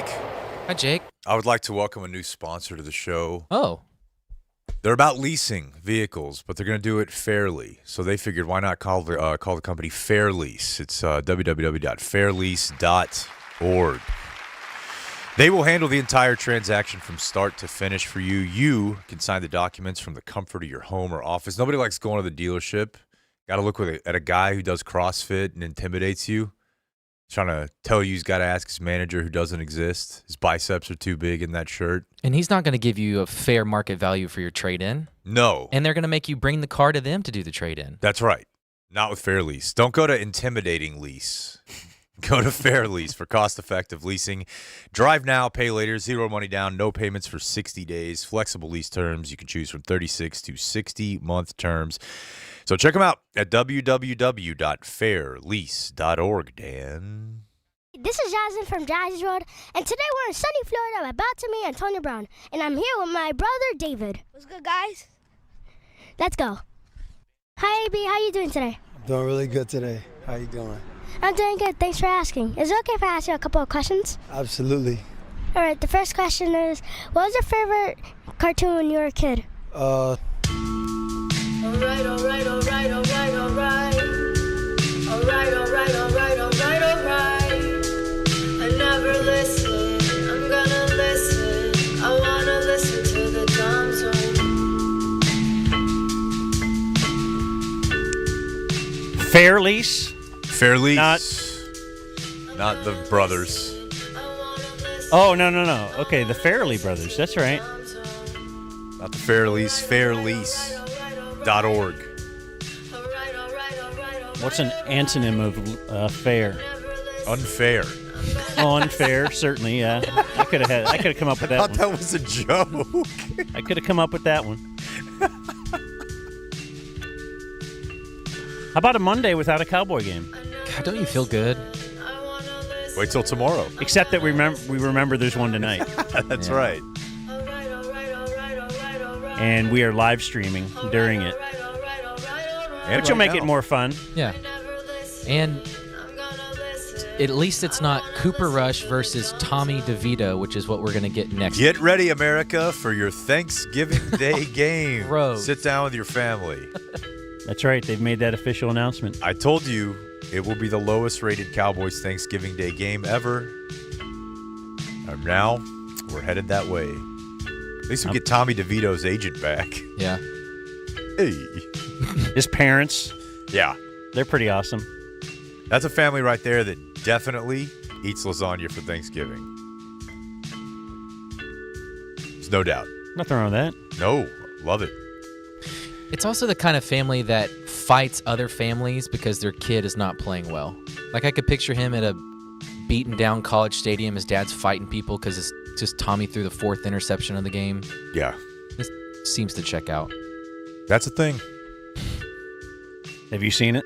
Hi, Jake. I would like to welcome a new sponsor to the show. Oh. They're about leasing vehicles, but they're going to do it fairly. So they figured, why not call the company Fair Lease? It's www.fairlease.org. They will handle the entire transaction from start to finish for you. You can sign the documents from the comfort of your home or office. Nobody likes going to the dealership. Got to look at a guy who does CrossFit and intimidates you. Trying to tell you he's got to ask his manager who doesn't exist. His biceps are too big in that shirt. And he's not going to give you a fair market value for your trade-in. No. And they're going to make you bring the car to them to do the trade-in. That's right. Not with Fair Lease. Don't go to Intimidating Lease. Go to Fair Lease for cost-effective leasing. Drive now, pay later, zero money down, no payments for 60 days, flexible lease terms. You can choose from 36 to 60-month terms. So check them out at www.fairlease.org, Dan. This is Jasmine from Jazzy's Road, and today we're in sunny Florida. I'm about to meet Antonio Brown, and I'm here with my brother, David. What's good, guys? Let's go. Hi, AB. How you doing today? Doing really good today. How you doing? I'm doing good. Thanks for asking. Is it okay if I ask you a couple of questions? Absolutely. All right. The first question is, what was your favorite cartoon when you were a kid? Alright. I never listen. I'm gonna listen. I wanna listen to the dumb zone. Fair Lease? Fair Lease. Not the brothers. Oh, no. Okay, the Fairley brothers. That's right. Not the Fair Lease. Fairlease.org. What's an antonym of fair? Unfair. Oh, unfair, certainly, yeah. I could have come up with that I thought one. that was a joke. I could have come up with that one. How about a Monday without a Cowboy game? God, don't you feel good? Wait till tomorrow. Except that we remember there's one tonight. That's right. And we are live streaming during it. And Which will right make it now. more fun. Yeah. And at least it's not Cooper Rush versus Tommy DeVito, which is what we're going to get next. Get ready, America, for your Thanksgiving Day game. Gross. Sit down with your family. That's right. They've made that official announcement. I told you it will be the lowest rated Cowboys Thanksgiving Day game ever. And now we're headed that way. At least we get Tommy DeVito's agent back. Yeah. Hey. His parents, Yeah. they're pretty awesome. That's a family right there that definitely eats lasagna for Thanksgiving. There's no doubt. Nothing wrong with that. No. Love it. It's also the kind of family that fights other families because their kid is not playing well. Like, I could picture him at a beaten-down College Stadium. His dad's fighting people because it's just Tommy threw the 4th interception of the game. Yeah. This seems to check out. That's a thing. Have you seen it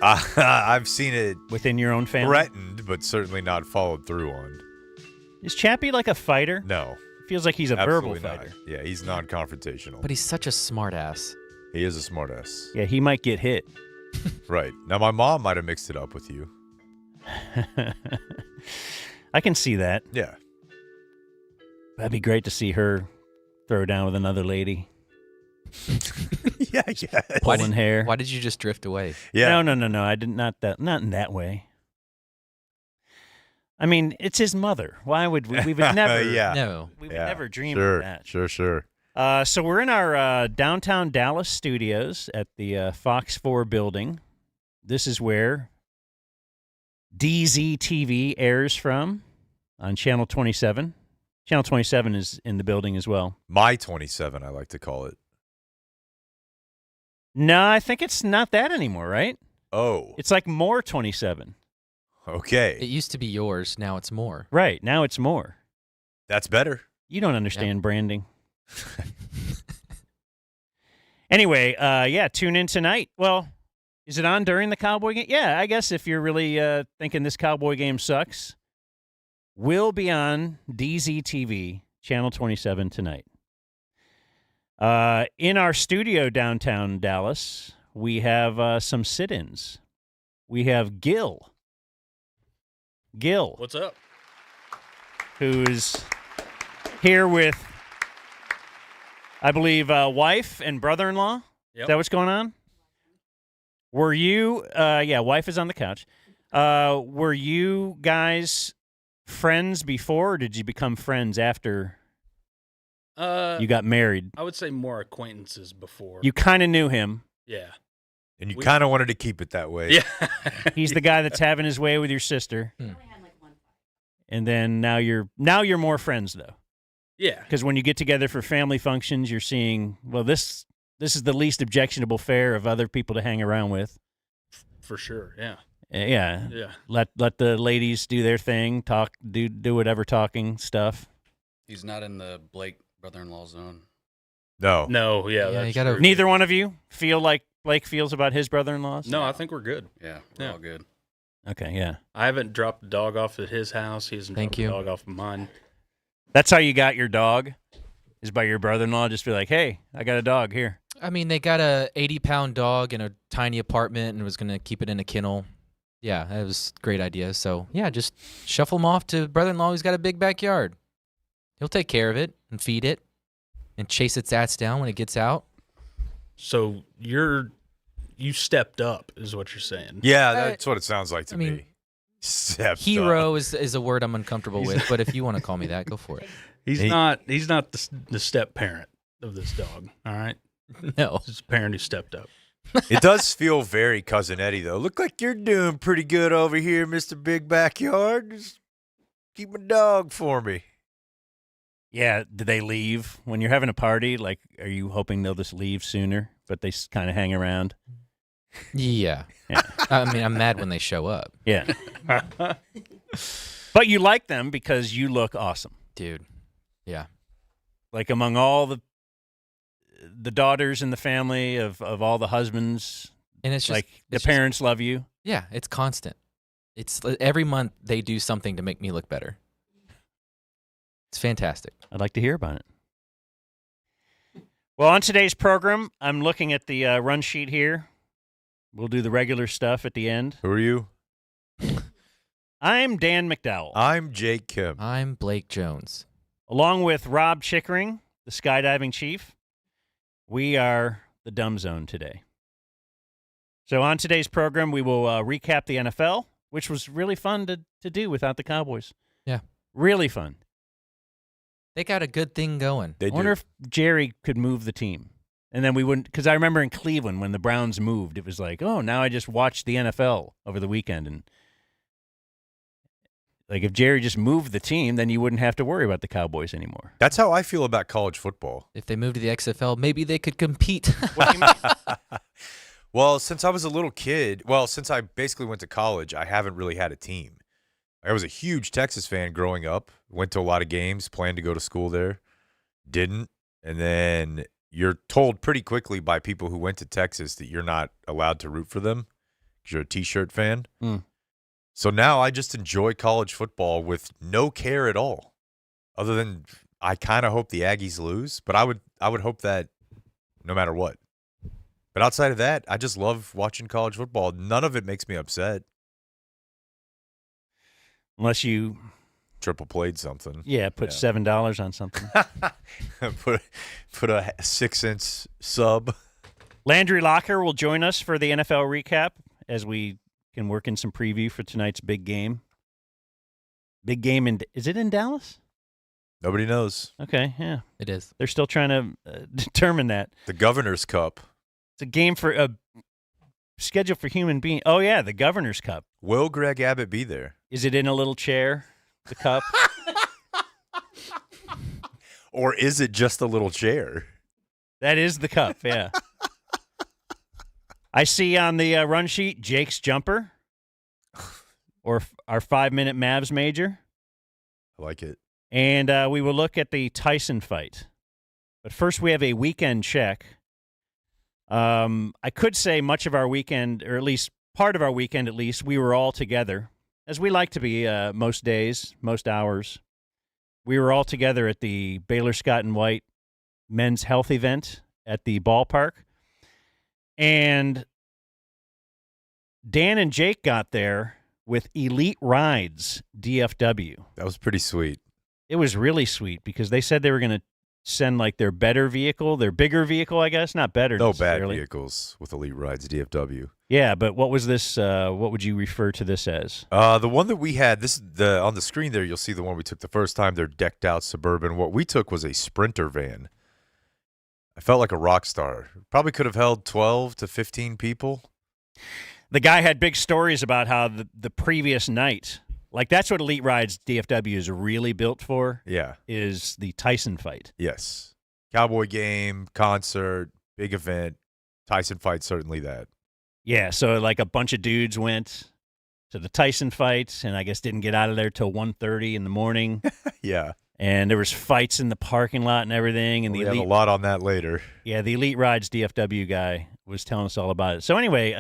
I've seen it within your own family? threatened, but certainly not followed through on. Is Chappie like a fighter? No. Feels like he's a verbal Absolutely not. fighter. Yeah, he's non-confrontational. But he's such a smartass. He is a smartass. Yeah, he might get hit. Right. Now, my mom might have mixed it up with you. I can see that. Yeah. That'd be great to see her throw down with another lady. Yeah. Pulling hair. Why did you just drift away? Yeah. No. I did not in that way. I mean, it's his mother. Why would we? We would never. Yeah. No. We would Yeah. never dream Sure. of that. Sure. So we're in our downtown Dallas studios at the Fox 4 building. This is where DZTV airs from on Channel 27. Channel 27 is in the building as well. My 27, I like to call it. No, I think it's not that anymore, right? Oh. It's like more 27. Okay. It used to be yours. Now it's more. Right. Now it's more. That's better. You don't understand branding. Anyway, tune in tonight. Well, is it on during the Cowboy game? Yeah, I guess if you're really thinking this Cowboy game sucks, we'll be on DZTV, Channel 27 tonight. In our studio downtown Dallas, we have some sit-ins. We have Gil. What's up? who's here with, I believe, wife and brother-in-law. Yep. Is that what's going on? Were you, wife is on the couch. Were you guys friends before, or did you become friends after you got married? I would say more acquaintances before. You kind of knew him. Yeah. And you kind of wanted to keep it that way. Yeah. He's the guy that's having his way with your sister. And then now you're more friends, though. Yeah. Because when you get together for family functions, you're seeing, well, this is the least objectionable fare of other people to hang around with. For sure. Yeah. Yeah. Yeah. Let the ladies do their thing, talk, do whatever talking stuff. He's not in the Blake brother-in-law zone. No. No. Yeah. Yeah, That's you gotta- true. Neither one of you feel like Blake feels about his brother-in-laws? No, I think we're good. Yeah, we're Yeah. all good. Okay, yeah. I haven't dropped a dog off at his house. He hasn't Thank dropped you. a dog off of mine. That's how you got your dog? Is by your brother-in-law just be like, hey, I got a dog here. I mean, they got a 80-pound dog in a tiny apartment and was going to keep it in a kennel. Yeah, that was a great idea. So, yeah, just shuffle him off to brother-in-law who's got a big backyard. He'll take care of it and feed it and chase its ass down when it gets out. So you stepped up, is what you're saying. Yeah, that's what it sounds like to I mean, me. Stepped up. Hero is a word I'm uncomfortable with, but if you want to call me that, go for it. He's not the step parent of this dog. All right. No. He's a parent who stepped up. It does feel very Cousin Eddie, though. Look like you're doing pretty good over here, Mr. Big Backyard. Just keep my dog for me. Yeah, did they leave? When you're having a party, like, are you hoping they'll just leave sooner, but they kind of hang around? Yeah. Yeah. I mean, I'm mad when they show up. Yeah. But you like them because you look awesome. Dude. Yeah. Like among all the daughters in the family of all the husbands, And it's just like the it's just- parents love you. Yeah, it's constant. It's every month they do something to make me look better. It's fantastic. I'd like to hear about it. Well, on today's program, I'm looking at the run sheet here. We'll do the regular stuff at the end. Who are you? I'm Dan McDowell, I'm Jake Kim. I'm Blake Jones. along with Rob Chickering, the skydiving chief. We are the Dumb Zone today. So on today's program, we will recap the NFL, which was really fun to do without the Cowboys. Yeah. Really fun. They got a good thing going. They I wonder do. if Jerry could move the team. And then we wouldn't, because I remember in Cleveland when the Browns moved, it was like, oh, now I just watched the NFL over the weekend. And like if Jerry just moved the team, then you wouldn't have to worry about the Cowboys anymore. That's how I feel about college football. If they moved to the XFL, maybe they could compete. What do you mean? Well, since I was a little kid, since I basically went to college, I haven't really had a team. I was a huge Texas fan growing up, went to a lot of games, planned to go to school there, didn't. And then you're told pretty quickly by people who went to Texas that you're not allowed to root for them because you're a T-shirt fan. Mm. So now I just enjoy college football with no care at all, other than I kind of hope the Aggies lose, but I would hope that no matter what. But outside of that, I just love watching college football. None of it makes me upset. Unless you, Triple played something. put Yeah. $7 on something. put a 6-inch sub. Landry Locker will join us for the NFL recap as we can work in some preview for tonight's big game. Big game is it in Dallas? Nobody knows. Okay, yeah. It is. They're still trying to determine that. The Governor's Cup. It's a game for a schedule for human beings. Oh yeah, the Governor's Cup. Will Greg Abbott be there? Is it in a little chair? The cup. Or is it just a little chair? That is the cup. Yeah. I see on the run sheet Jake's jumper, or our 5-minute Mavs major. I like it. And we will look at the Tyson fight. But first, we have a weekend check. I could say much of our weekend, or at least part of our weekend at least, we were all together, as we like to be most days, most hours. We were all together at the Baylor Scott and White men's health event at the ballpark. And Dan and Jake got there with Elite Rides DFW. That was pretty sweet. It was really sweet because they said they were going to send like their bigger vehicle, I guess. Not better No bad necessarily. vehicles with Elite Rides DFW. Yeah, but what was this? What would you refer to this as? The one that we had, this is on the screen there, you'll see the one we took the first time. They're decked out Suburban. What we took was a Sprinter van. I felt like a rock star. Probably could have held 12 to 15 people. The guy had big stories about how the previous night, like that's what Elite Rides DFW is really built for. Yeah. Is the Tyson fight. Yes. Cowboy game, concert, big event. Tyson fight, certainly that. Yeah, so like a bunch of dudes went to the Tyson fight and I guess didn't get out of there till 1:30 in the morning. Yeah. And there was fights in the parking lot and everything. And We the have a lot on that later. Yeah, the Elite Rides DFW guy was telling us all about it. So anyway,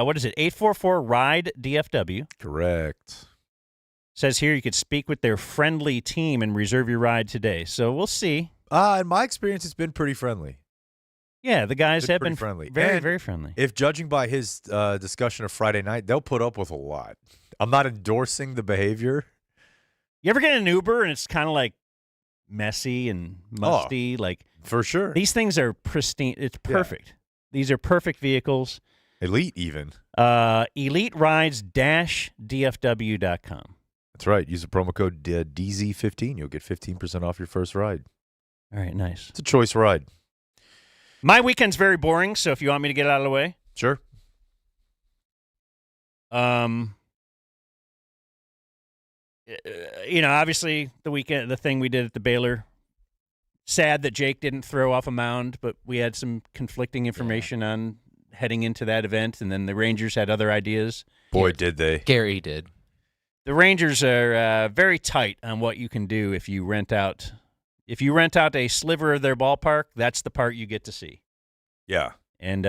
what is it? 844-RIDE-DFW. Correct. Says here you could speak with their friendly team and reserve your ride today. So we'll see. In my experience, it's been pretty friendly. Yeah, the guys have pretty been friendly. very, And very friendly. If judging by his discussion of Friday night, they'll put up with a lot. I'm not endorsing the behavior. You ever get an Uber and it's kind of like messy and musty? Like For sure. these things are pristine. It's perfect. These are perfect vehicles. Elite even. EliteRides-DFW.com. That's right. Use the promo code DZ15. You'll get 15% off your first ride. All right, nice. It's a choice ride. My weekend's very boring, so if you want me to get out of the way. Sure. Obviously the thing we did at the Baylor, sad that Jake didn't throw off a mound, but we had some conflicting information on heading into that event, and then the Rangers had other ideas. Boy, did they. Gary did. The Rangers are very tight on what you can do if you rent out. If you rent out a sliver of their ballpark, that's the part you get to see. Yeah. And,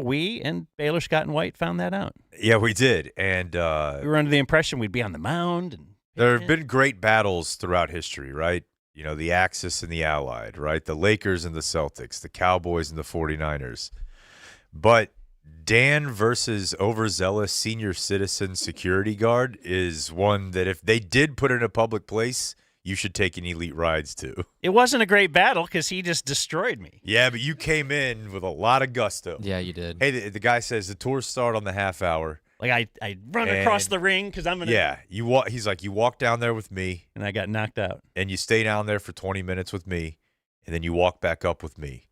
we and Baylor Scott and White found that out. Yeah, we did. And We were under the impression we'd be on the mound. And there have been great battles throughout history, right? You know, the Axis and the Allied, right? The Lakers and the Celtics, the Cowboys and the 49ers. But Dan versus overzealous senior citizen security guard is one that if they did put it in a public place, you should take an Elite Rides to. It wasn't a great battle because he just destroyed me. Yeah, but you came in with a lot of gusto. Yeah, you did. Hey, the guy says the tours start on the half hour. Like I run across the ring because I'm gonna. Yeah, you walk. He's like, you walk down there with me, And I got knocked out. and you stay down there for 20 minutes with me, and then you walk back up with me.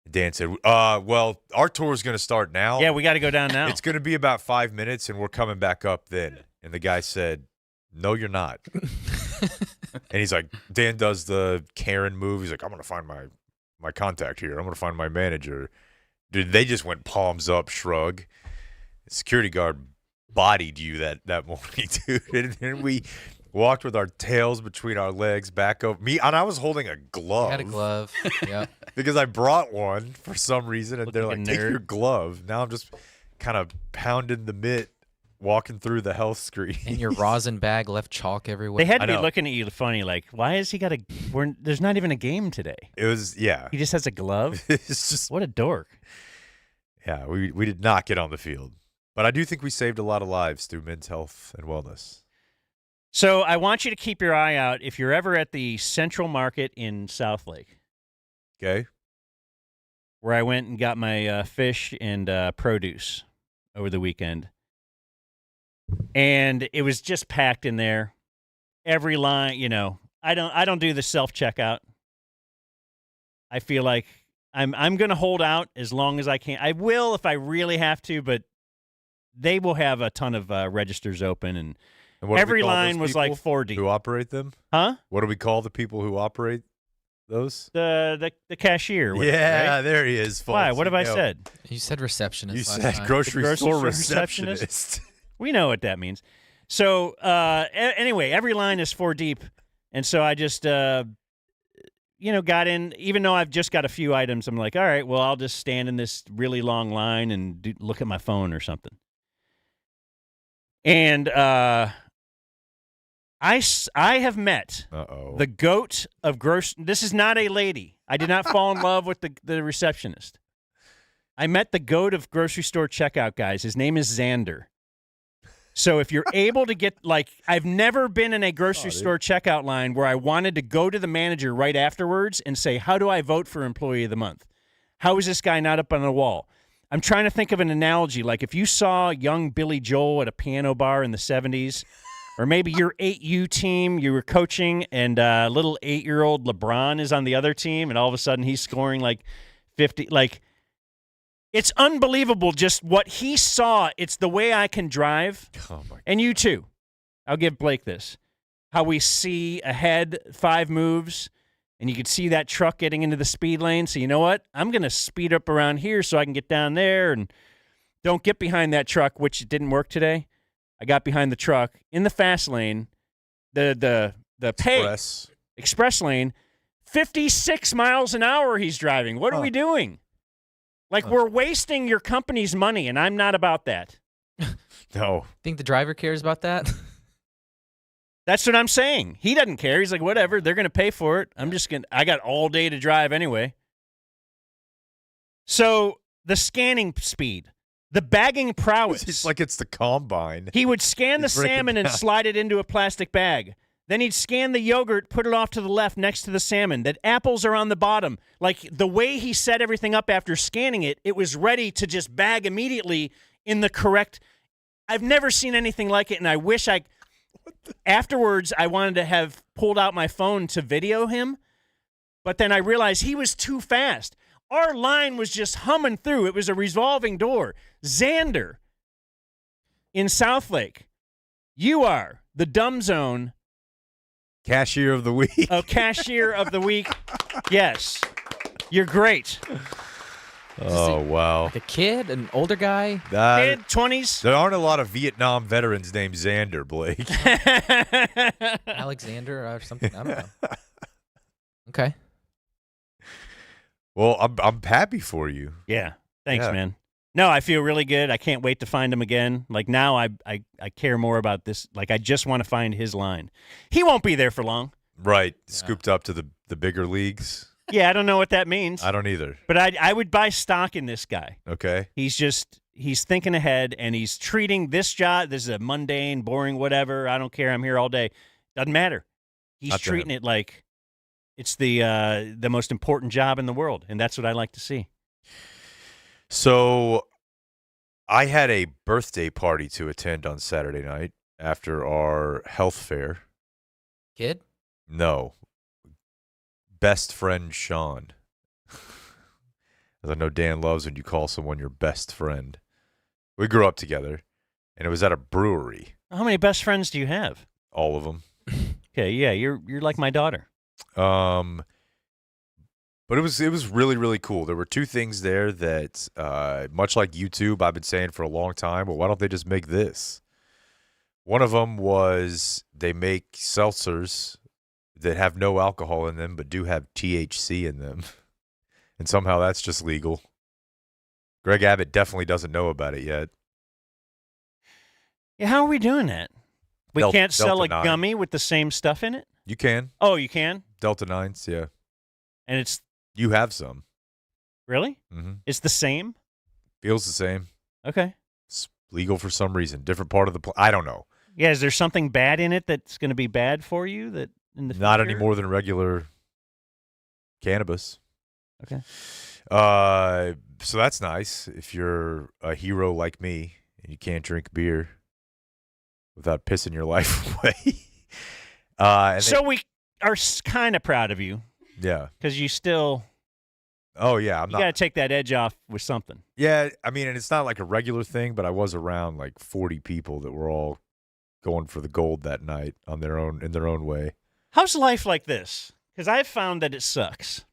Dan said, well, our tour is going to start now. Yeah, we got to go down now. It's going to be about 5 minutes, and we're coming back up then. And the guy said, no, you're not. And he's like, Dan does the Karen move. He's like, I'm going to find my contact here. I'm going to find my manager. Dude, they just went palms up, shrug. The security guard bodied you that morning, dude. And we walked with our tails between our legs back over me, and I was holding a glove. I had a glove. Yeah. Because I brought one for some reason, and Look they're like a like, take nerd. your glove. Now I'm just kind of pounding the mitt, walking through the health screen. And your rosin bag left chalk everywhere. They had I to be know. looking at you funny, like, why has he got a? There's not even a game today. It was, yeah. He just has a glove. It's just, What a dork. yeah, we did not get on the field. But I do think we saved a lot of lives through men's health and wellness. So I want you to keep your eye out if you're ever at the Central Market in South Lake, Okay? where I went and got my fish and produce over the weekend. And it was just packed in there. Every line, I don't do the self-checkout. I feel like I'm going to hold out as long as I can. I will if I really have to, but they will have a ton of registers open, and And what do we every call line those was like people 4 deep. who operate them? Huh? What do we call the people who operate those? The cashier. Yeah, right? there he is. Why? folks. What have I said? You said receptionist. You last said time. grocery Grocery store store receptionist? receptionist. We know what that means. So anyway, every line is 4 deep, and so I just got in. Even though I've just got a few items, I'm like, all right, well, I'll just stand in this really long line and look at my phone or something. And I have met Uh-oh. the goat of gross. This is not a lady. I did not fall in love with the receptionist. I met the goat of grocery store checkout guys. His name is Xander. So if you're able to get, like, I've never been in a grocery store checkout line where I wanted to go to the manager right afterwards and say, how do I vote for Employee of the Month? How is this guy not up on the wall? I'm trying to think of an analogy. Like if you saw young Billy Joel at a piano bar in the 70s, or maybe your 8U team, you were coaching, and little 8-year-old LeBron is on the other team, and all of a sudden he's scoring like 50. Like, it's unbelievable just what he saw. It's the way I can drive. Oh my! And you too. I'll give Blake this. How we see ahead 5 moves, and you can see that truck getting into the speed lane. So you know what? I'm going to speed up around here so I can get down there and don't get behind that truck, which didn't work today. I got behind the truck in the fast lane, the express lane, 56 miles an hour he's driving. What are we doing? Like, we're wasting your company's money, and I'm not about that. No. Think the driver cares about that? That's what I'm saying. He doesn't care. He's like, whatever, they're going to pay for it. I got all day to drive anyway. So the scanning speed, the bagging prowess. It's like it's the combine. He would scan the salmon and slide it into a plastic bag. Then he'd scan the yogurt, put it off to the left next to the salmon. That apples are on the bottom. Like the way he set everything up after scanning it, it was ready to just bag immediately in the correct. I've never seen anything like it, and I wish afterwards I wanted to have pulled out my phone to video him, but then I realized he was too fast. Our line was just humming through. It was a revolving door. Xander in Southlake, you are the dumb zone. Cashier of the week. Cashier of the week. Yes. You're great. Oh, wow. Like a kid, an older guy? Kid, 20s. There aren't a lot of Vietnam veterans named Xander, Blake. Alexander or something. I don't know. Okay. Well, I'm happy for you. Yeah. Thanks, man. No, I feel really good. I can't wait to find him again. Like, now I care more about this. Like, I just want to find his line. He won't be there for long. Right. Scooped up to the bigger leagues. Yeah, I don't know what that means. I don't either. But I would buy stock in this guy. Okay. He's thinking ahead, and he's treating this job, this is a mundane, boring, whatever. I don't care. I'm here all day. Doesn't matter. He's treating it like it's the most important job in the world, and that's what I like to see. So I had a birthday party to attend on Saturday night after our health fair. Kid? No. Best friend Sean. As I know Dan loves when you call someone your best friend. We grew up together, and it was at a brewery. How many best friends do you have? All of them. Okay, yeah, you're like my daughter. But it was really, really cool. There were 2 things there that, much like YouTube, I've been saying for a long time, well, why don't they just make this? One of them was they make seltzers that have no alcohol in them but do have THC in them. And somehow that's just legal. Greg Abbott definitely doesn't know about it yet. Yeah, how are we doing that? We can't sell Delta a 9. gummy with the same stuff in it? You can. Oh, you can? Delta 9s, yeah. And it's... You have some. Really? Mm-hmm. It's the same? Feels the same. Okay. It's legal for some reason. Different part of the I don't know. Yeah, is there something bad in it that's going to be bad for you that in the Not future? any more than regular cannabis. Okay. So that's nice if you're a hero like me and you can't drink beer without pissing your life away. So we are kind of proud of you. Yeah. Because you still... Oh, yeah. You got to take that edge off with something. Yeah, I mean, and it's not like a regular thing, but I was around like 40 people that were all going for the gold that night in their own way. How's life like this? Because I've found that it sucks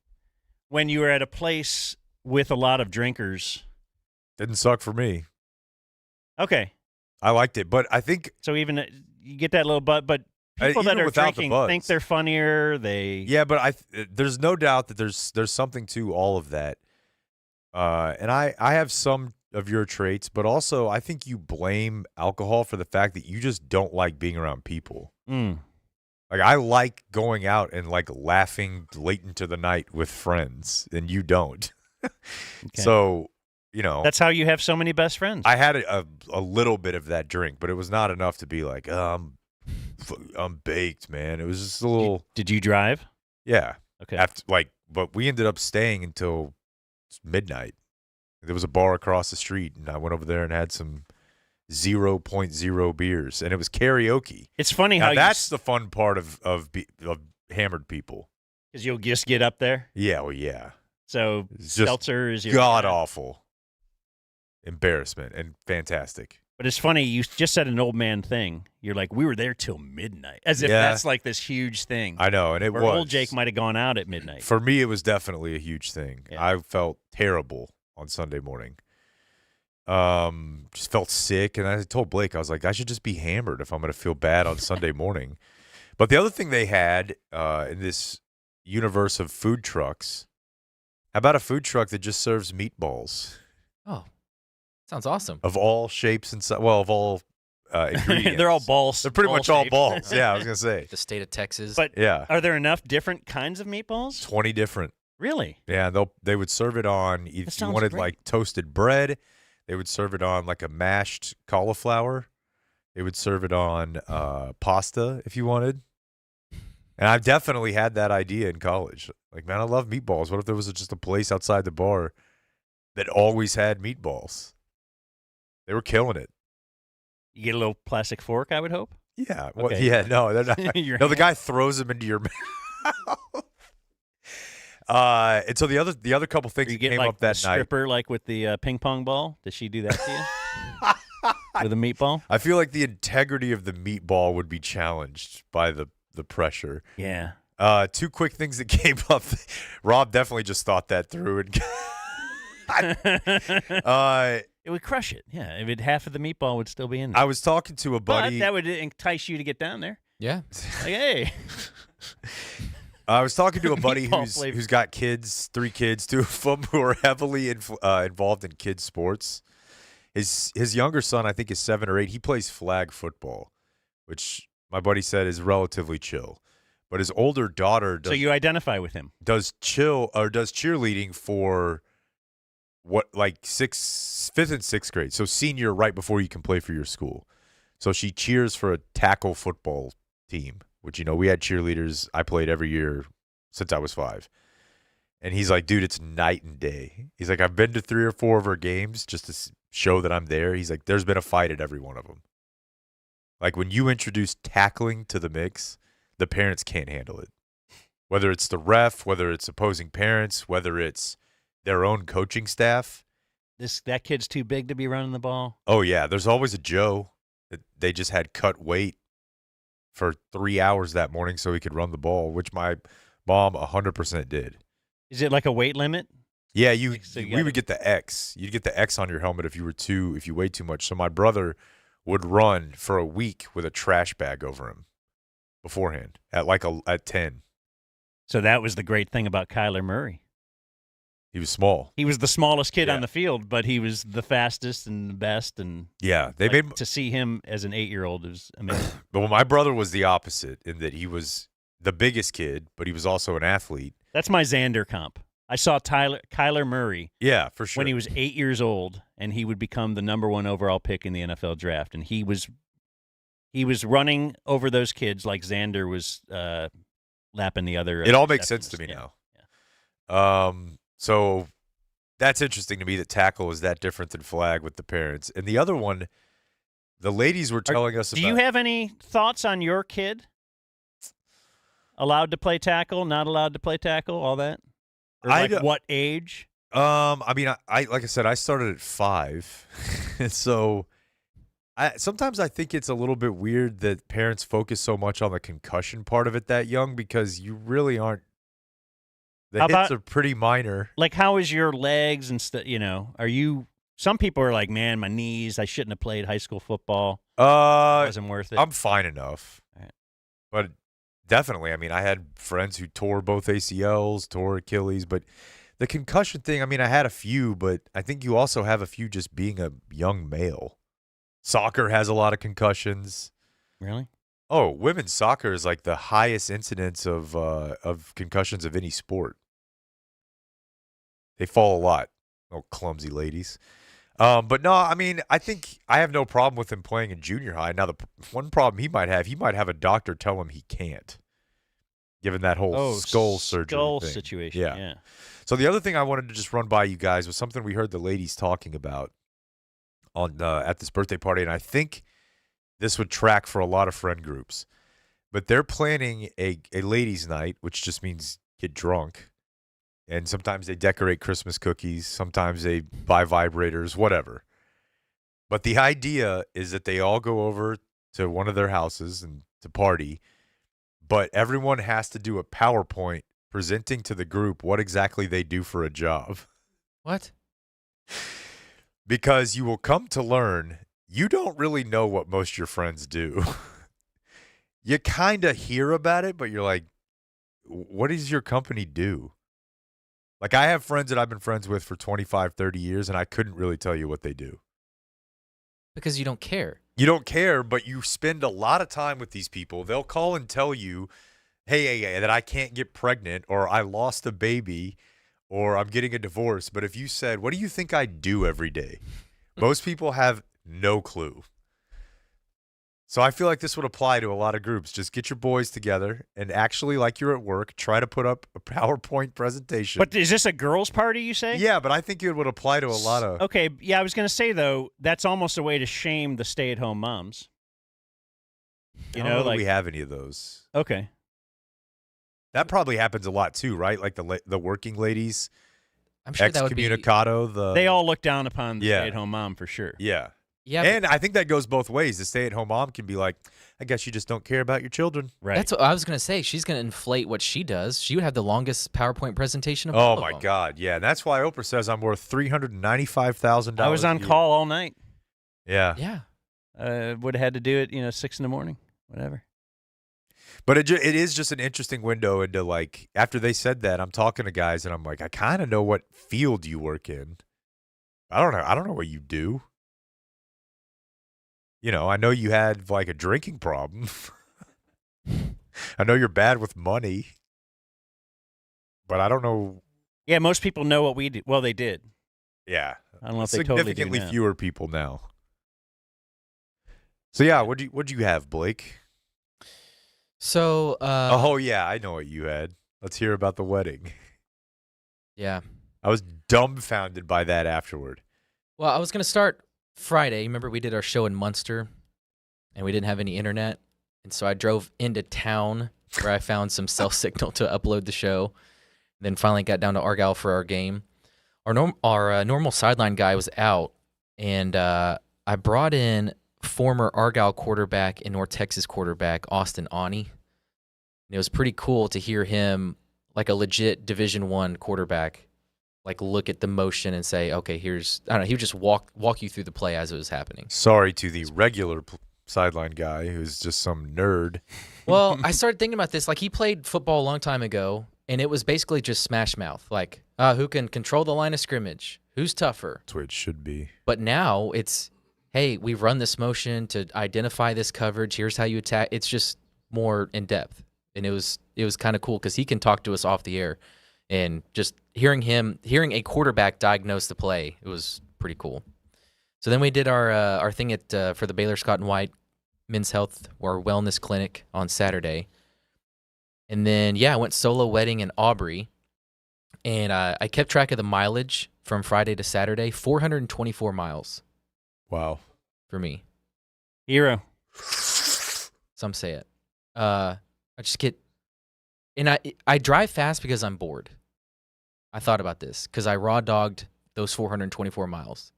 when you are at a place with a lot of drinkers. Didn't suck for me. Okay. I liked it, but I think... So even you get that little but people that are drinking think they're funnier. Yeah, but there's no doubt that there's something to all of that. And I have some of your traits, but also I think you blame alcohol for the fact that you just don't like being around people. Mm. Like, I like going out and like laughing late into the night with friends, and you don't. Okay. So, That's how you have so many best friends. I had a little bit of that drink, but it was not enough to be like, I'm baked, man. It was just a little. Did you drive? Yeah. Okay. But we ended up staying until midnight. There was a bar across the street, and I went over there and had some 0.0 beers, and it was karaoke. It's funny Now, how that's the fun part of hammered people. because you'll just get up there. Yeah, well, yeah. So It's just seltzer is your god awful embarrassment and fantastic. But it's funny, you just said an old man thing. You're like, we were there till midnight, as if Yeah. that's like this huge thing. I know, and it Where was. old Jake might have gone out at midnight. For me, it was definitely a huge thing. Yeah. I felt terrible on Sunday morning. Just felt sick, and I told Blake, I was like, I should just be hammered if I'm going to feel bad on Sunday morning. But the other thing they had in this universe of food trucks, how about a food truck that just serves meatballs Oh, sounds awesome. of all shapes and of all ingredients? They're all balls. They're pretty much all shaped. balls. Yeah, I was going to say. The state of Texas. But Yeah, are there enough different kinds of meatballs? 20 different. Really? Yeah, they would serve it on, if you sounds wanted great. like toasted bread, they would serve it on like a mashed cauliflower. They would serve it on pasta if you wanted. And I've definitely had that idea in college. Like, man, I love meatballs. What if there was just a place outside the bar that always had meatballs? They were killing it. You get a little plastic fork, I would hope. Yeah. Well, Okay. yeah, no, they're not. Your No, the hand? guy throws them into your mouth. And so the other couple things Or you that get came like up that the night. stripper, like with the ping pong ball. Does she do that to you? With a meatball? I feel like the integrity of the meatball would be challenged by the pressure. Yeah. Two quick things that came up. Rob definitely just thought that through. And It would crush it. Yeah. If half of the meatball would still be in there. I was talking to a buddy. But that would entice you to get down there. yeah. Like, hey. I was talking to a buddy Meatball flavor. who's got kids, 3 kids, 2 of them who are heavily involved in kids sports. His younger son, I think, is 7 or 8. He plays flag football, which my buddy said is relatively chill. But his older daughter So you identify with him. does cheerleading for like 5th and 6th grade. So senior, right before you can play for your school. So she cheers for a tackle football team, which, we had cheerleaders. I played every year since I was 5. And he's like, dude, it's night and day. He's like, I've been to 3 or 4 of her games just to show that I'm there. He's like, there's been a fight at every one of them. Like, when you introduce tackling to the mix, the parents can't handle it. Whether it's the ref, whether it's opposing parents, whether it's their own coaching staff. That kid's too big to be running the ball. Oh, yeah. There's always a Joe that they just had cut weight for 3 hours that morning so he could run the ball, which my mom 100% did. Is it like a weight limit? Yeah, So you we gotta- would get the X. You'd get the X on your helmet if you weighed too much. So my brother would run for a week with a trash bag over him beforehand at 10. So that was the great thing about Kyler Murray. He was small. He was the smallest kid Yeah. on the field, but he was the fastest and the best. And Yeah, they like, made. to see him as an 8-year-old is amazing. But my brother was the opposite in that he was the biggest kid, but he was also an athlete. That's my Xander comp. I saw Kyler Murray Yeah, for sure. when he was 8 years old, and he would become the number 1 overall pick in the NFL draft. And he was running over those kids like Xander was lapping the other. It all makes sense receptions. to me Yeah. now. So that's interesting to me that tackle is that different than flag with the parents. And the other one, the ladies were telling us Do about. you have any thoughts on your kid? Allowed to play tackle, not allowed to play tackle, all that? Or I like don't- what age? I mean, I like I said, I started at 5, and so sometimes I think it's a little bit weird that parents focus so much on the concussion part of it that young because you really aren't. The How hits about- are pretty minor. Like, how is your legs and stuff? Are you? Some people are like, man, my knees. I shouldn't have played high school football. It wasn't worth it. I'm fine enough, Right. but definitely. I mean, I had friends who tore both ACLs, tore Achilles, but the concussion thing. I mean, I had a few, but I think you also have a few just being a young male. Soccer has a lot of concussions. Really? Oh, women's soccer is like the highest incidence of concussions of any sport. They fall a lot. Oh, clumsy ladies. But no, I mean, I think I have no problem with him playing in junior high. Now, the one problem he might have a doctor tell him he can't, given that whole skull surgery thing. situation. Yeah. Yeah. So the other thing I wanted to just run by you guys was something we heard the ladies talking about on at this birthday party, and I think this would track for a lot of friend groups. But they're planning a ladies' night, which just means get drunk. And sometimes they decorate Christmas cookies. Sometimes they buy vibrators, whatever. But the idea is that they all go over to one of their houses and to party. But everyone has to do a PowerPoint presenting to the group what exactly they do for a job. What? Because you will come to learn you don't really know what most of your friends do. You kind of hear about it, but you're like, what does your company do? Like, I have friends that I've been friends with for 25, 30 years, and I couldn't really tell you what they do. Because you don't care. You don't care, but you spend a lot of time with these people. They'll call and tell you, hey, that I can't get pregnant, or I lost a baby, or I'm getting a divorce. But if you said, what do you think I do every day? Most people have no clue. So I feel like this would apply to a lot of groups. Just get your boys together and actually, like you're at work, try to put up a PowerPoint presentation. But is this a girls' party, you say? Yeah, but I think it would apply to a lot of... Okay, yeah, I was going to say, though, that's almost a way to shame the stay-at-home moms. I don't know that we have any of those. Okay. That probably happens a lot, too, right? Like the working ladies, I'm sure that would be. excommunicado. They all look down upon the Yeah. stay-at-home mom for sure. Yeah. Yeah, And I think that goes both ways. The stay-at-home mom can be like, I guess you just don't care about your children. Right. that's what I was gonna say. She's gonna inflate what she does. She would have the longest PowerPoint presentation of all Oh, of my them. God. Yeah, and that's why Oprah says I'm worth $395,000 I was on a year. call all night. Yeah. Yeah. Would have had to do it, 6 in the morning, whatever. But it is just an interesting window into, like, after they said that, I'm talking to guys, and I'm like, I kind of know what field you work in. I don't know what you do. I know you had, like, a drinking problem. I know you're bad with money. But I don't know. Yeah, most people know what we do. Well, they did. Yeah. I don't know if they totally do Significantly now. fewer people now. So, yeah, what'd you have, Blake? So. Oh, yeah, I know what you had. Let's hear about the wedding. Yeah. I was dumbfounded by that afterward. Well, I was gonna start Friday. Remember, we did our show in Munster, and we didn't have any internet, and so I drove into town where I found some cell signal to upload the show. Then finally got down to Argyle for our game. Our normal sideline guy was out, and I brought in former Argyle quarterback and North Texas quarterback Austin Awney. And it was pretty cool to hear him, like a legit Division I quarterback, like look at the motion and say, okay, here's, I don't know, he would just walk you through the play as it was happening. Sorry to the regular sideline guy who's just some nerd. Well, I started thinking about this. Like, he played football a long time ago, and it was basically just smash mouth. Like, who can control the line of scrimmage? Who's tougher? That's what it should be. But now it's, hey, we run this motion to identify this coverage. Here's how you attack. It's just more in depth. And it was kind of cool because he can talk to us off the air. And just hearing a quarterback diagnose the play, it was pretty cool. So then we did our thing at for the Baylor Scott and White Men's Health or Wellness Clinic on Saturday. And then, I went solo wedding in Aubrey. And I kept track of the mileage from Friday to Saturday, 424 miles. Wow. For me. Hero. Some say it. I just get, and I drive fast because I'm bored. I thought about this because I raw dogged those 424 miles.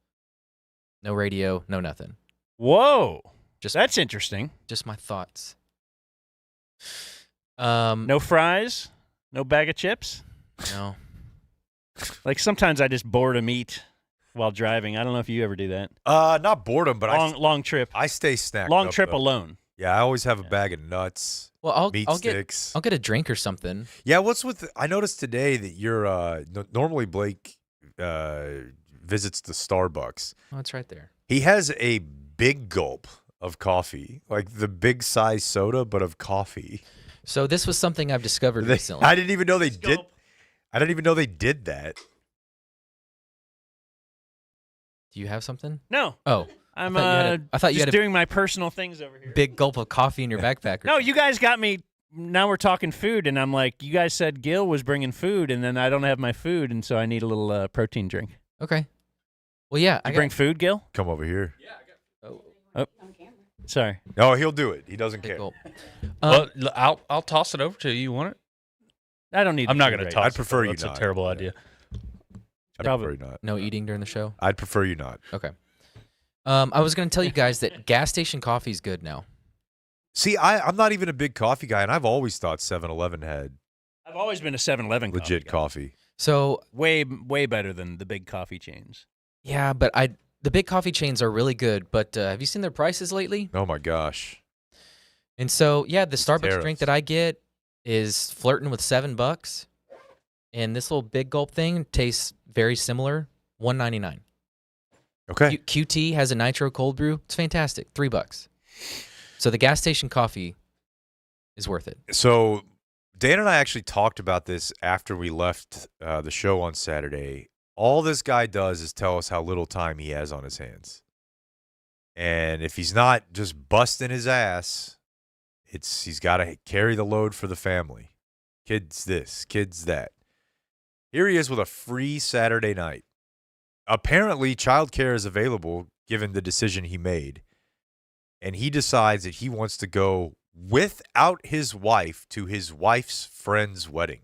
No radio, no nothing. Whoa. Just That's interesting. Just my thoughts. No fries? No bag of chips? No. Like sometimes I just boredom eat while driving. I don't know if you ever do that. Not boredom, but long trip. I stay snacked Long up, trip though. alone. Yeah, I always have a bag of nuts. Well, I'll sticks. I'll get a drink or something. Yeah, what's with? I noticed today that you're normally Blake visits the Starbucks. Oh, it's right there. He has a big gulp of coffee, like the big size soda, but of coffee. So this was something I've discovered recently. I didn't even know they did. I didn't even know they did that. Do you have something? No. Oh, I'm I thought you just had a doing my personal things over here. big gulp of coffee in your backpack. No, you guys got me. Now we're talking food, and I'm like, you guys said Gil was bringing food, and then I don't have my food, and so I need a little protein drink. Okay. Well, yeah. You bring food, Gil? Come over here. Oh, sorry. No, he'll do it. He doesn't Big care. gulp. Well, I'll toss it over to you. You want it? I don't need. I'm the not food going right to now. toss. I'd prefer you That's not. a terrible idea. I'd Probably- prefer you not. No eating during the show. I'd prefer you not. Okay. I was going to tell you guys that gas station coffee is good now. See, I'm not even a big coffee guy, and I've always thought 7-Eleven had I've always been a 7-Eleven legit guy. coffee. So Way better than the big coffee chains. yeah, but the big coffee chains are really good. But have you seen their prices lately? Oh my gosh. And so yeah, the Starbucks tariffs. drink that I get is flirting with $7, and this little big gulp thing tastes very similar, $1.99. Okay. QT has a nitro cold brew. It's fantastic, $3. So the gas station coffee is worth it. So Dan and I actually talked about this after we left the show on Saturday. All this guy does is tell us how little time he has on his hands. And if he's not just busting his ass, he's got to carry the load for the family. Kids this, kids that. Here he is with a free Saturday night. Apparently, childcare is available given the decision he made. And he decides that he wants to go without his wife to his wife's friend's wedding.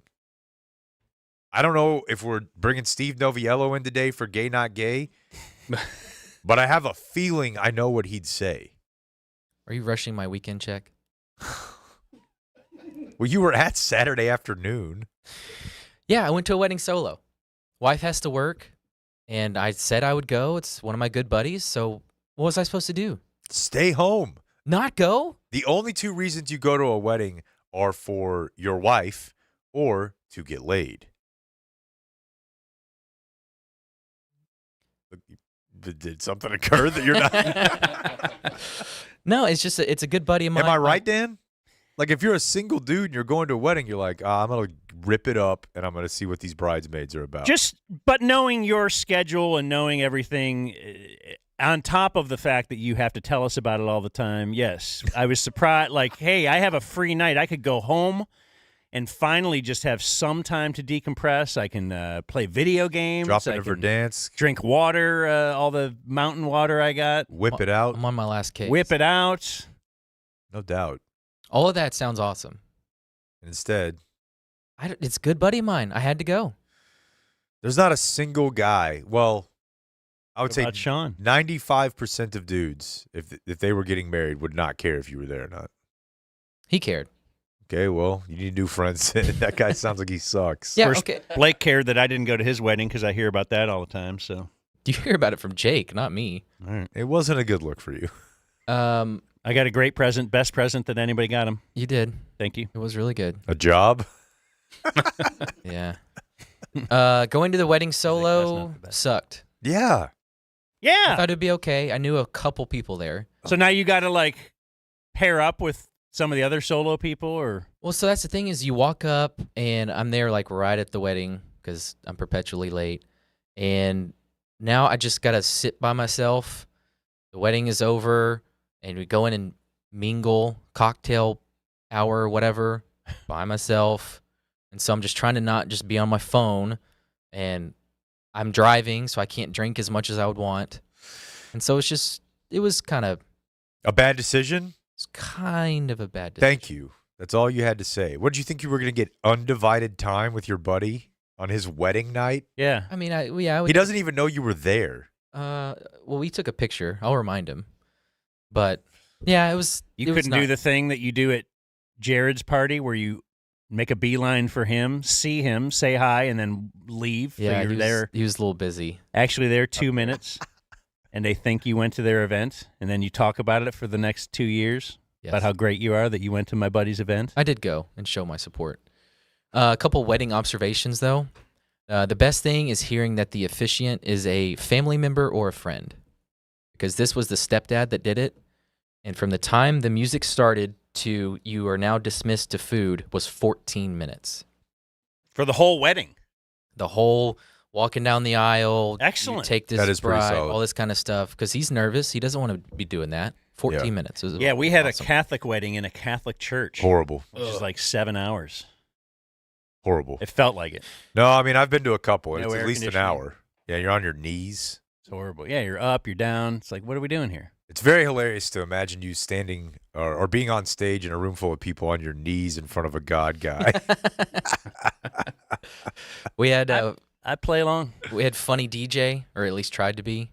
I don't know if we're bringing Steve Noviello in today for Gay Not Gay, but I have a feeling I know what he'd say. Are you rushing my weekend check? Well, you were at Saturday afternoon. Yeah, I went to a wedding solo. Wife has to work, and I said I would go. It's one of my good buddies, so what was I supposed to do? Stay home. Not go? The only two reasons you go to a wedding are for your wife or to get laid. Did something occur that you're not? No, it's just it's a good buddy of mine. Am I right, Dan? Like, if you're a single dude and you're going to a wedding, you're like, I'm going to rip it up and I'm going to see what these bridesmaids are about. But knowing your schedule and knowing everything, on top of the fact that you have to tell us about it all the time, yes, I was surprised. Like, hey, I have a free night. I could go home and finally just have some time to decompress. I can play video games. Drop I in for can dance. drink water, all the mountain water I got. Whip it out. I'm on my last case. Whip it out. No doubt. All of that sounds awesome. And instead, It's a good buddy of mine. I had to go. there's not a single guy. Well, I would What say about Sean? 95% of dudes, if they were getting married, would not care if you were there or not. He cared. Okay, well, you need new friends. That guy sounds like he sucks. Yeah, First, okay. Blake cared that I didn't go to his wedding because I hear about that all the time. So, You hear about it from Jake, not me. all right. It wasn't a good look for you. I got a great present, best present that anybody got him. You did. Thank you. It was really good. A job? Yeah. Going to the wedding solo not the best. sucked. Yeah. I Yeah. thought it'd be okay. I knew a couple people there. So now you got to like pair up with some of the other solo people, or Well, so that's the thing is you walk up and I'm there like right at the wedding because I'm perpetually late. And now I just got to sit by myself. The wedding is over and we go in and mingle, cocktail hour, whatever, by myself. And so I'm just trying to not just be on my phone. And I'm driving, so I can't drink as much as I would want. And so it was kind of A bad decision? a bad decision. Thank you. That's all you had to say. What did you think you were going to get undivided time with your buddy on his wedding night? yeah. I mean, He doesn't even know you were there. Well, we took a picture. I'll remind him. But yeah, it was. You couldn't do the thing that you do at Jared's party where you make a beeline for him, see him, say hi, and then leave. Yeah, so you're there, he was a little busy. actually there 2 minutes, and they think you went to their event, and then you talk about it for the next 2 years Yes. about how great you are that you went to my buddy's event. I did go and show my support. A couple wedding observations, though. The best thing is hearing that the officiant is a family member or a friend, because this was the stepdad that did it. And from the time the music started to you are now dismissed to food was 14 minutes. For the whole wedding. The whole walking down the aisle. Excellent. You take this That is pretty bride, solid. all this kind of stuff, because he's nervous. He doesn't want to be doing that. 14 minutes. It was Yeah, we had awesome. a Catholic wedding in a Catholic church. Horrible. Which is like 7 hours. Horrible. It felt like it. No, I mean, I've been to a couple, and No it's air at least an conditioning. hour. Yeah, you're on your knees. It's horrible. Yeah, you're up, you're down. It's like, what are we doing here? It's very hilarious to imagine you standing or being on stage in a room full of people on your knees in front of a God guy. We had I play along. we had funny DJ, or at least tried to be,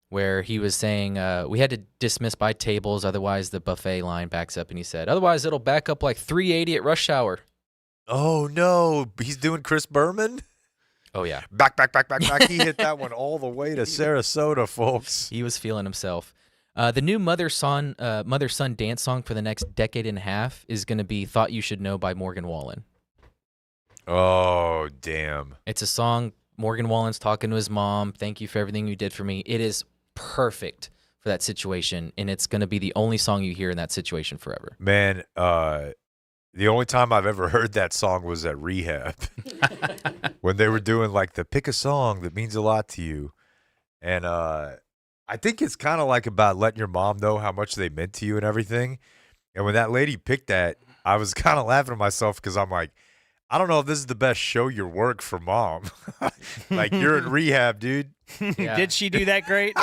where he was saying we had to dismiss by tables, otherwise the buffet line backs up, and he said, otherwise it'll back up like 380 at rush hour. Oh, no. He's doing Chris Berman? Oh, yeah. Back. He hit that one all the way to Sarasota, folks. He was feeling himself. The new mother-son dance song for the next decade and a half is going to be Thought You Should Know by Morgan Wallen. Oh, damn. It's a song, Morgan Wallen's talking to his mom, thank you for everything you did for me. It is perfect for that situation, and it's going to be the only song you hear in that situation forever. Man, the only time I've ever heard that song was at rehab when they were doing like the pick a song that means a lot to you. And I think it's kind of like about letting your mom know how much they meant to you and everything. And when that lady picked that, I was kind of laughing at myself because I'm like, I don't know if this is the best show your work for mom. Like, you're in rehab, dude. Yeah. Did she do that great?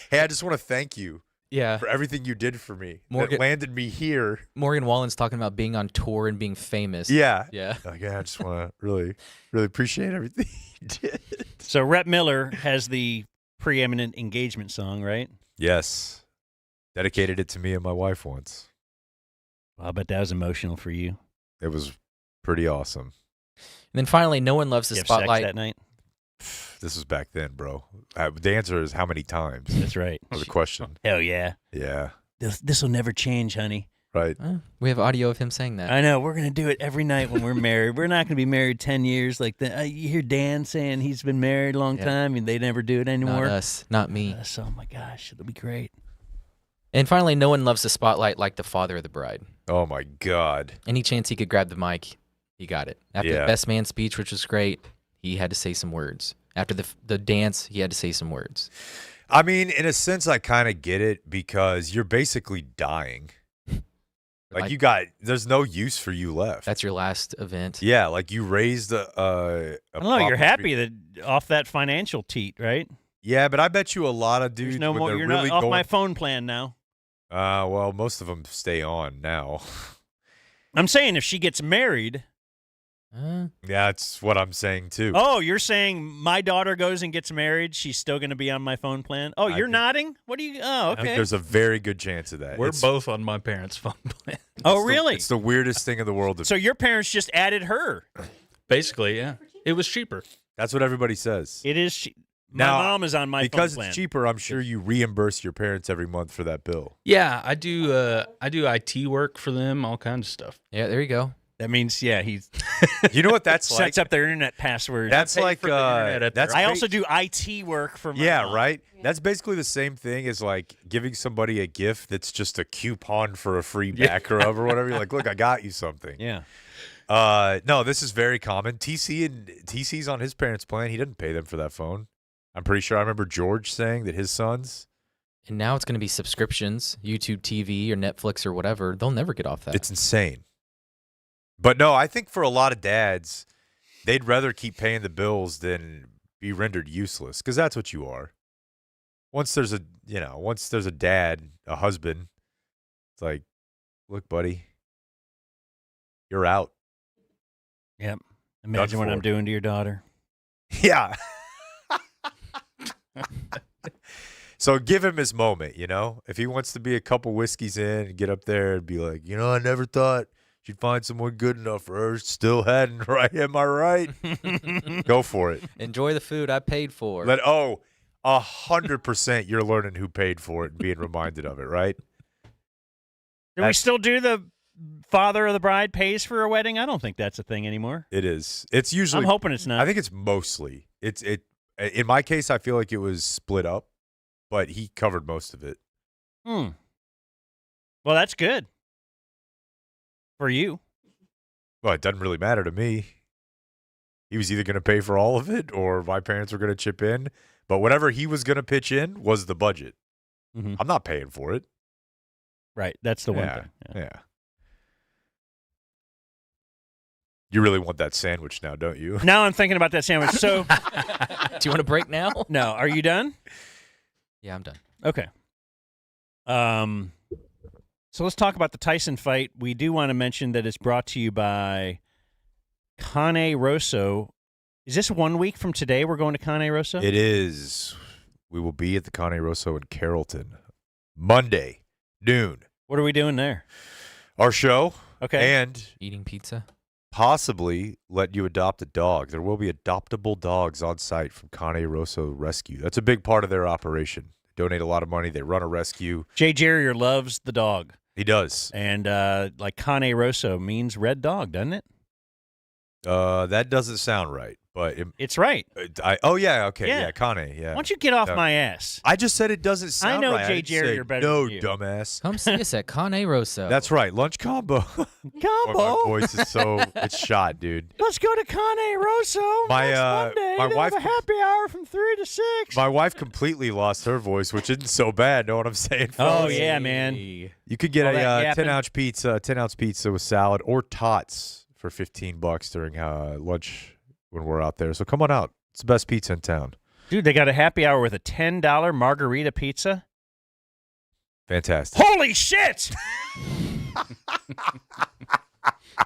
Hey, I just want to thank you Yeah. for everything you did for me. Morgan- That landed me here. Morgan Wallen's talking about being on tour and being famous. Yeah. Yeah. Like, yeah, I just want to really, really appreciate everything you did. So Rhett Miller has the preeminent engagement song, right? Yes. Dedicated it to me and my wife once. Well, I bet that was emotional for you. It was pretty awesome. And then finally, no one loves the Did you have sex spotlight. that night? This was back then, bro. The answer is how many times? That's right. Or the question. Hell yeah. Yeah. This will never change, honey. Right. We have audio of him saying that. I know. We're going to do it every night when we're married. We're not going to be married 10 years like that. You hear Dan saying he's been married a long Yeah. time and they never do it Not anymore. us, not me. Oh, my gosh. It'll be great. And finally, no one loves the spotlight like the father of the bride. Oh, my God. Any chance he could grab the mic, he got it. After Yeah. the best man speech, which was great, he had to say some words. After the dance, he had to say some words. I mean, in a sense, I kind of get it because you're basically dying. Like, there's no use for you left. That's your last event. Yeah, like you raised a I don't know. You're happy that off that financial teat, right? Yeah, but I bet you a lot of dudes. There's no when more. they're You're really not off going, my phone plan now. Well, most of them stay on now. I'm saying if she gets married. Uh, Yeah, that's what I'm saying too. Oh, you're saying my daughter goes and gets married, she's still going to be on my phone plan? Oh, I you're think- nodding? What do you? Oh, I think okay. there's a very good chance of that. We're It's- both on my parents' phone plan. Oh, it's the- really? It's the weirdest thing in the world. So your parents just added her. Basically, yeah. It was cheaper. That's what everybody says. It is. My Now, mom is on my because phone plan. it's cheaper, I'm sure you reimburse your parents every month for that bill. Yeah, I do IT work for them, all kinds of stuff. yeah, there you go. That means, yeah, he You know what that's like? sets up their internet password. That's pay like for the internet at that's I ba- also do IT work for my Yeah, mom. right. That's basically the same thing as like giving somebody a gift that's just a coupon for a free back rub or whatever. You're like, look, I got you something. Yeah. No, this is very common. TC's on his parents' plan. He didn't pay them for that phone. I'm pretty sure I remember George saying that his sons. And now it's going to be subscriptions, YouTube TV or Netflix or whatever. They'll never get off that. It's insane. But no, I think for a lot of dads, they'd rather keep paying the bills than be rendered useless because that's what you are. Once there's a dad, a husband, it's like, look, buddy, you're out. Yep. Imagine what for. I'm doing to your daughter. Yeah. So give him his moment, If he wants to be a couple whiskeys in and get up there and be like, I never thought she'd find someone good enough for her. Still hadn't, right? Am I right? Go for it. Enjoy the food I paid for. 100% you're learning who paid for it and being reminded of it, right? Do we still do the father of the bride pays for a wedding? I don't think that's a thing anymore. It is. It's usually. I'm hoping it's not. I think it's mostly. In my case, I feel like it was split up, but he covered most of it. Well, that's good for you. Well, it doesn't really matter to me. he was either going to pay for all of it or my parents were going to chip in. But whatever he was going to pitch in was the budget. Mhm. I'm not paying for it. Right. That's the one Yeah, thing. yeah. You really want that sandwich now, don't you? Now I'm thinking about that sandwich. So, Do you want a break now? no, are you done? Yeah, I'm done. Okay. So let's talk about the Tyson fight. We do want to mention that it's brought to you by Cane Rosso. Is this 1 week from today we're going to Cane Rosso? It is. We will be at the Cane Rosso in Carrollton Monday, noon. What are we doing there? Our show. Okay. And Eating pizza. possibly let you adopt a dog. There will be adoptable dogs on site from Cane Rosso Rescue. That's a big part of their operation. They donate a lot of money. They run a rescue. Jay Jerrier loves the dog. He does. And like Cane Rosso means red dog, doesn't it? That doesn't sound right, but It's right. yeah, okay, Yeah. yeah, Cane, yeah. Why don't you get off my ass? I just said it doesn't sound know right. Jay didn't say, Jerrier better no, than you. dumbass. Come see us at Cane Rosso. That's right, lunch combo. Boy, my voice is it's shot, dude. Let's go to Cane Rosso My, next Monday. my They wife- have a happy hour from 3 to 6. My wife completely lost her voice, which isn't so bad. Know what I'm saying? Oh, fellas? yeah, man. You could get All that a yapping. 10-ounce pizza with salad or tots for $15 during lunch when we're out there. So come on out. It's the best pizza in town. Dude, they got a happy hour with a $10 margarita pizza. Fantastic. Holy shit!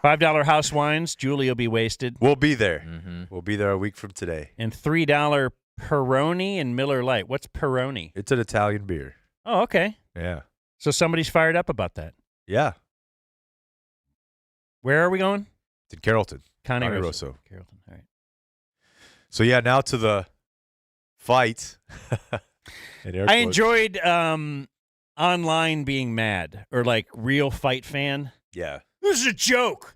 $5 house wines. Julie will be wasted. We'll be there. Mm-hmm. We'll be there a week from today. And $3 Peroni and Miller Lite. What's Peroni? It's an Italian beer. Oh, okay. Yeah. So somebody's fired up about that. Yeah. Where are we going? It's in Carrollton. Cane Cane Rosso. Rosso. Carrollton. All right. So, yeah, now to the fight. In air I quotes. enjoyed online being mad or like real fight fan. Yeah. This is a joke.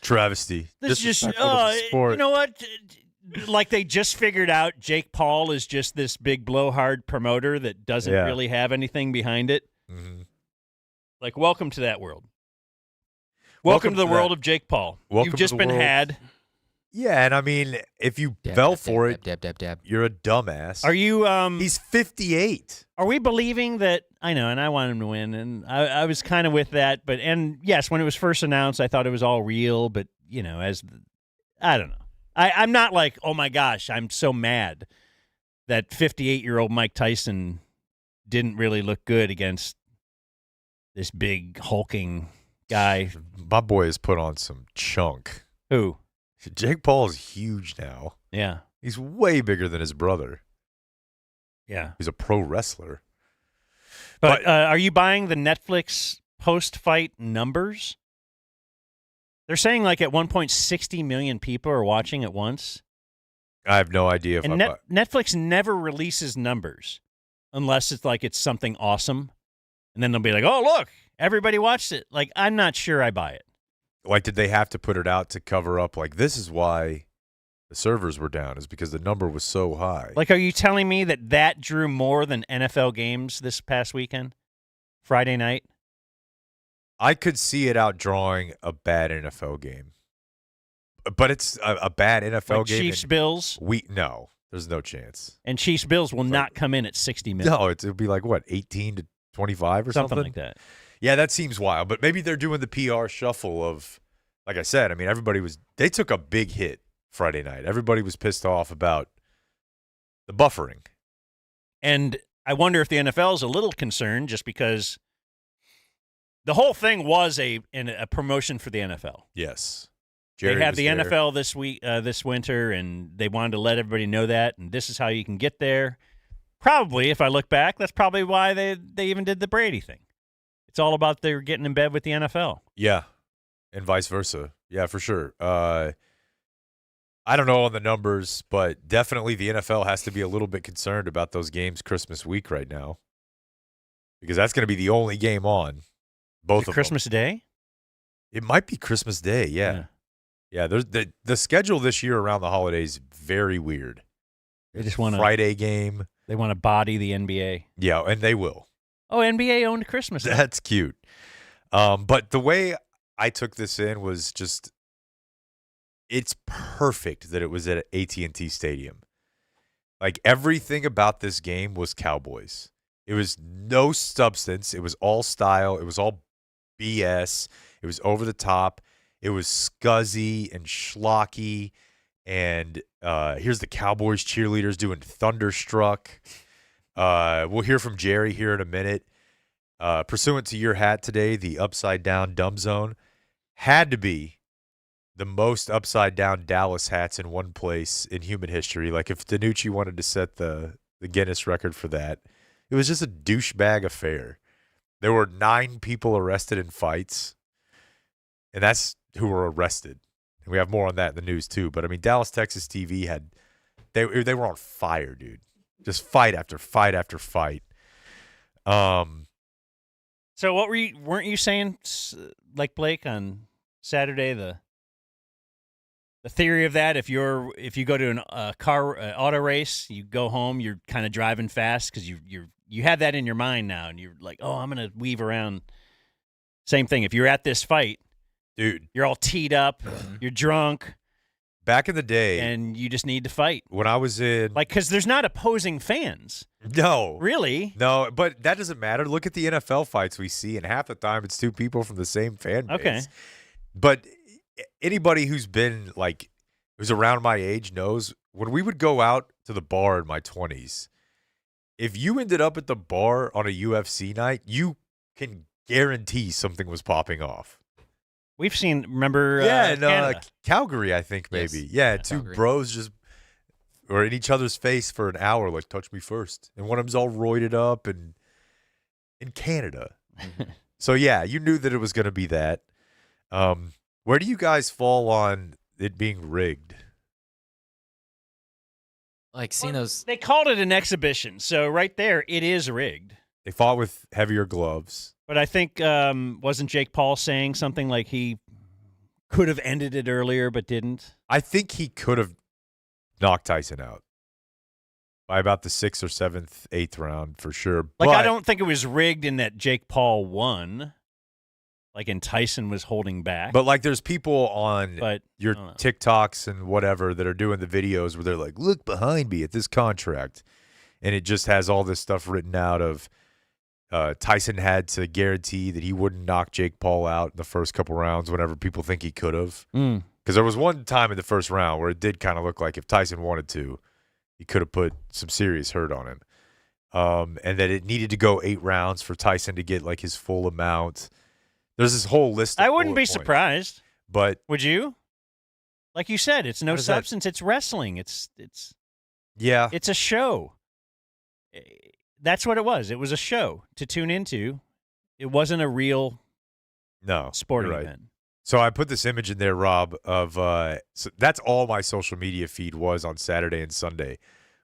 Travesty. This is just, Disrespectful to the sport. you know what? Like they just figured out Jake Paul is just this big blowhard promoter that doesn't Yeah. really have anything behind it. Mhm. Like, welcome to that world. Welcome Welcome to the to world that. of Jake Paul. Welcome You've to just the been world. had. Yeah, and I mean, if you Dab, fell dab, for dab, it, Dab, dab, dab. you're a dumbass. Are you? He's 58. Are we believing that? I know, and I want him to win, and I was kind of with that. But and yes, when it was first announced, I thought it was all real. But you know, I don't know. I'm not like, oh my gosh, I'm so mad that 58-year-old Mike Tyson didn't really look good against this big hulking guy. My boy has put on some chunk. Who? Jake Paul is huge now. Yeah, He's way bigger than his brother. yeah. He's a pro wrestler. But are you buying the Netflix post-fight numbers? They're saying like at 1.60 million people are watching at once. I have no idea if And I Netflix never releases numbers unless it's like it's something awesome. And then they'll be like, oh, look, everybody watched it. Like, I'm not sure I buy it. like, did they have to put it out to cover up? Like, this is why the servers were down, is because the number was so high. Like, are you telling me that drew more than NFL games this past weekend? Friday night? I could see it outdrawing a bad NFL game. But it's a bad NFL Like game. Chiefs and Bills? no, there's no chance. And Chiefs Bills will not come in at 60 million. No, it'll be like, what, 18 to 25 or something? Something like that. Yeah, that seems wild. But maybe they're doing the PR shuffle of, like I said, I mean, they took a big hit Friday night. Everybody was pissed off about the buffering. And I wonder if the NFL is a little concerned just because the whole thing was a promotion for the NFL. Yes. They Jerry have was the there. NFL this winter, and they wanted to let everybody know that, and this is how you can get there. Probably, if I look back, that's probably why they even did the Brady thing. It's all about they're getting in bed with the NFL. Yeah, and vice versa. Yeah, for sure. I don't know on the numbers, but definitely the NFL has to be a little bit concerned about those games Christmas week right now, because that's going to be the only game on. Both Is it of Christmas Day? them. It might be Christmas Day. Yeah. There's the schedule this year around the holidays very weird. They just want to Friday game. They want to body the NBA. Yeah, and they will. Oh, NBA owned Christmas Day. That's cute. But the way I took this in was just it's perfect that it was at AT&T Stadium. Like, everything about this game was Cowboys. It was no substance. It was all style. It was all BS. It was over the top. It was scuzzy and schlocky. And here's the Cowboys cheerleaders doing Thunderstruck. We'll hear from Jerry here in a minute. Pursuant to your hat today, the upside-down dumb zone had to be the most upside-down Dallas hats in one place in human history. Like, if Danucci wanted to set the Guinness record for that, it was just a douchebag affair. There were 9 people arrested in fights, and that's who were arrested. And we have more on that in the news, too. But, I mean, Dallas, Texas TV they were on fire, dude. Just fight after fight after fight. So weren't you saying, like Blake, on Saturday, the theory of that, if you go to a car auto race, you go home, you're kind of driving fast because you have that in your mind now, and you're like, oh, I'm gonna weave around. Same thing. If you're at this fight, dude, you're all teed up, you're drunk. Back in the day, and you just need to fight. When I was in, because there's not opposing fans. No, really, no, but that doesn't matter. Look at the NFL fights we see, and half the time it's 2 people from the same fan base. Okay, but anybody who's around my age knows when we would go out to the bar in my 20s, if you ended up at the bar on a UFC night, you can guarantee something was popping off. We've seen, remember, Calgary, I think, maybe. Yes. Yeah, 2 Calgary. bros just were in each other's face for an hour, like, touch me first. And one of them's all roided up and in Canada. So, yeah, you knew that it was going to be that. Where do you guys fall on it being rigged? Like, seeing those. They called it an exhibition, so right there, it is rigged. They fought with heavier gloves. But I think, wasn't Jake Paul saying something like he could have ended it earlier but didn't? I think he could have knocked Tyson out by about the 6th or 7th, 8th round for sure. Like, I don't think it was rigged in that Jake Paul won. Like, and Tyson was holding back. But, like, there's people on your TikToks and whatever that are doing the videos where they're like, look behind me at this contract. And it just has all this stuff written out of Tyson had to guarantee that he wouldn't knock Jake Paul out in the first couple rounds whenever people think he could have. Because there was one time in the first round where it did kind of look like if Tyson wanted to, he could have put some serious hurt on him. And that it needed to go 8 rounds for Tyson to get, like, his full amount. There's this whole list of I wouldn't be points. surprised. But would you? Like you said, it's no substance. It's wrestling. It's yeah. It's a show. That's what it was. It was a show to tune into. It wasn't a real sporting event. So I put this image in there, Rob, of so that's all my social media feed was on Saturday and Sunday,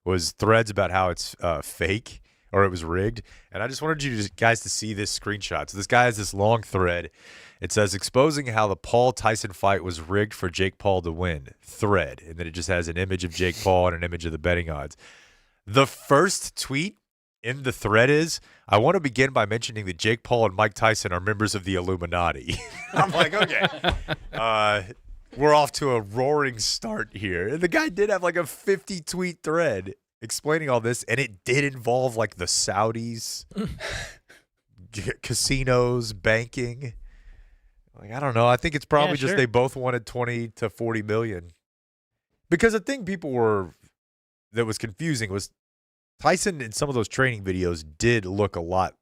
was threads about how it's fake or it was rigged. And I just wanted you guys to see this screenshot. So this guy has this long thread. It says, exposing how the Paul-Tyson fight was rigged for Jake Paul to win. Thread. And then it just has an image of Jake Paul and an image of the betting odds. The first tweet in the thread is, I want to begin by mentioning that Jake Paul and Mike Tyson are members of the Illuminati. I'm like, okay. We're off to a roaring start here. And the guy did have like a 50-tweet thread explaining all this, and it did involve like the Saudis, casinos, banking. Like, I don't know. I think it's probably just they both wanted 20 to 40 million. Because the thing that was confusing was Tyson in some of those training videos did look a lot,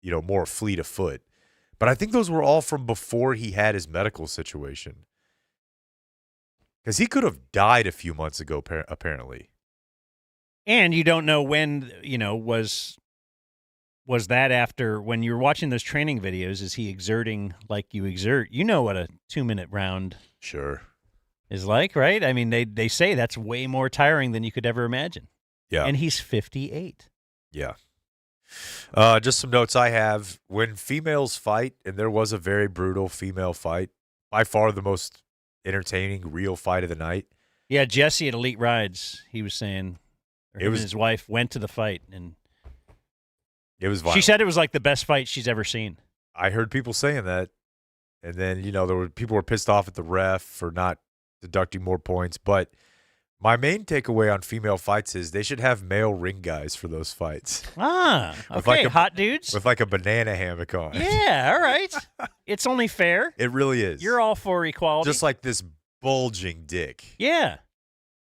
more fleet of foot. But I think those were all from before he had his medical situation. Because he could have died a few months ago, apparently. And you don't know when, was that after, when you're watching those training videos, is he exerting like you exert? You know what a 2-minute round is like, right? I mean, they say that's way more tiring than you could ever imagine. Yeah. And he's 58. Yeah. Just some notes I have. When females fight, and there was a very brutal female fight, by far the most entertaining real fight of the night. Yeah, Jesse at Elite Rides, he was saying, and his wife went to the fight, and it was violent. She said it was like the best fight she's ever seen. I heard people saying that, and then there were people were pissed off at the ref for not deducting more points. But my main takeaway on female fights is they should have male ring guys for those fights. Ah, With okay, like a- hot dudes. With like a banana hammock on. Yeah, all right. It's only fair. It really is. You're all for equality. Just like this bulging dick. yeah.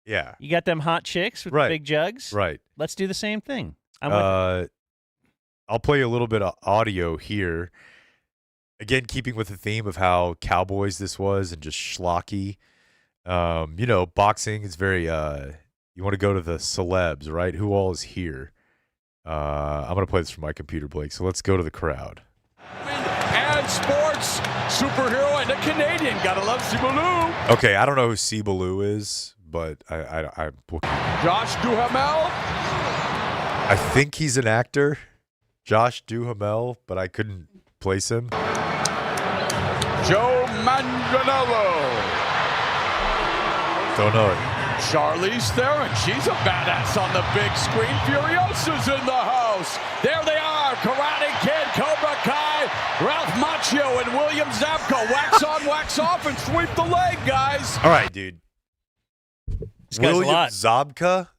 Yeah. You got them hot chicks with Right. big jugs. Right. Let's do the same thing. I'm with I'll play you a little bit of audio here. Again, keeping with the theme of how Cowboys this was and just schlocky. Boxing is very you want to go to the celebs, right? Who all is here? I'm going to play this from my computer, Blake. So let's go to the crowd. And sports superhero and a Canadian. Gotta love Sibaloo. Okay, I don't know who Sibaloo is, but I'm looking. Josh Duhamel. I think he's an actor, Josh Duhamel, but I couldn't place him. Joe Manganiello. Don't know it. Charlize Theron. She's a badass on the big screen. Furiosa's in the house. There they are. Karate Kid, Cobra Kai, Ralph Macchio, and William Zabka. Wax on, wax off, and sweep the leg, guys. All right, dude. This guy's a William lot. Zabka?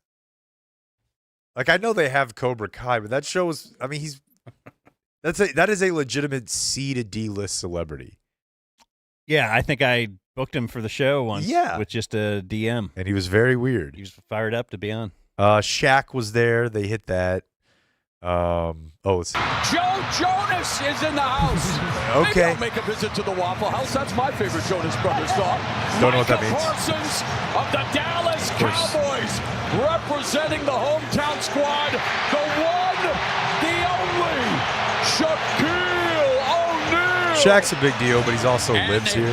Like, I know they have Cobra Kai, but that show was, I mean, that is a legitimate C to D list celebrity. Yeah, I think I booked him for the show once. Yeah. With just a DM. And he was very weird. He was fired up to be on. Shaq was there. They hit that. Let's see. Joe Jonas is in the house. Maybe Okay. I'll make a visit to the Waffle House. That's my favorite Jonas Brothers song. Don't know what that Micah means. Parsons of the Dallas Cowboys, representing the hometown squad. The one, the only, Shaquille O'Neal. Shaq's a big deal, but he's also And lives here.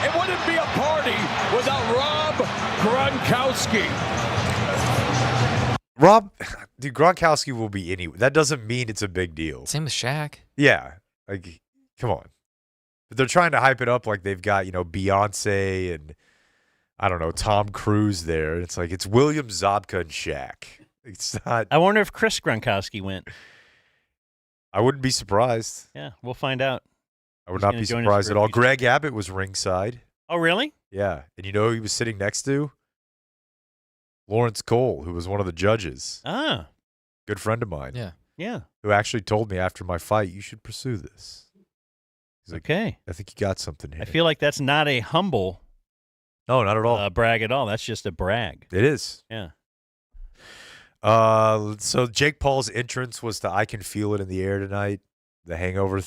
It wouldn't be a party without Rob Gronkowski. Dude, Gronkowski will be anywhere. That doesn't mean it's a big deal. Same with Shaq. Yeah. Like, come on. But they're trying to hype it up like they've got, Beyonce and, I don't know, Tom Cruise there. It's like, it's William Zabka and Shaq. It's not. I wonder if Chris Gronkowski went. I wouldn't be surprised. Yeah, we'll find out. I would He's not gonna be join us surprised for at a all. feature. Greg Abbott was ringside. Oh, really? Yeah. And you know who he was sitting next to? Lawrence Cole, who was one of the judges. Ah, Good friend of mine. Yeah. yeah. Who actually told me after my fight, you should pursue this. He's like, Okay. I think you got something here. I feel like that's not a humble No, not at all. brag at all. That's just a brag. It is. Yeah. So Jake Paul's entrance was to I Can Feel It in the Air Tonight, the hangover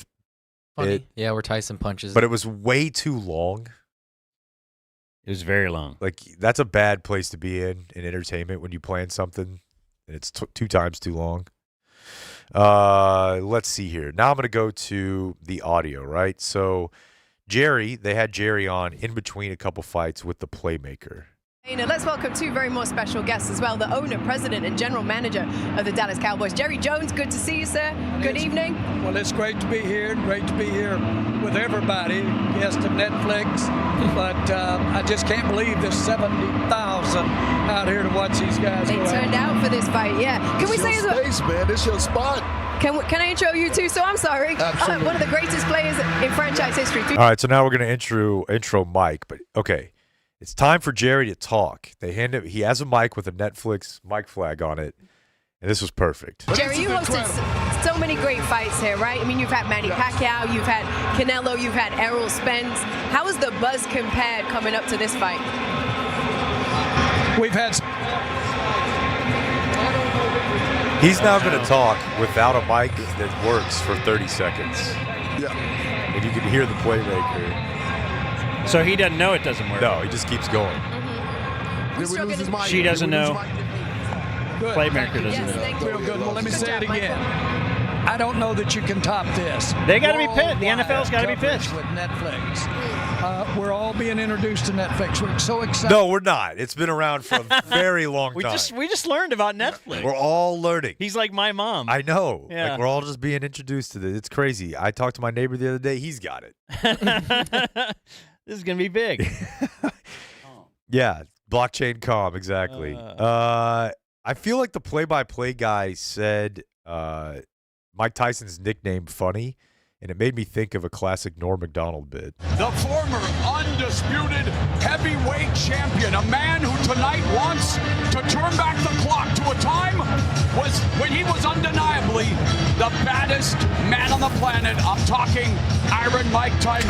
Funny. Yeah, where Tyson punches. but it was way too long. It was very long. Like, that's a bad place to be in entertainment when you plan something and it's 2 times too long. Let's see here. Now I'm going to go to the audio, right? So they had Jerry on in between a couple fights with the Playmaker. Let's welcome 2 very more special guests as well. The owner, president, and general manager of the Dallas Cowboys, Jerry Jones. Good to see you, sir. Good evening. Well, it's great to be here and great to be here with everybody, guest of Netflix. But I just can't believe there's 70,000 out here to watch these guys. They go turned out for this fight, yeah. Can we say as well? Space, man. It's your spot. Can I intro you too? So I'm sorry. Absolutely. One of the greatest players in franchise history. All right, so now we're going to intro Mike. But, okay, it's time for Jerry to talk. He has a mic with a Netflix mic flag on it, and this was perfect. Jerry, you hosted so many great fights here, right? I mean, you've had Manny Pacquiao, you've had Canelo, you've had Errol Spence. How is the buzz compared coming up to this fight? We've had. He's now going to talk without a mic that works for 30 seconds. Yeah. And you can hear the Playmaker. So he doesn't know it doesn't work. No, he just keeps going. Did we lose his mic? She doesn't Did we lose know. his mic? Good. Playmaker doesn't know. thank you. Real good. Well, let me Good say job, it again. Michael. I don't know that you can top this. They gotta be Worldwide pissed. The NFL's gotta be coverage pissed. with Netflix. We're all being introduced to Netflix. We're so excited. No, we're not. It's been around for a very long time. We just learned about Netflix. We're all learning. He's like my mom. I know. Yeah. Like, we're all just being introduced to this. It's crazy. I talked to my neighbor the other day. He's got it. This is gonna be big. Yeah. Blockchain com, exactly. I feel like the play-by-play guy said Mike Tyson's nickname funny, and it made me think of a classic Norm Macdonald bit. The former undisputed heavyweight champion, a man who tonight wants to turn back the clock to a time was when he was undeniably the baddest man on the planet. I'm talking Iron Mike Tyson.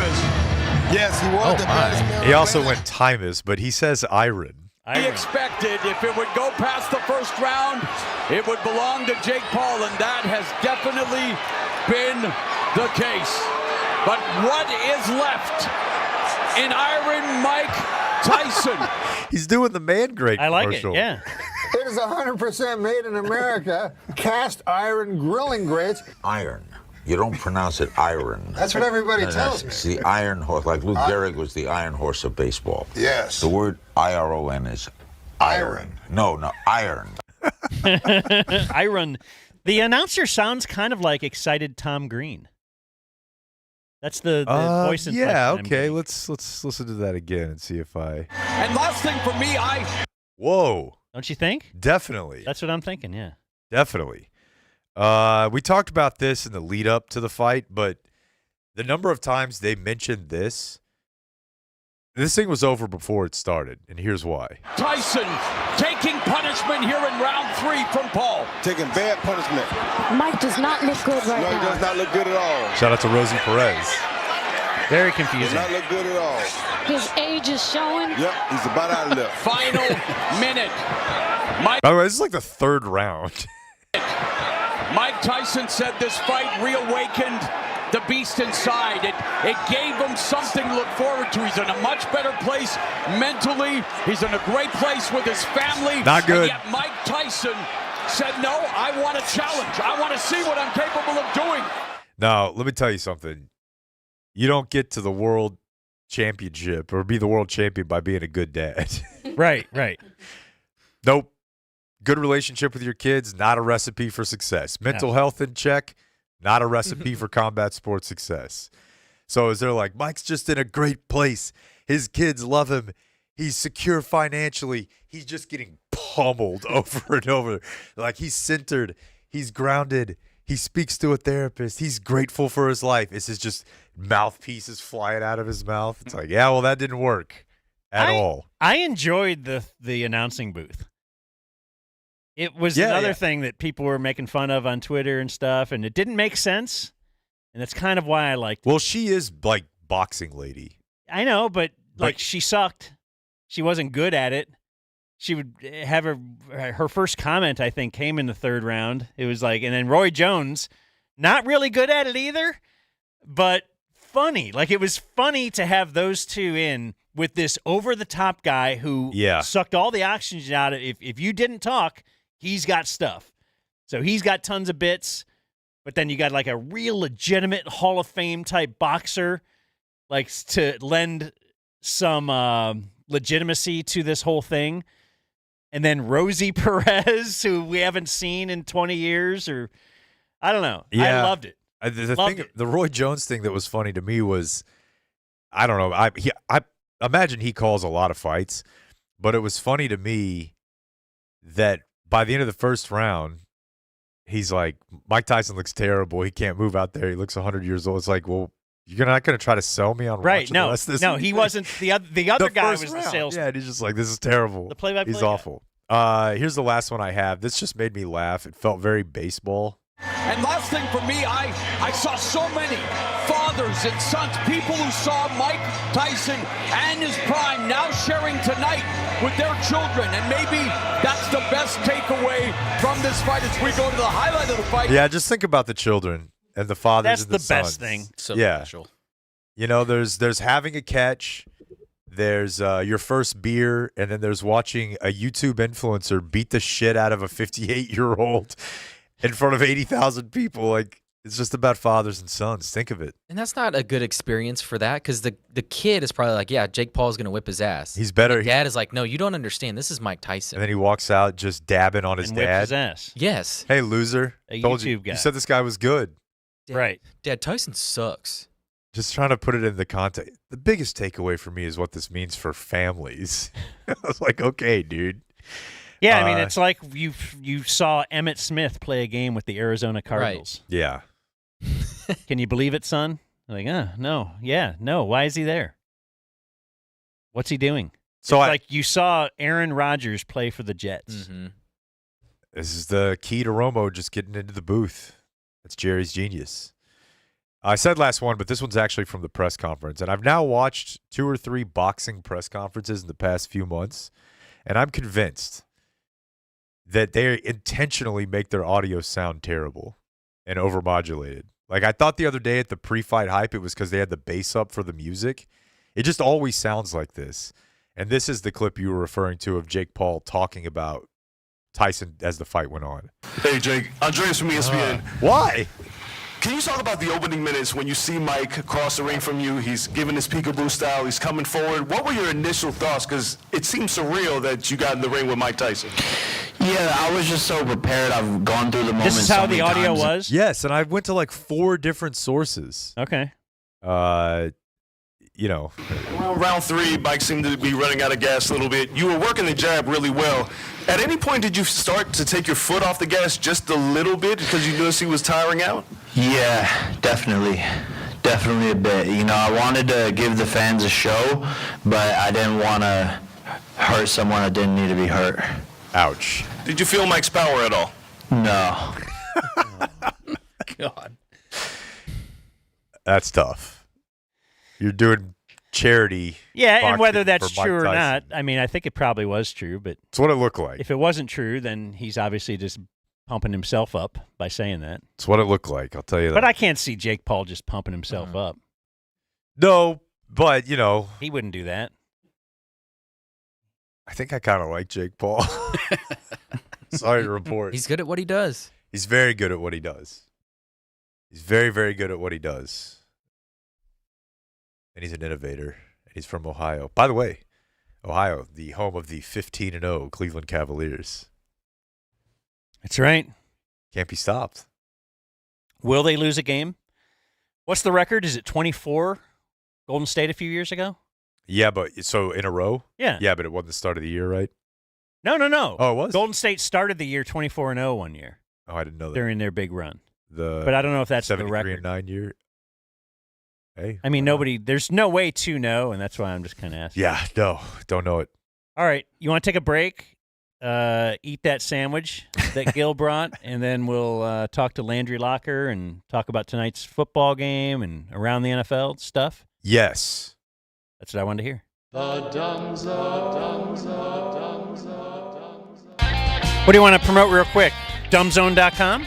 Yes, he was the baddest man. He also went Tymus, but he says Iron. He expected if it would go past the first round, it would belong to Jake Paul, and that has definitely been the case. But what is left in Iron Mike Tyson? He's doing the man grade commercial. Yeah. It is 100% made in America. Cast iron grilling grits. Iron. You don't pronounce it iron. That's what everybody tells me. It's the iron horse. Like Lou Gehrig was the iron horse of baseball. Yes. The word I-R-O-N is iron. No, iron. Iron. The announcer sounds kind of like excited Tom Green. That's the voice inflection. Yeah, I'm okay. getting. Let's listen to that again and see if I. And last thing for me, Whoa. Don't you think? Definitely. That's what I'm thinking, yeah. Definitely. We talked about this in the lead up to the fight, but the number of times they mentioned this thing was over before it started, and here's why. Tyson taking punishment here in round 3 from Paul. Taking bad punishment. Mike does not look good right No, he now. does not look good at all. Shout out to Rosie Perez. Very Does confusing. not look good at all. His age is showing. Yep, he's about out of left. Final minute. Mike By the way, this is like the third round. Tyson said this fight reawakened the beast inside. It gave him something to look forward to. He's in a much better place mentally. He's in a great place with his family. Not good. And yet Mike Tyson said, no, I want a challenge. I want to see what I'm capable of doing. Now, let me tell you something. You don't get to the world championship or be the world champion by being a good dad. Right. Nope. Good relationship with your kids, not a recipe for success. Mental health in check, not a recipe for combat sports success. So is they're like, Mike's just in a great place. His kids love him. He's secure financially. He's just getting pummeled over and over. Like, he's centered. He's grounded. He speaks to a therapist. He's grateful for his life. It's just mouthpieces flying out of his mouth. It's like, yeah, well, that didn't work at all. I enjoyed the announcing booth. It was another thing that people were making fun of on Twitter and stuff, and it didn't make sense, and that's kind of why I liked it. Well, she is like boxing lady. I know, but like she sucked. She wasn't good at it. She would have her first comment, I think, came in the third round. It was like, and then Roy Jones, not really good at it either, but funny. Like, it was funny to have those two in with this over-the-top guy who sucked all the oxygen out of it. If you didn't talk, he's got stuff. So he's got tons of bits, but then you got like a real legitimate Hall of Fame type boxer, like to lend some legitimacy to this whole thing. And then Rosie Perez, who we haven't seen in 20 years, or I don't know. Yeah. I loved it. The Roy Jones thing that was funny to me was, I don't know. I imagine he calls a lot of fights, but it was funny to me that by the end of the first round, he's like, Mike Tyson looks terrible. He can't move out there. He looks 100 years old. It's like, well, you're not going to try to sell me on right? watching No, the rest of this. No, he wasn't. The other guy was round. the salesman. Yeah, and he's just like, this is terrible. The play-by-play He's guy. awful. Here's the last one I have. This just made me laugh. It felt very baseball. And last thing for me, I saw so many fathers and sons, people who saw Mike Tyson and his prime now sharing tonight with their children. And maybe that's the best takeaway from this fight as we go to the highlight of the fight. Yeah, just think about the children and the fathers That's and the the best sons. thing. So yeah. special. You know, there's having a catch, there's your first beer, and then there's watching a YouTube influencer beat the shit out of a 58-year-old in front of 80,000 people. Like, it's just about fathers and sons. Think of it. And that's not a good experience for that because the kid is probably like, yeah, Jake Paul's going to whip his ass. He's better. The dad is like, no, you don't understand. This is Mike Tyson. And then he walks out just dabbing on his And whips dad. his ass. Yes. Hey, loser. A Told you. YouTube guy. You said this guy was good. Right. Dad, Tyson sucks. Just trying to put it in the context. The biggest takeaway for me is what this means for families. I was like, okay, dude. Yeah, I mean, it's like you saw Emmitt Smith play a game with the Arizona Cardinals. Right. Yeah. Can you believe it, son? Like, no. Yeah, no. Why is he there? What's he doing? So it's like you saw Aaron Rodgers play for the Jets. Mm-hmm. This is the key to Romo just getting into the booth. That's Jerry's genius. I said last one, but this one's actually from the press conference. And I've now watched 2 or 3 boxing press conferences in the past few months, and I'm convinced that they intentionally make their audio sound terrible and overmodulated. Like, I thought the other day at the pre-fight hype, it was because they had the bass up for the music. It just always sounds like this. And this is the clip you were referring to of Jake Paul talking about Tyson as the fight went on. Hey, Jake. Andreas from ESPN. Why? Can you talk about the opening minutes when you see Mike cross the ring from you? He's giving his peekaboo style. He's coming forward. What were your initial thoughts? Because it seems surreal that you got in the ring with Mike Tyson. Yeah, I was just so prepared. I've gone through the moments. This is how so the many audio times. was? Yes, and I went to like 4 different sources. Okay. You know. Around round 3, Mike seemed to be running out of gas a little bit. You were working the jab really well. At any point, did you start to take your foot off the gas just a little bit because you noticed he was tiring out? Yeah, definitely. Definitely a bit. You know, I wanted to give the fans a show, but I didn't want to hurt someone that didn't need to be hurt. Ouch. Did you feel Mike's power at all? No. God. That's tough. You're doing charity. Yeah, and whether boxing that's for Mike true or Tyson. not, I mean, I think it probably was true, but It's what it looked like. if it wasn't true, then he's obviously just pumping himself up by saying that. It's what it looked like, I'll tell you that. But I can't see Jake Paul just pumping himself up. No, but, you know. He wouldn't do that. I think I kind of like Jake Paul. Sorry to report. He's good at what he does. He's very good at what he does. He's very, very good at what he does. And he's an innovator. And he's from Ohio. By the way, Ohio, the home of the 15-0 Cleveland Cavaliers. That's right. Can't be stopped. Will they lose a game? What's the record? Is it 24? Golden State a few years ago? Yeah, but so in a row? Yeah. Yeah, but it wasn't the start of the year, right? No. Oh, it was? Golden State started the year 24-0 one year. Oh, I didn't know that. During their big run. But I don't know if that's the record. 73-9 year. Hey. I mean, there's no way to know, and that's why I'm just kind of asking. Yeah, no, don't know it. All right, you want to take a break, eat that sandwich that Gil brought, and then we'll talk to Landry Locker and talk about tonight's football game and around the NFL stuff? Yes. That's what I wanted to hear. The Dumb Zone. What do you want to promote real quick? Dumbzone.com?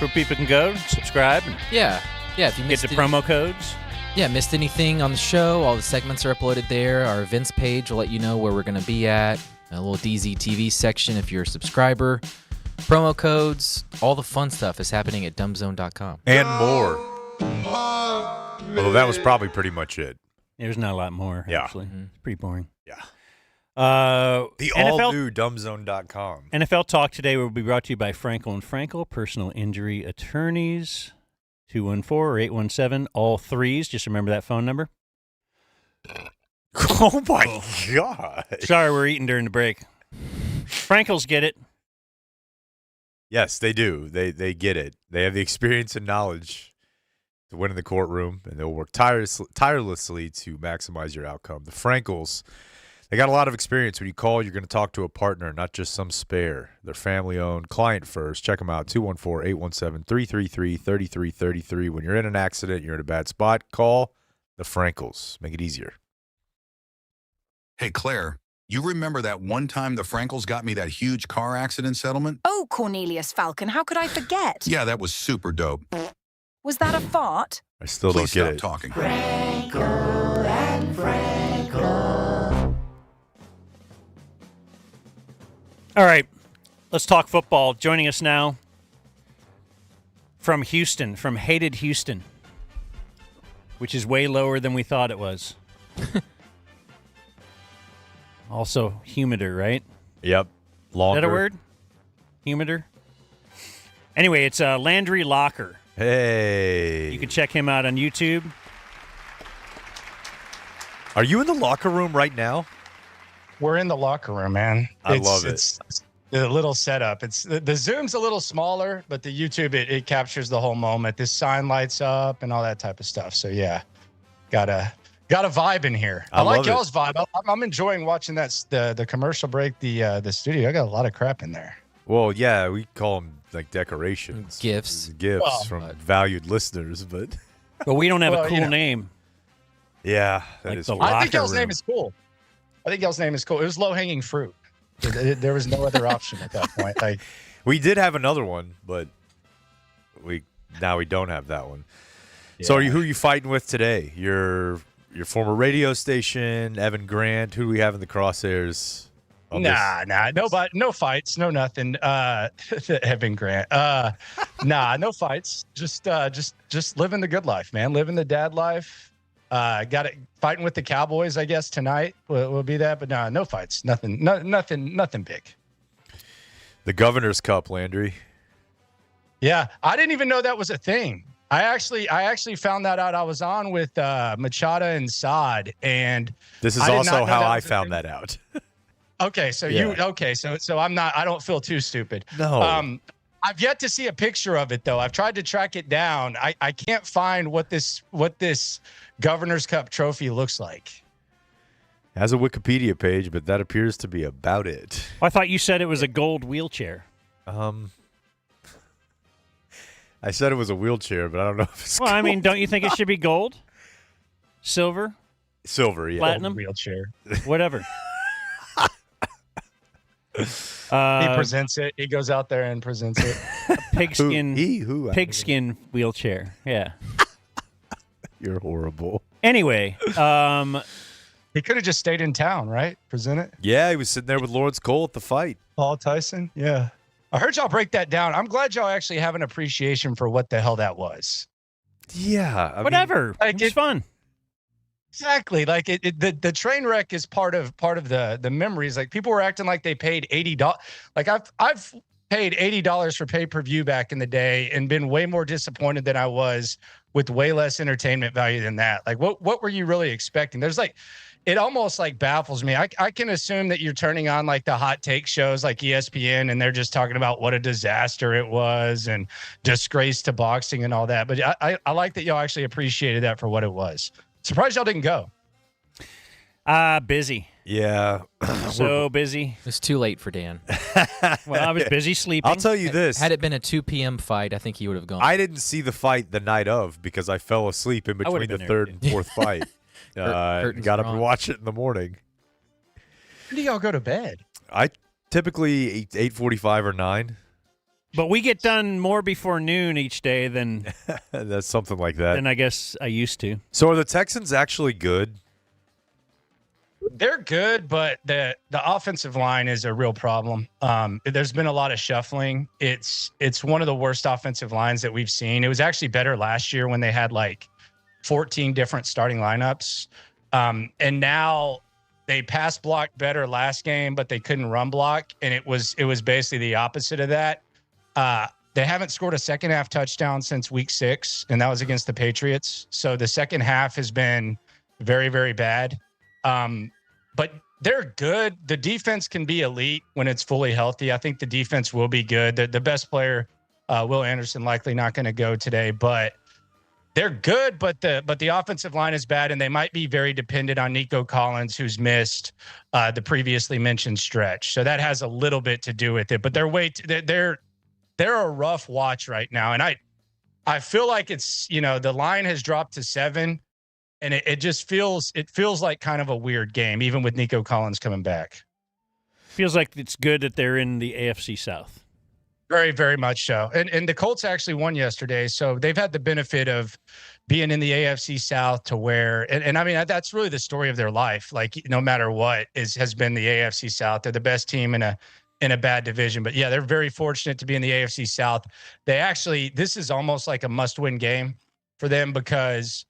Where people can go, subscribe, and Yeah. If you get missed the promo codes. Yeah, missed anything on the show, all the segments are uploaded there. Our events page will let you know where we're going to be at. A little DZ TV section if you're a subscriber. Promo codes, all the fun stuff is happening at dumbzone.com. And more. Although that was probably pretty much it. There's not a lot more, Yeah. actually. It's pretty boring. Yeah. The all-new dumbzone.com. NFL Talk today will be brought to you by Frankel & Frankel, personal injury attorneys, 214 or 817, all threes. Just remember that phone number. Oh, my God. Sorry, we're eating during the break. Frankels get it. Yes, they do. They get it. They have the experience and knowledge to win in the courtroom, and they'll work tirelessly to maximize your outcome. The Frankels, they got a lot of experience. When you call, you're going to talk to a partner, not just some spare. They're family-owned, client first. Check them out, 214-817-333-3333. When you're in an accident, you're in a bad spot, call the Frankels. Make it easier. Hey, Claire, you remember that one time the Frankels got me that huge car accident settlement? Oh, Cornelius Falcon, how could I forget? Yeah, that was super dope. Was that a fart? I still Please don't get stop it. talking. Frankel and Frankel. All right, let's talk football. Joining us now from Houston, from hated Houston, which is way lower than we thought it was. Also, humider, right? Yep. Longer. Is that a word? Humider? Anyway, it's Landry Locker. Hey. You can check him out on YouTube. Are you in the locker room right now? We're in the locker room, man. I love it. It's a little setup. It's the Zoom's a little smaller, but the YouTube it captures the whole moment. This sign lights up and all that type of stuff. So yeah, gotta Got a vibe in here. I I like love it. y'all's vibe. I'm enjoying watching the commercial break, the studio. I got a lot of crap in there. Well, yeah, we call them like decorations. Gifts. Well, from valued listeners, but we don't have Well, a cool name. yeah, that Like is the true. I think locker y'all's name room. is cool. I think y'all's name is cool. It was low hanging fruit. There was no other option at that point. Like, We did have another one, but we don't have that one. So who are you fighting with today? Your former radio station, Evan Grant. Who do we have in the crosshairs? no fights, no nothing. Evan Grant. No fights. Just living the good life, man. Living the dad life. Got it. Fighting with the Cowboys, I guess tonight will be that. But no fights. Nothing big. The Governor's Cup, Landry. Yeah, I didn't even know that was a thing. I actually found that out. I was on with Machado and Saad, and This is I did also not know how that I was a found thing. that out. Okay, so so I'm not. I don't feel too stupid. No. I've yet to see a picture of it though. I've tried to track it down. I can't find what this Governor's Cup trophy looks like. Has a Wikipedia page, but that appears to be about it. I thought you said it was a gold wheelchair. I said it was a wheelchair, but I don't know if it's Well, I mean, gold. don't you think it should be gold, silver, Silver, yeah. platinum, wheelchair, whatever? He presents it. He goes out there and presents it. Pigskin wheelchair. Yeah. You're horrible. Anyway, He could have just stayed in town, right? Present it. Yeah, he was sitting there with Lawrence Cole at the fight. Paul-Tyson. Yeah. I heard y'all break that down. I'm glad y'all actually have an appreciation for what the hell that was. Yeah. I whatever. Like It's fun. Exactly. Like the train wreck is part of the memories. Like people were acting like they paid $80. Like I've paid $80 for pay-per-view back in the day and been way more disappointed than I was with way less entertainment value than that. Like what were you really expecting? There's like, it almost like baffles me. I can assume that you're turning on like the hot take shows like ESPN and they're just talking about what a disaster it was and disgrace to boxing and all that. But I like that y'all actually appreciated that for what it was. Surprised y'all didn't go. Busy. Yeah. So busy. It was too late for Dan. Well, I was busy sleeping. I'll tell you this. Had it been a 2 p.m. fight, I think he would have gone. I didn't see the fight the night of because I fell asleep in between the been third and fourth fight. Curtains Got up drawn. and watched it in the morning. When do y'all go to bed? I typically 8:45 or 9. But we get done more before noon each day than That's something like that. I guess I used to. So are the Texans actually good? They're good, but the offensive line is a real problem. There's been a lot of shuffling. It's one of the worst offensive lines that we've seen. It was actually better last year when they had like 14 different starting lineups. And now they pass blocked better last game, but they couldn't run block. And it was basically the opposite of that. They haven't scored a second half touchdown since week 6, and that was against the Patriots. So the second half has been very, very bad. But they're good. The defense can be elite when it's fully healthy. I think the defense will be good. The best player, Will Anderson, likely not going to go today, but they're good. But the offensive line is bad, and they might be very dependent on Nico Collins, who's missed the previously mentioned stretch. So that has a little bit to do with it. But they're a rough watch right now, and I feel like it's the line has dropped to 7. And it just feels like kind of a weird game, even with Nico Collins coming back. Feels like it's good that they're in the AFC South. Very, very much so. And the Colts actually won yesterday, so they've had the benefit of being in the AFC South to where, and I mean, that's really the story of their life. Like, no matter what has been the AFC South. They're the best team in a bad division. But yeah, they're very fortunate to be in the AFC South. This is almost like a must-win game for them because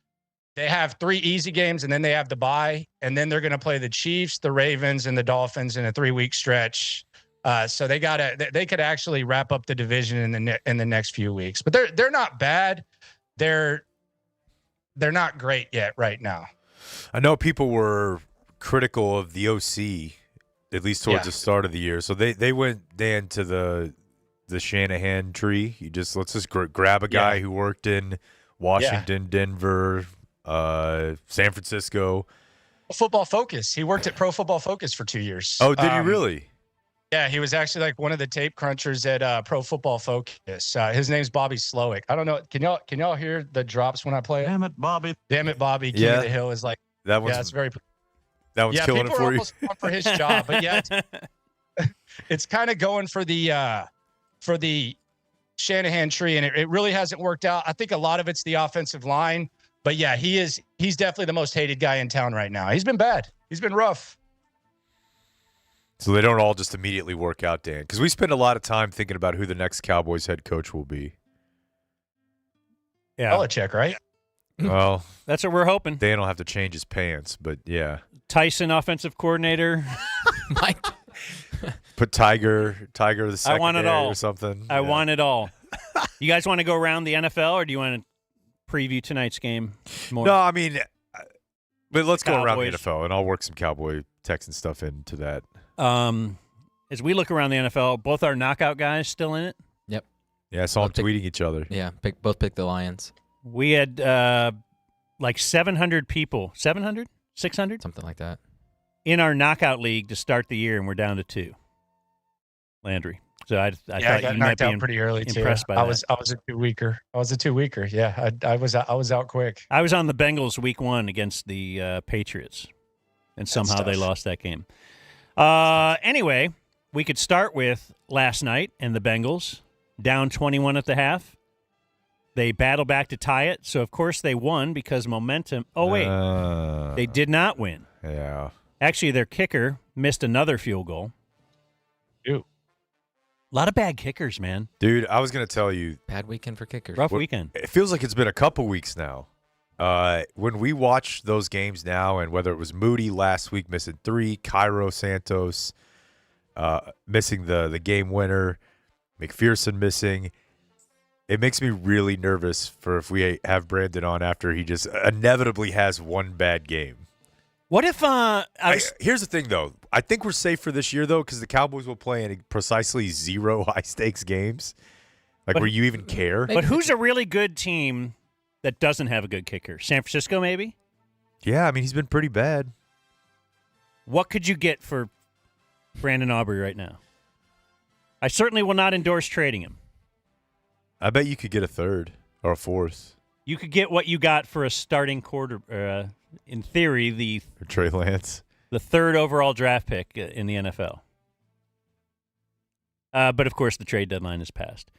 they have 3 easy games, and then they have the bye, and then they're going to play the Chiefs, the Ravens, and the Dolphins in a 3-week stretch. So they could actually wrap up the division in the next few weeks. But they're not bad. They're not great yet right now. I know people were critical of the OC, at least towards the start of the year. So they went, Dan, to the Shanahan tree. Let's just grab a guy who worked in Washington, Denver, San Francisco. Football Focus. He worked at Pro Football Focus for 2 years. Oh, did he really? Yeah, he was actually like one of the tape crunchers at Pro Football Focus. His name's Bobby Slowick. I don't know. Can y'all hear the drops when I play it? Damn it, Bobby. Damn it, Bobby. King of the Hill is like that one's, it's very. That one's killing it for you. People are almost for his job, but yeah, it's kind of going for the Shanahan tree, and it really hasn't worked out. I think a lot of it's the offensive line, but yeah, he's definitely the most hated guy in town right now. He's been bad. He's been rough. So they don't all just immediately work out, Dan, because we spend a lot of time thinking about who the next Cowboys head coach will be. Yeah, Belichick, right? Well, that's what we're hoping. Dan will have to change his pants, but yeah. Tyson, offensive coordinator. Mike. Put Tiger the second I want it all. or something. I want it all. You guys want to go around the NFL, or do you want to preview tonight's game more? No, I mean, but let's go around the Cowboys. NFL, and I'll work some Cowboy-Texan stuff into that. As we look around the NFL, both our knockout guys still in it. Yep. Yeah, I saw them tweeting each other. Yeah, both picked the Lions. We had like 700 people, 700, 600? Something like that. In our knockout league to start the year, and we're down to 2. Landry. So I thought got you might knocked be out pretty early impressed too. by I that. was a 2-weeker. I was a 2-weeker. Yeah, I was out quick. I was on the Bengals week 1 against the Patriots, and somehow they lost that game. Anyway, we could start with last night and the Bengals down 21 at the half. They battled back to tie it, so of course they won because momentum. Oh wait, they did not win. Yeah. Actually, their kicker missed another field goal. Ew. A lot of bad kickers, man. Dude, I was going to tell you. Bad weekend for kickers. Rough weekend. It feels like it's been a couple weeks now. When we watch those games now, and whether it was Moody last week missing 3, Cairo Santos missing the game winner, McPherson missing, it makes me really nervous for if we have Brandon on after he just inevitably has one bad game. What if here's the thing, though. I think we're safe for this year, though, because the Cowboys will play in precisely 0 high-stakes games, where you even care. But who's a really good team that doesn't have a good kicker? San Francisco, maybe? Yeah, I mean, he's been pretty bad. What could you get for Brandon Aubrey right now? I certainly will not endorse trading him. I bet you could get a 3rd or a 4th. You could get what you got for a starting quarter. In theory, Or Trey Lance. the 3rd overall draft pick in the NFL. But, of course, the trade deadline is passed.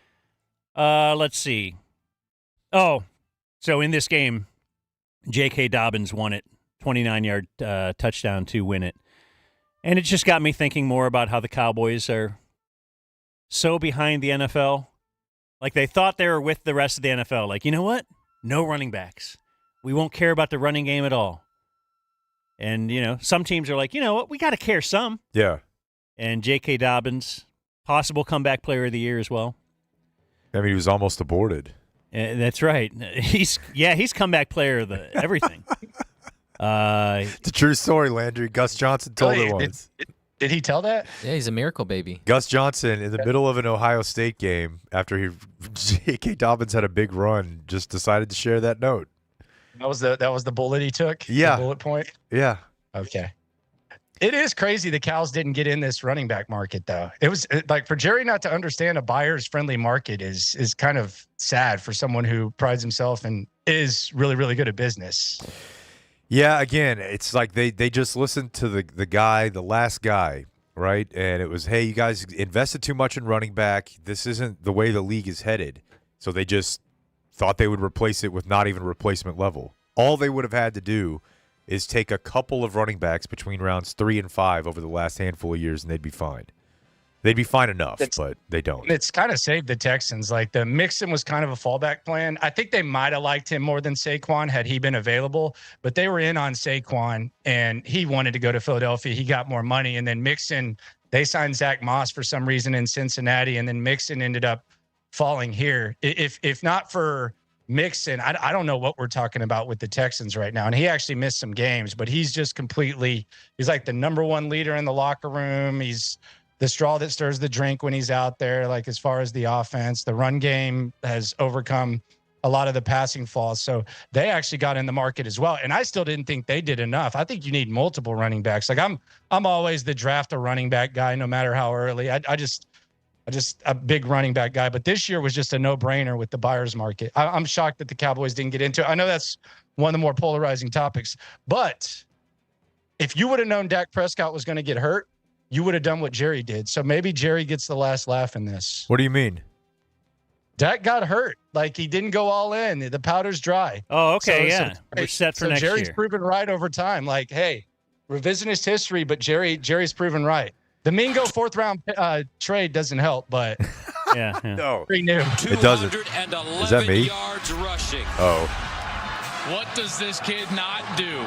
Let's see. Oh, so in this game, J.K. Dobbins won it, 29-yard touchdown to win it. And it just got me thinking more about how the Cowboys are so behind the NFL. Like, they thought they were with the rest of the NFL. Like, you know what? No running backs. We won't care about the running game at all. And, some teams are like, you know what? We got to care some. Yeah. And J.K. Dobbins, possible comeback player of the year as well. I mean, he was almost aborted. That's right. He's comeback player of the everything. It's a true story, Landry. Gus Johnson told it once. Did he tell that? Yeah, he's a miracle baby. Gus Johnson, in the middle of an Ohio State game, after J.K. Dobbins had a big run, just decided to share that note. That was the bullet he took? Yeah. The bullet point? Yeah. Okay. It is crazy the Cows didn't get in this running back market, though. It was like for Jerry not to understand a buyer's friendly market is kind of sad for someone who prides himself and is really, really good at business. Yeah, again, it's like they just listened to the last guy, right? And it was, hey, you guys invested too much in running back. This isn't the way the league is headed. So they just thought they would replace it with not even replacement level. All they would have had to do is take a couple of running backs between rounds 3 and 5 over the last handful of years, and they'd be fine. They'd be fine enough, but they don't. It's kind of saved the Texans. Like the Mixon was kind of a fallback plan. I think they might have liked him more than Saquon had he been available, but they were in on Saquon and he wanted to go to Philadelphia. He got more money. And then Mixon, they signed Zach Moss for some reason in Cincinnati. And then Mixon ended up falling here. If not for Mixon, I don't know what we're talking about with the Texans right now. And he actually missed some games, but he's just he's like the number one leader in the locker room. He's the straw that stirs the drink when he's out there. Like as far as the offense, the run game has overcome a lot of the passing falls. So they actually got in the market as well. And I still didn't think they did enough. I think you need multiple running backs. Like I'm always the draft a running back guy, no matter how early. I just a big running back guy. But this year was just a no-brainer with the buyer's market. I'm shocked that the Cowboys didn't get into it. I know that's one of the more polarizing topics. But if you would have known Dak Prescott was going to get hurt, you would have done what Jerry did. So maybe Jerry gets the last laugh in this. What do you mean? Dak got hurt. Like, he didn't go all in. The powder's dry. Oh, okay, yeah. We're set for next Jerry's year. proven right over time. Like, hey, revisionist history, but Jerry's proven right. The Mingo fourth-round trade doesn't help, but yeah. No. Pretty new. It doesn't. Is that me? Yards rushing. Oh. What does this kid not do?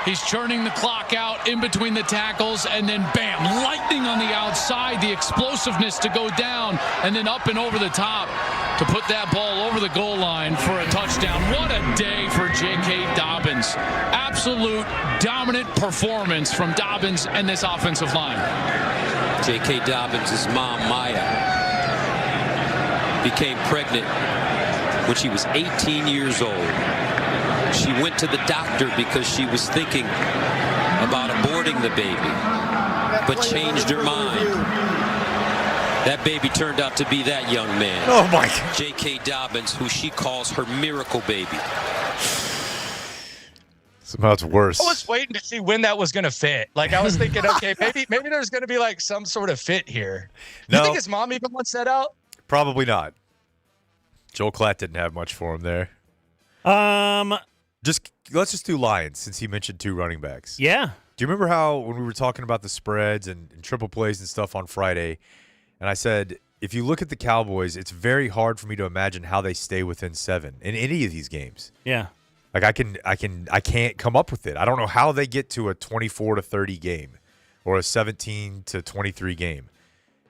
He's churning the clock out in between the tackles, and then bam, lightning on the outside, the explosiveness to go down, and then up and over the top to put that ball over the goal line for a touchdown. What a day for J.K. Dobbins. Absolute dominant performance from Dobbins and this offensive line. J.K. Dobbins' mom, Maya, became pregnant when she was 18 years old. She went to the doctor because she was thinking about aborting the baby, but changed her mind. That baby turned out to be that young man. Oh, my God. J.K. Dobbins, who she calls her miracle baby. Somehow it's worse. I was waiting to see when that was going to fit. Like, I was thinking, okay, maybe there's going to be like some sort of fit here. No. You think his mom even wants that out? Probably not. Joel Klatt didn't have much for him there. Let's just do Lions since he mentioned two running backs. Yeah. Do you remember how when we were talking about the spreads and triple plays and stuff on Friday, and I said, if you look at the Cowboys, it's very hard for me to imagine how they stay within 7 in any of these games. Yeah. Like I can't come up with it. I don't know how they get to a 24-30 game or a 17-23 game.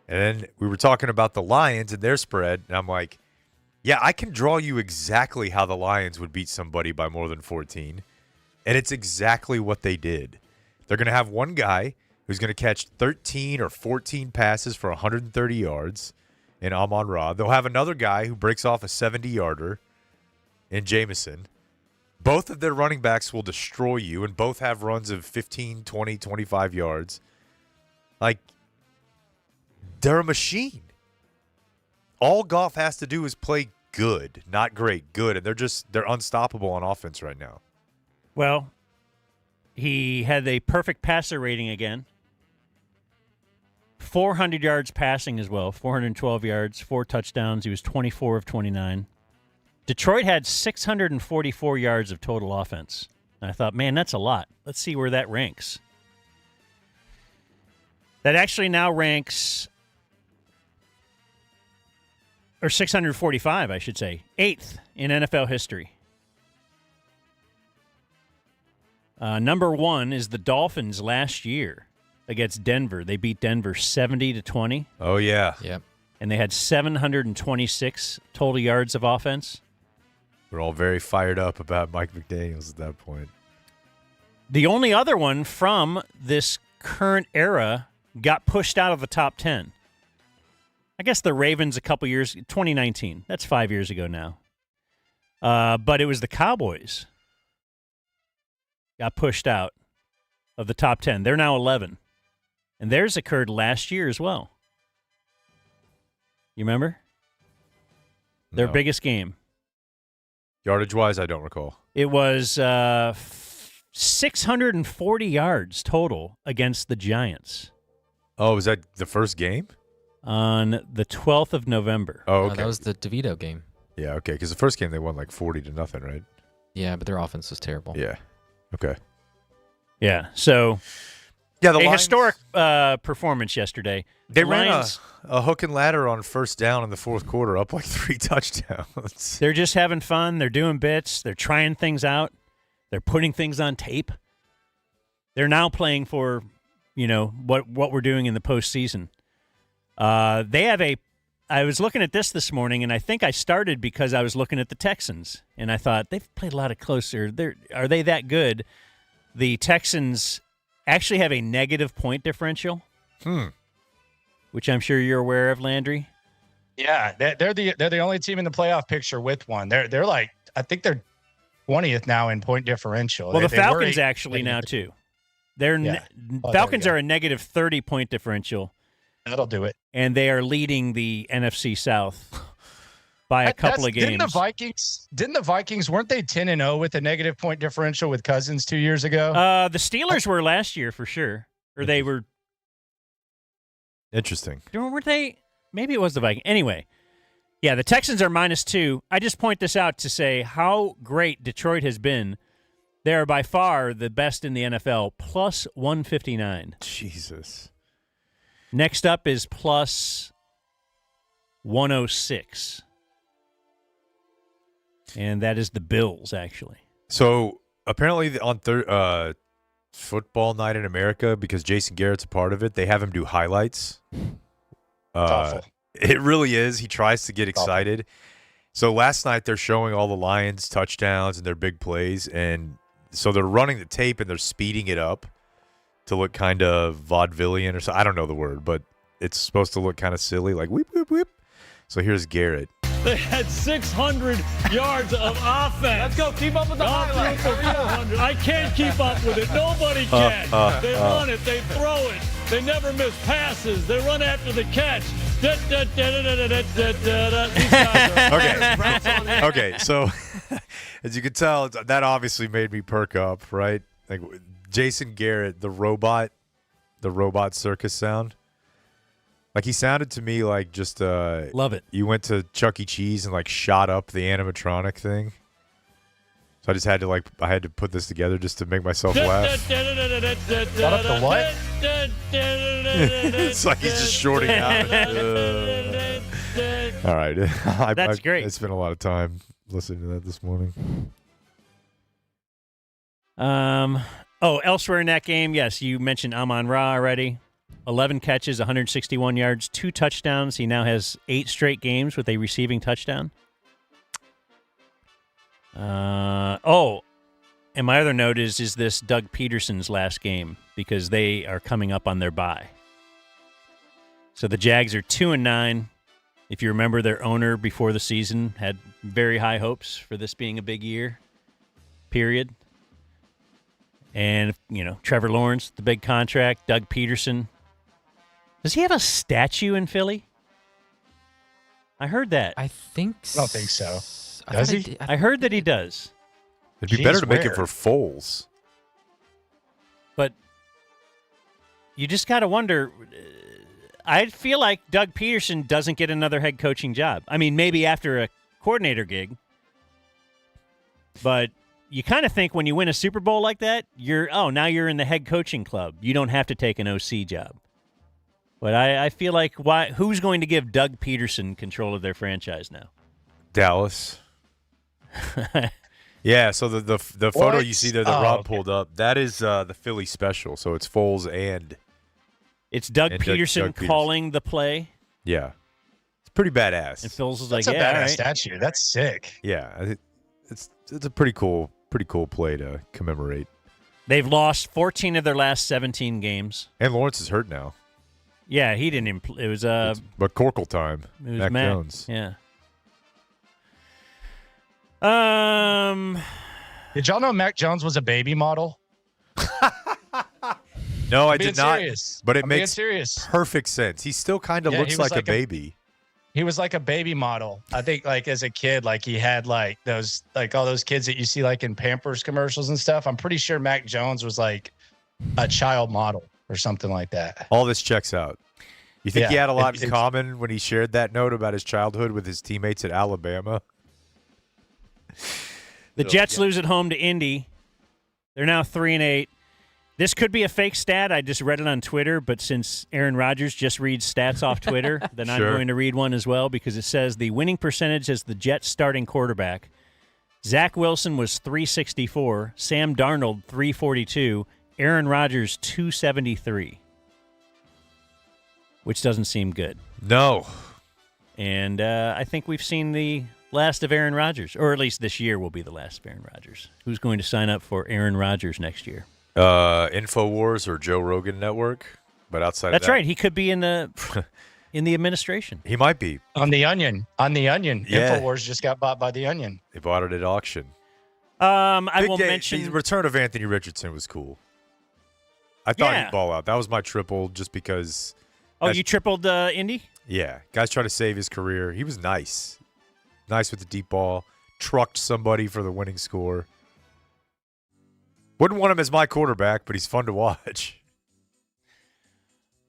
And then we were talking about the Lions and their spread, and I'm like, yeah, I can draw you exactly how the Lions would beat somebody by more than 14, and it's exactly what they did. They're going to have one guy who's going to catch 13 or 14 passes for 130 yards in Amon-Ra. They'll have another guy who breaks off a 70-yarder in Jameson. Both of their running backs will destroy you, and both have runs of 15, 20, 25 yards. Like, they're a machine. All Goff has to do is play good, not great, good, and they're unstoppable on offense right now. Well, he had a perfect passer rating again. 400 yards passing as well, 412 yards, 4 touchdowns. He was 24 of 29. Detroit had 644 yards of total offense. And I thought, man, that's a lot. Let's see where that ranks. That actually now ranks, or 645, I should say, 8th in NFL history. Number 1 is the Dolphins last year against Denver. They beat Denver 70-20. Oh, yeah. Yep. And they had 726 total yards of offense. We're all very fired up about Mike McDaniels at that point. The only other one from this current era got pushed out of the top 10. I guess the Ravens a couple years, 2019. That's 5 years ago now. But it was the Cowboys got pushed out of the top 10. They're now 11. And theirs occurred last year as well. You remember? Their No. biggest game. Yardage-wise, I don't recall. It was 640 yards total against the Giants. Oh, was that the first game? On the 12th of November. Oh, okay. That was the DeVito game. Yeah, okay, because the first game they won like 40-0, right? Yeah, but their offense was terrible. Yeah. Okay. Yeah, so yeah, the Lions, historic performance yesterday. They The ran Lions, a hook and ladder on first down in the fourth quarter, up like 3 touchdowns. They're just having fun. They're doing bits. They're trying things out. They're putting things on tape. They're now playing for, what we're doing in the postseason. They have I was looking at this morning, and I think I started because I was looking at the Texans, and I thought they've played a lot of closer. Are they that good? The Texans actually have a negative point differential, which I'm sure you're aware of, Landry. Yeah, they're the only team in the playoff picture with one. They're like, I think they're 20th now in point differential. Well, the They were Falcons 8th. actually now too. They're Yeah. Oh, Falcons there we are a negative 30 point differential, That'll do it. and they are leading the NFC South by a couple of games. Didn't the Vikings weren't they 10-0 with a negative point differential with Cousins 2 years ago? The Steelers were last year for sure, or they were. Interesting. Weren't they? Maybe it was the Vikings. Anyway, yeah, the Texans are -2. I just point this out to say how great Detroit has been. They are by far the best in the NFL, plus 159. Jesus. Next up is plus 106. And that is the Bills, actually. So apparently on Football Night in America, because Jason Garrett's a part of it, they have him do highlights. It really is. He tries to get excited. So last night they're showing all the Lions touchdowns and their big plays, and so they're running the tape and they're speeding it up to look kind of vaudevillian or so. I don't know the word, but it's supposed to look kind of silly, like whip, whip, whip. So here's Garrett. They had 600 yards of offense. Let's go. Keep up with the highlights. I can't keep up with it. Nobody can. They run it. They throw it. They never miss passes. They run after the catch. Okay, so as you can tell, that obviously made me perk up, right? Like Jason Garrett, the robot circus sound. Like he sounded to me like just love it. You went to Chuck E. Cheese and like shot up the animatronic thing. So I just had to put this together just to make myself laugh. Shut up the what? It's like he's just shorting out. All right. That's great. I spent a lot of time listening to that this morning. Elsewhere in that game, yes, you mentioned Amon-Ra already. 11 catches, 161 yards, 2 touchdowns. He now has 8 straight games with a receiving touchdown. And my other note is this Doug Peterson's last game because they are coming up on their bye. So the Jags are 2-9. If you remember, their owner before the season had very high hopes for this being a big year, period. And, Trevor Lawrence, the big contract, Doug Peterson. Does he have a statue in Philly? I heard that. I think I don't think so. Does he? I heard that he does. It'd be better to make it for Foles. But you just got to wonder. I feel like Doug Peterson doesn't get another head coaching job. I mean, maybe after a coordinator gig. But you kind of think when you win a Super Bowl like that, now you're in the head coaching club. You don't have to take an OC job. But I feel like who's going to give Doug Peterson control of their franchise now? Dallas. Yeah, so the photo you see there that Rob pulled up, that is the Philly special. So it's Foles and it's Doug Peterson calling the play. Yeah, it's pretty badass. And Foles is That's like, a yeah, badass all right. statue. That's sick. Yeah, it's a pretty cool play to commemorate. They've lost 14 of their last 17 games. And Lawrence is hurt now. Yeah, he didn't even it was but Corkle time. It was Mac Mac Jones. Yeah. Did y'all know Mac Jones was a baby model? No, I I'm being did not. serious. But it I'm being makes serious. perfect sense. He still kind of Yeah, looks he was like a baby. He was like a baby model. I think like as a kid, like he had like those, like all those kids that you see like in Pampers commercials and stuff. I'm pretty sure Mac Jones was like a child model or something like that. All this checks out. You think he Yeah, had a lot in common when he shared that note about his childhood with his teammates at Alabama? The Jets lose at home to Indy. They're now 3-8. This could be a fake stat. I just read it on Twitter, but since Aaron Rodgers just reads stats off Twitter, then I'm going to read one as well because it says the winning percentage as the Jets starting quarterback. Zach Wilson was 364, Sam Darnold 342, Aaron Rodgers 273, which doesn't seem good. No. And I think we've seen the last of Aaron Rodgers, or at least this year will be the last of Aaron Rodgers. Who's going to sign up for Aaron Rodgers next year? InfoWars or Joe Rogan Network, but outside That's of that, right. He could be in the in the administration. He might be. On The Onion. Yeah. InfoWars just got bought by The Onion. They bought it at auction. I will mention the return of Anthony Richardson was cool. I thought he'd ball out. That was my triple just because. Oh, you tripled Indy? Yeah. Guys trying to save his career. He was nice. Nice with the deep ball. Trucked somebody for the winning score. Wouldn't want him as my quarterback, but he's fun to watch.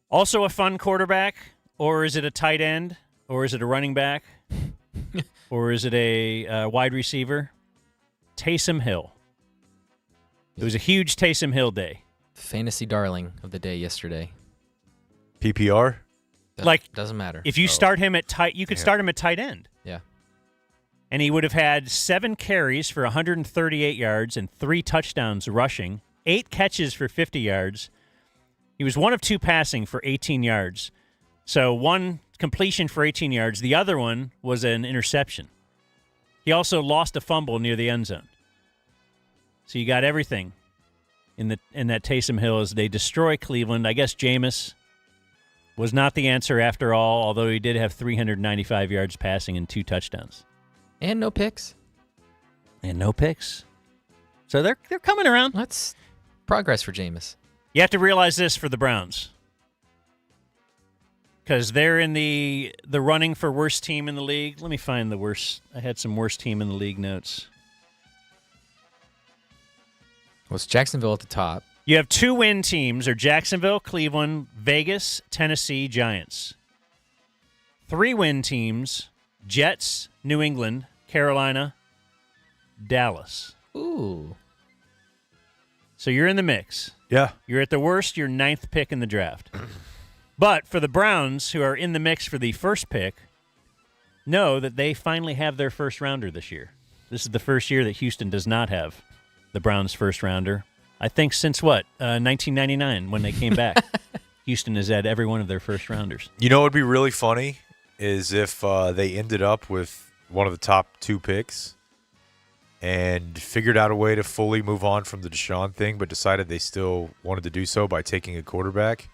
Also a fun quarterback, or is it a tight end, or is it a running back, or is it a wide receiver? Taysom Hill. It was a huge Taysom Hill day. Fantasy darling of the day yesterday. PPR? Doesn't matter. If you start him at tight, you could start him at tight end. Yeah. And he would have had 7 carries for 138 yards and 3 touchdowns rushing, 8 catches for 50 yards. He was 1 of 2 passing for 18 yards. So 1 completion for 18 yards. The other one was an interception. He also lost a fumble near the end zone. So you got everything in that Taysom Hill as they destroy Cleveland. I guess Jameis was not the answer after all, although he did have 395 yards passing and 2 touchdowns. And no picks. So they're coming around. That's progress for Jameis. You have to realize this for the Browns. Because they're in the running for worst team in the league. Let me find the worst. I had some worst team in the league notes. Well, it's Jacksonville at the top. You have 2 win teams are Jacksonville, Cleveland, Vegas, Tennessee, Giants. 3 win teams, Jets, New England, Carolina, Dallas. Ooh. So you're in the mix. Yeah. You're at the worst, you're 9th pick in the draft. But for the Browns, who are in the mix for the first pick, know that they finally have their first rounder this year. This is the first year that Houston does not have the Browns' first rounder. I think since 1999 when they came back. Houston has had every one of their first rounders. You know what would be really funny is if they ended up with one of the top 2 picks and figured out a way to fully move on from the Deshaun thing, but decided they still wanted to do so by taking a quarterback.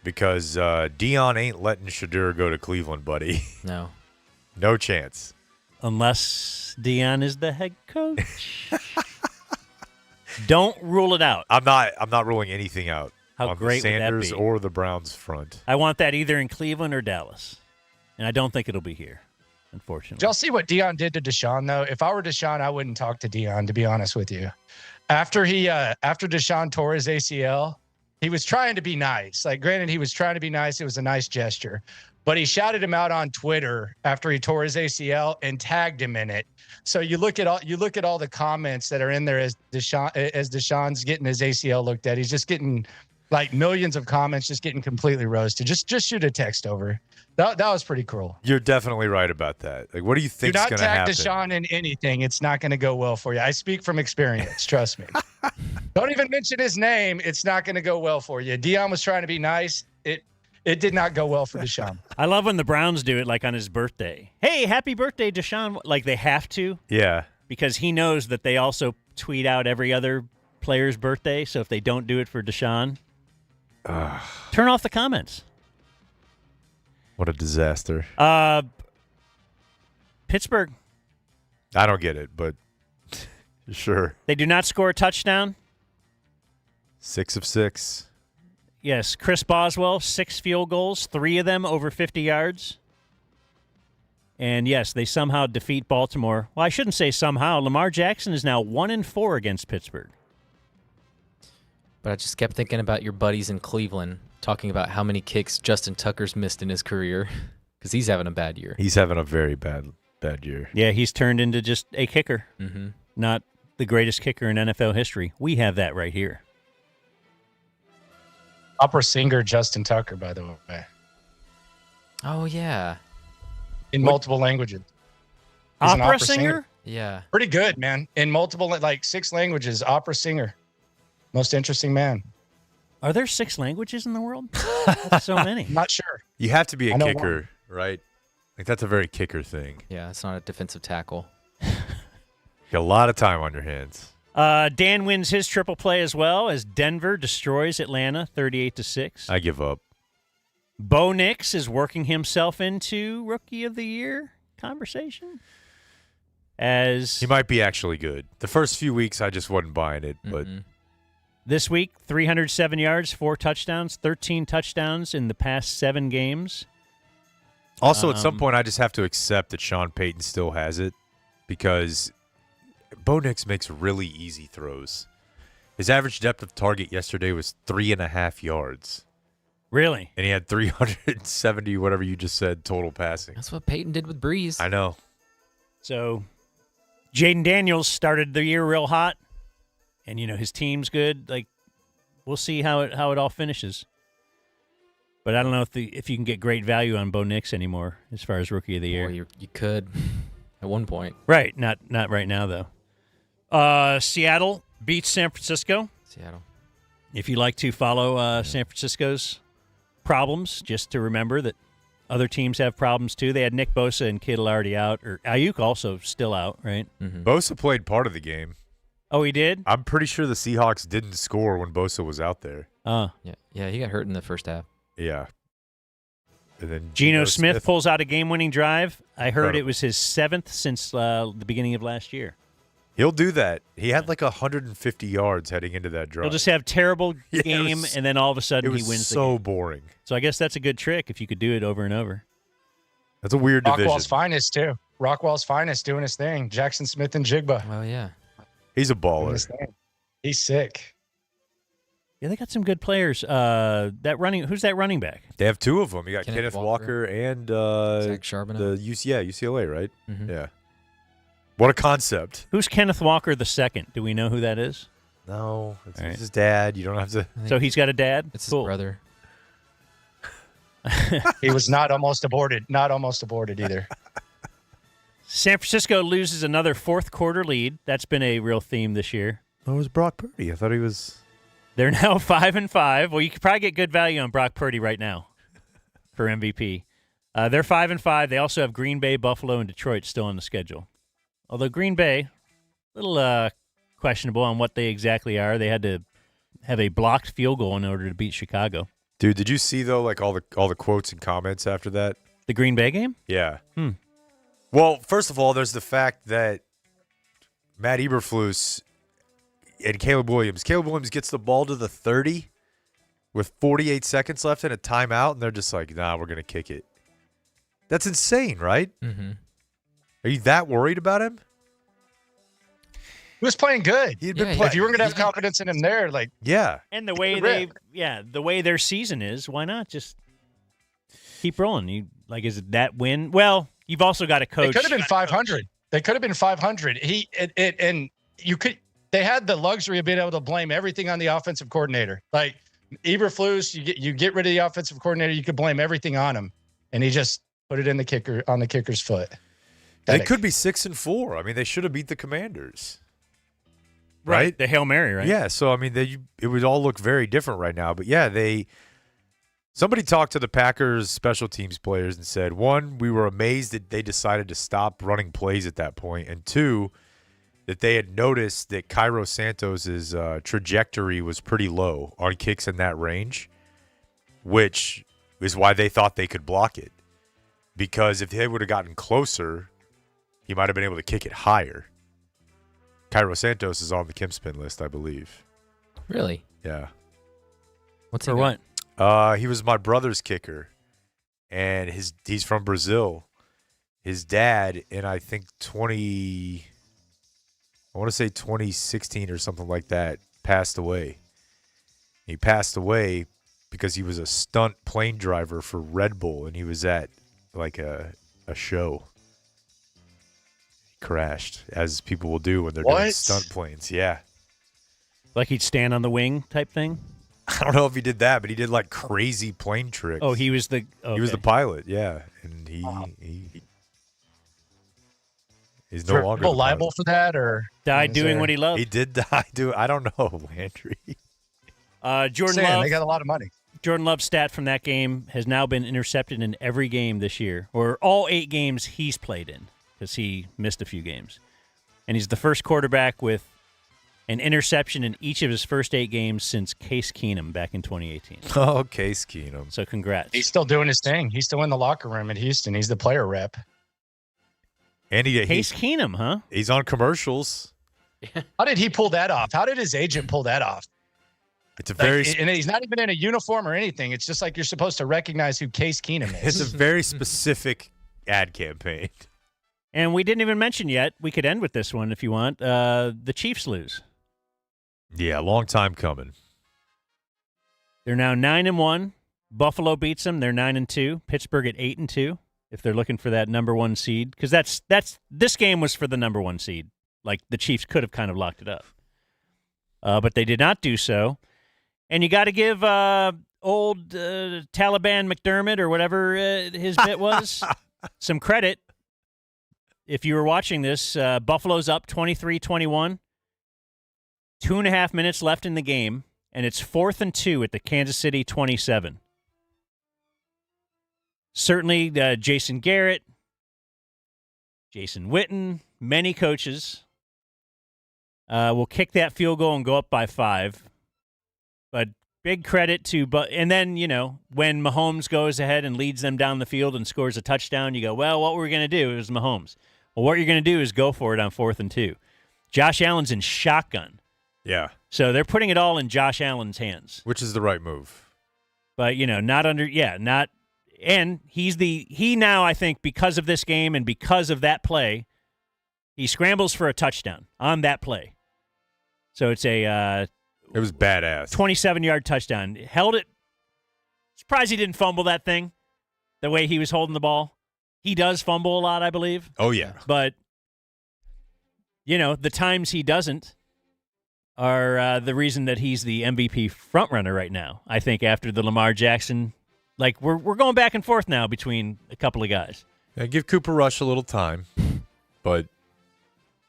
Because Dion ain't letting Shadur go to Cleveland, buddy. No. No chance. Unless Dion is the head coach. Don't rule it out. I'm not ruling anything out. How on great the would that Sanders be? or the Browns front. I want that either in Cleveland or Dallas. And I don't think it'll be here, unfortunately. Did y'all see what Dion did to Deshaun, though? If I were Deshaun, I wouldn't talk to Dion, to be honest with you. After Deshaun tore his ACL, he was trying to be nice. Like, granted, he was trying to be nice. It was a nice gesture. But he shouted him out on Twitter after he tore his ACL and tagged him in it. So you look at all the comments that are in there as Deshaun's getting his ACL looked at. He's just getting like millions of comments, just getting completely roasted. Just shoot a text over. That was pretty cruel. You're definitely right about that. Like, what do you think is going to happen? Do not tag Deshaun in anything. It's not going to go well for you. I speak from experience. Trust me. Don't even mention his name. It's not going to go well for you. Dion was trying to be nice. It did not go well for Deshaun. I love when the Browns do it, like on his birthday. Hey, happy birthday, Deshaun. Like they have to. Yeah. Because he knows that they also tweet out every other player's birthday. So if they don't do it for Deshaun, turn off the comments. What a disaster. Pittsburgh. I don't get it, but sure. They do not score a touchdown. 6 of 6. Yes, Chris Boswell, 6 field goals, 3 of them over 50 yards. And yes, they somehow defeat Baltimore. Well, I shouldn't say somehow. Lamar Jackson is now 1-4 against Pittsburgh. But I just kept thinking about your buddies in Cleveland, talking about how many kicks Justin Tucker's missed in his career, because he's having a bad year. He's having a very bad year. Yeah, he's turned into just a kicker, not the greatest kicker in NFL history. We have that right here. Opera singer Justin Tucker, by the way. Oh, yeah. In multiple languages. He's an opera singer? Yeah. Pretty good, man. In multiple, like 6 languages, opera singer. Most interesting man. Are there 6 languages in the world? That's so many. I'm not sure. You have to be a kicker, right? Like, that's a very kicker thing. Yeah, it's not a defensive tackle. You got a lot of time on your hands. Dan wins his triple play as well as Denver destroys Atlanta 38-6. I give up. Bo Nix is working himself into Rookie of the Year conversation. As he might be actually good. The first few weeks, I just wasn't buying it. But this week, 307 yards, 4 touchdowns, 13 touchdowns in the past 7 games. Also, at some point, I just have to accept that Sean Payton still has it because Bo Nix makes really easy throws. His average depth of target yesterday was 3.5 yards. Really? And he had 370, whatever you just said, total passing. That's what Peyton did with Breeze. I know. So, Jaden Daniels started the year real hot, and his team's good. Like, we'll see how it all finishes. But I don't know if you can get great value on Bo Nix anymore as far as Rookie of the Year. Well, you could at one point. Right. Not right now though. Seattle beats San Francisco. Seattle. If you like to follow San Francisco's problems, just to remember that other teams have problems too. They had Nick Bosa and Kittle already out, or Ayuk also still out, right? Mm-hmm. Bosa played part of the game. Oh, he did? I'm pretty sure the Seahawks didn't score when Bosa was out there. Yeah, he got hurt in the first half. Yeah. And then Geno Smith pulls out a game-winning drive. I heard it was his 7th since the beginning of last year. He'll do that. He had like 150 yards heading into that drive. He'll just have terrible game, and then all of a sudden he wins the game. It was so boring. So I guess that's a good trick if you could do it over and over. That's a weird division. Rockwell's finest, too. Rockwell's finest doing his thing. Jackson Smith and Jigba. Oh, yeah. He's a baller. He's sick. Yeah, they got some good players. Who's that running back? They have 2 of them. You got Kenneth Walker and Zach Charbonnet. UCLA, right? Mm-hmm. Yeah. What a concept. Who's Kenneth Walker the second? Do we know who that is? No, it's his dad. You don't have to. So he's got a dad? It's cool. his brother. He was not almost aborted. Not almost aborted either. San Francisco loses another fourth quarter lead. That's been a real theme this year. Oh, it was Brock Purdy. I thought he was. They're now 5-5. Well, you could probably get good value on Brock Purdy right now for MVP. They're 5-5. They also have Green Bay, Buffalo, and Detroit still on the schedule. Although Green Bay, a little questionable on what they exactly are. They had to have a blocked field goal in order to beat Chicago. Dude, did you see though, like all the quotes and comments after that? The Green Bay game? Yeah. Well, first of all, there's the fact that Matt Eberflus and Caleb Williams gets the ball to the 30 with 48 seconds left and a timeout, and they're just like, nah, we're going to kick it. That's insane, right? Mm-hmm. Are you that worried about him? He was playing good. He'd been If you were going to have confidence in him there, like and the way the way their season is, why not just keep rolling? Is it that win? Well, you've also got a coach. They could have been 500. They could have been 500. They had the luxury of being able to blame everything on the offensive coordinator. Like Eberflus, you get rid of the offensive coordinator, you could blame everything on him, and he just put it in the kicker's foot. They could be 6-4. I mean, they should have beat the Commanders. Right? The Hail Mary, right? Yeah, so I mean, it would all look very different right now. But yeah, somebody talked to the Packers special teams players and said, 1, we were amazed that they decided to stop running plays at that point, and 2, that they had noticed that Cairo Santos's trajectory was pretty low on kicks in that range, which is why they thought they could block it. Because if they would have gotten closer, he might have been able to kick it higher. Cairo Santos is on the Kempspin list, I believe. Really? Yeah. What's for he what? He was my brother's kicker, and he's from Brazil. His dad, in I think 2016 or something like that, passed away. He passed away because he was a stunt plane driver for Red Bull, and he was at like a show. He crashed, as people will do when they're doing stunt planes. Yeah. Like he'd stand on the wing type thing? I don't know if he did that, but he did like crazy plane tricks. Oh, he was the pilot, yeah. And he is no longer the liable for that, or died doing what he loved. He did die doing. I don't know, Landry. Jordan Love. They got a lot of money. Jordan Love's stat from that game has now been intercepted in every game this year, or all 8 games he's played in, because he missed a few games. And he's the first quarterback with an interception in each of his first 8 games since Case Keenum back in 2018. Oh, Case Keenum. So congrats. He's still doing his thing. He's still in the locker room in Houston. He's the player rep. And Case Keenum, huh? He's on commercials. How did he pull that off? How did his agent pull that off? It's a very and he's not even in a uniform or anything. It's just like you're supposed to recognize who Case Keenum is. It's a very specific ad campaign. And we didn't even mention yet, we could end with this one if you want, the Chiefs lose. Yeah, long time coming. They're now 9-1. Buffalo beats them. They're 9-2. Pittsburgh at 8-2. If they're looking for that number 1 seed, because this game was for the number 1 seed. Like the Chiefs could have kind of locked it up, but they did not do so. And you got to give old Taliban McDermott or whatever his bit was some credit. If you were watching this, Buffalo's up 23-21. 2.5 minutes left in the game, and it's 4th and 2 at the Kansas City 27. Certainly, Jason Garrett, Jason Witten, many coaches will kick that field goal and go up by 5. But big credit to and then, when Mahomes goes ahead and leads them down the field and scores a touchdown, you go, well, what we're going to do is Mahomes. Well, what you're going to do is go for it on 4th and 2. Josh Allen's in shotgun. Yeah. So they're putting it all in Josh Allen's hands. Which is the right move. But, and he now, I think, because of this game and because of that play, he scrambles for a touchdown on that play. So it's it was badass. 27-yard touchdown. Held it. Surprised he didn't fumble that thing the way he was holding the ball. He does fumble a lot, I believe. Oh, yeah. But, the times he doesn't are the reason that he's the MVP frontrunner right now. I think after the Lamar Jackson, we're going back and forth now between a couple of guys. Yeah, give Cooper Rush a little time, but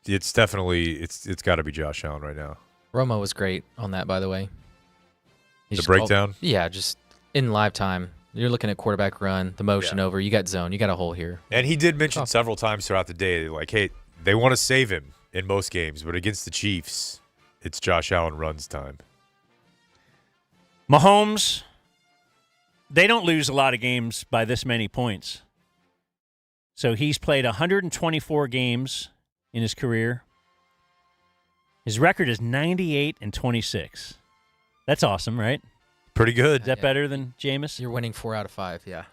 it's definitely it's got to be Josh Allen right now. Romo was great on that, by the way. The breakdown? Just in live time. You're looking at quarterback run, the motion over. You got zone. You got a hole here. And he did mention several times throughout the day, hey, they want to save him in most games, but against the Chiefs, it's Josh Allen runs time. Mahomes, they don't lose a lot of games by this many points. So he's played 124 games in his career. His record is 98-26. That's awesome, right? Pretty good. Is that better than Jameis? You're winning 4 out of 5, yeah.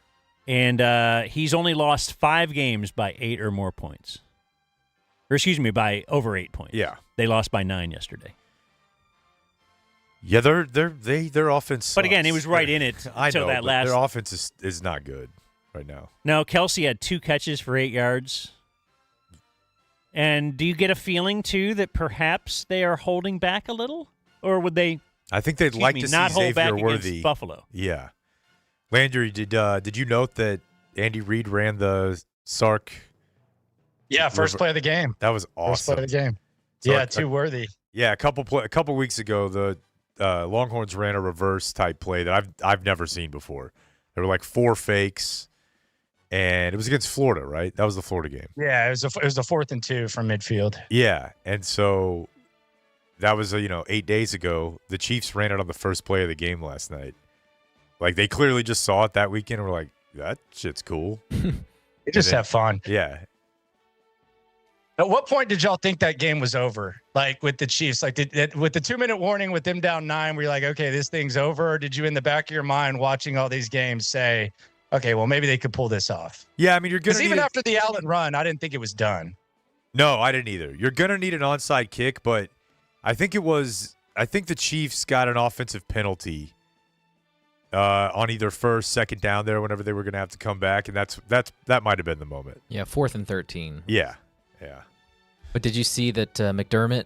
And he's only lost 5 games by 8 or more points. Or by over 8 points. Yeah. They lost by 9 yesterday. Yeah, their offense sucks. But again, he was right in it until that last. Their offense is not good right now. No, Kelsey had 2 catches for 8 yards. And do you get a feeling, too, that perhaps they are holding back a little? Or would they I think they'd like to see not hold back Xavier Worthy. against Buffalo? Yeah. Landry, did you note that Andy Reid ran the Sark? Yeah, first play of the game. That was awesome. First play of the game. Sark, too worthy. Yeah, a couple weeks ago, the Longhorns ran a reverse type play that I've never seen before. There were 4 fakes, and it was against Florida, right? That was the Florida game. Yeah, it was the 4th and 2 from midfield. Yeah, and so that was 8 days ago. The Chiefs ran it on the first play of the game last night. They clearly just saw it that weekend and were like, that shit's cool. They just have fun. Yeah. At what point did y'all think that game was over? With the Chiefs, with the 2-minute warning with them down 9, were you like, okay, this thing's over? Or did you in the back of your mind watching all these games say, okay, well, maybe they could pull this off? Yeah, I mean, you're going to even after the Allen run, I didn't think it was done. No, I didn't either. You're going to need an onside kick, but I think the Chiefs got an offensive penalty on either first, second down there whenever they were going to have to come back, and that might have been the moment. Yeah, 4th and 13. Yeah. But did you see that McDermott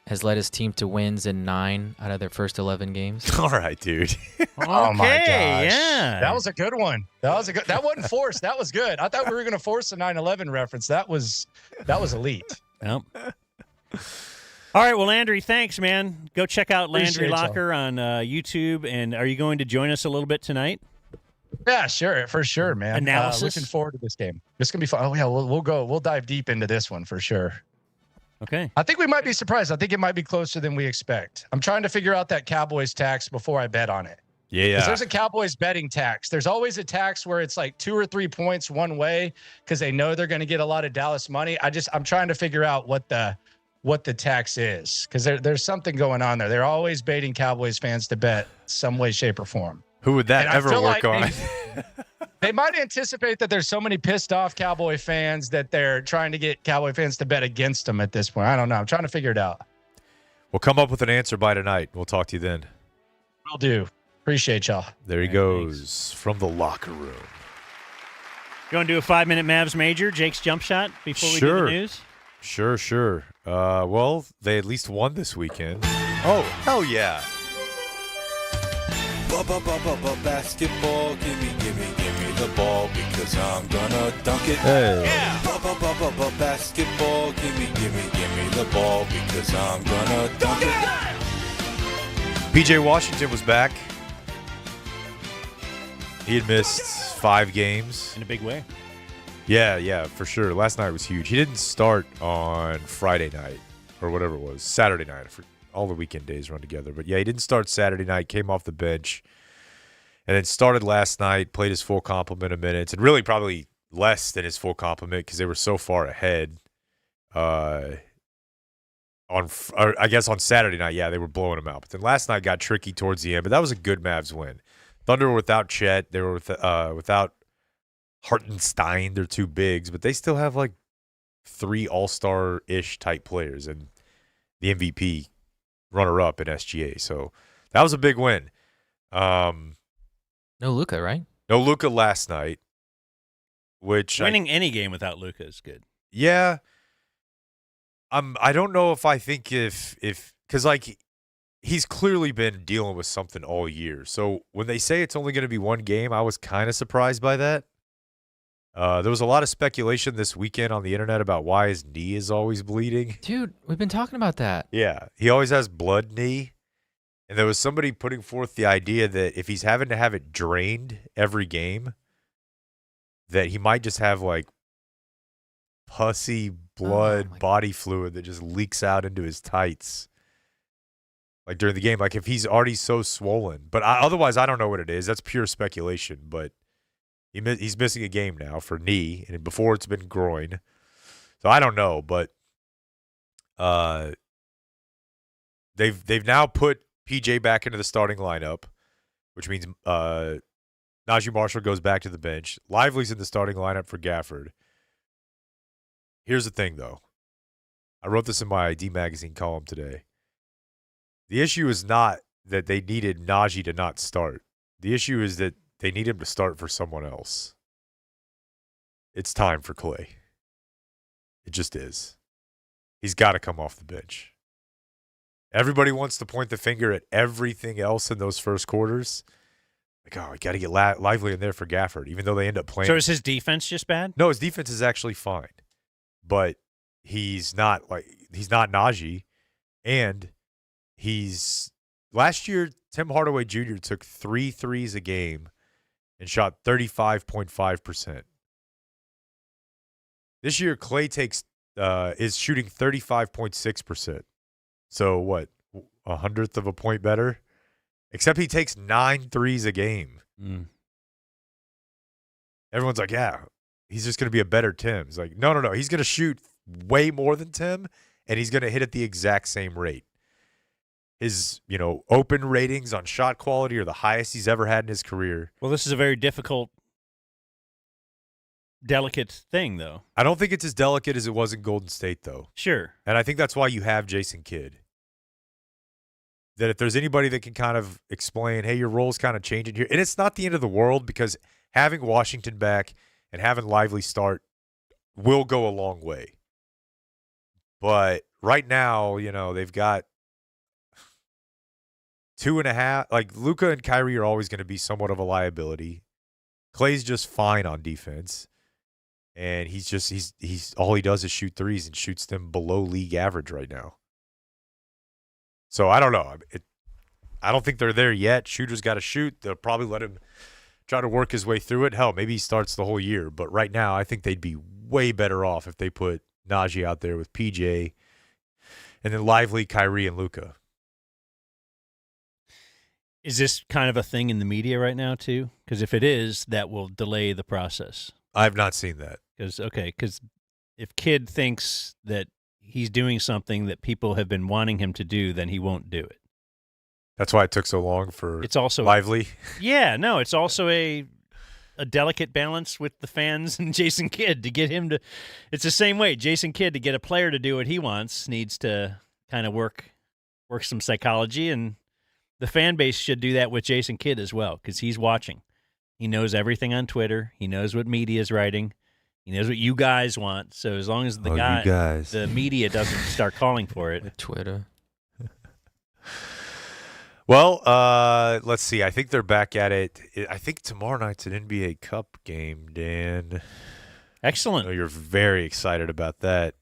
has led his team to wins in 9 out of their first 11 games? All right, dude. Oh my gosh. Yeah. That was a good one. That wasn't forced. That was good. I thought we were going to force a 9/11 reference. That was elite. Yep. All right, well, Landry, thanks, man. Go check out Landry Appreciate Locker on YouTube. And are you going to join us a little bit tonight? Yeah, sure, for sure, man. Analysis? Looking forward to this game. It's gonna be fun. Oh yeah, we'll dive deep into this one for sure. Okay. I think we might be surprised. I think it might be closer than we expect. I'm trying to figure out that Cowboys tax before I bet on it. Yeah. 'Cause there's a Cowboys betting tax. There's always a tax where it's like 2 or 3 points one way because they know they're going to get a lot of Dallas money. I'm trying to figure out what the tax is because there's something going on there. They're always baiting Cowboys fans to bet some way, shape, or form. Who would that And ever work on? They might anticipate that there's so many pissed off Cowboy fans that they're trying to get Cowboy fans to bet against them at this point. I don't know. I'm trying to figure it out. We'll come up with an answer by tonight. We'll talk to you then. Will do. Appreciate y'all. There he goes from the locker room. You want to do a 5-minute Mavs major, Jake's jump shot, before we do the news? Sure. Well, they at least won this weekend. Oh, hell yeah. Basketball, give me the ball because I'm gonna dunk it. Hey. Yeah. Basketball, give me the ball because I'm gonna dunk it. PJ Washington was back. He had missed 5 games. In a big way. Yeah, for sure. Last night was huge. He didn't start on Friday night or whatever it was, Saturday night. All the weekend days run together. But, yeah, he didn't start Saturday night, came off the bench, and then started last night, played his full complement of minutes, and really probably less than his full complement because they were so far ahead. I guess on Saturday night, yeah, they were blowing him out. But then last night got tricky towards the end, but that was a good Mavs win. Thunder were without Chet. They were without Hartenstein. They're 2 bigs, but they still have like 3 all-star-ish type players and the MVP runner-up in SGA. So that was a big win. No Luka, right? No Luka last night, which Winning any game without Luka is good. Yeah. I don't know if I think if because like he's clearly been dealing with something all year. So when they say it's only going to be 1 game, I was kind of surprised by that. There was a lot of speculation this weekend on the internet about why his knee is always bleeding. Dude, we've been talking about that. Yeah, he always has blood knee. And there was somebody putting forth the idea that if he's having to have it drained every game, that he might just have like pussy blood body fluid that just leaks out into his tights. Like during the game, like if he's already so swollen. But otherwise, I don't know what it is. That's pure speculation. But he's missing a game now for knee, and before it's been groin. So I don't know, but they've now put PJ back into the starting lineup, which means Najee Marshall goes back to the bench. Lively's in the starting lineup for Gafford. Here's the thing, though. I wrote this in my ID Magazine column today. The issue is not that they needed Najee to not start. The issue is that they need him to start for someone else. It's time for Clay. It just is. He's got to come off the bench. Everybody wants to point the finger at everything else in those first quarters. Like, oh, we got to get Lively in there for Gafford, even though they end up playing. So is his defense just bad? No, his defense is actually fine. But he's not Najee. And last year, Tim Hardaway Jr. took 3 threes a game and shot 35.5%. This year, Clay is shooting 35.6%. So what, 100th of a point better? Except he takes 9 threes a game. Everyone's like, yeah, he's just going to be a better Tim. It's like, no. He's going to shoot way more than Tim, and he's going to hit at the exact same rate. His, open ratings on shot quality are the highest he's ever had in his career. Well, this is a very difficult, delicate thing, though. I don't think it's as delicate as it was in Golden State, though. Sure. And I think that's why you have Jason Kidd. That if there's anybody that can kind of explain, hey, your role's kind of changing here. And it's not the end of the world because having Washington back and having Lively start will go a long way. But right now, they've got 2.5. Like, Luka and Kyrie are always going to be somewhat of a liability. Clay's just fine on defense. And he's all he does is shoot threes and shoots them below league average right now. So I don't know. I don't think they're there yet. Shooter's got to shoot. They'll probably let him try to work his way through it. Hell, maybe he starts the whole year. But right now, I think they'd be way better off if they put Najee out there with PJ And then Lively, Kyrie, and Luka. Is this kind of a thing in the media right now, too? Because if it is, that will delay the process. I've not seen that. Because if Kidd thinks that he's doing something that people have been wanting him to do, then he won't do it. That's why it took so long for it's also Lively. Yeah, no, it's also a delicate balance with the fans and Jason Kidd to get him to – it's the same way. Jason Kidd, to get a player to do what he wants, needs to kind of work some psychology, and the fan base should do that with Jason Kidd as well because he's watching. He knows everything on Twitter. He knows what media is writing. He knows what you guys want. So as long as the media doesn't start calling for it. Twitter. Well, let's see. I think they're back at it. I think tomorrow night's an NBA Cup game, Dan. Excellent. I know you're very excited about that.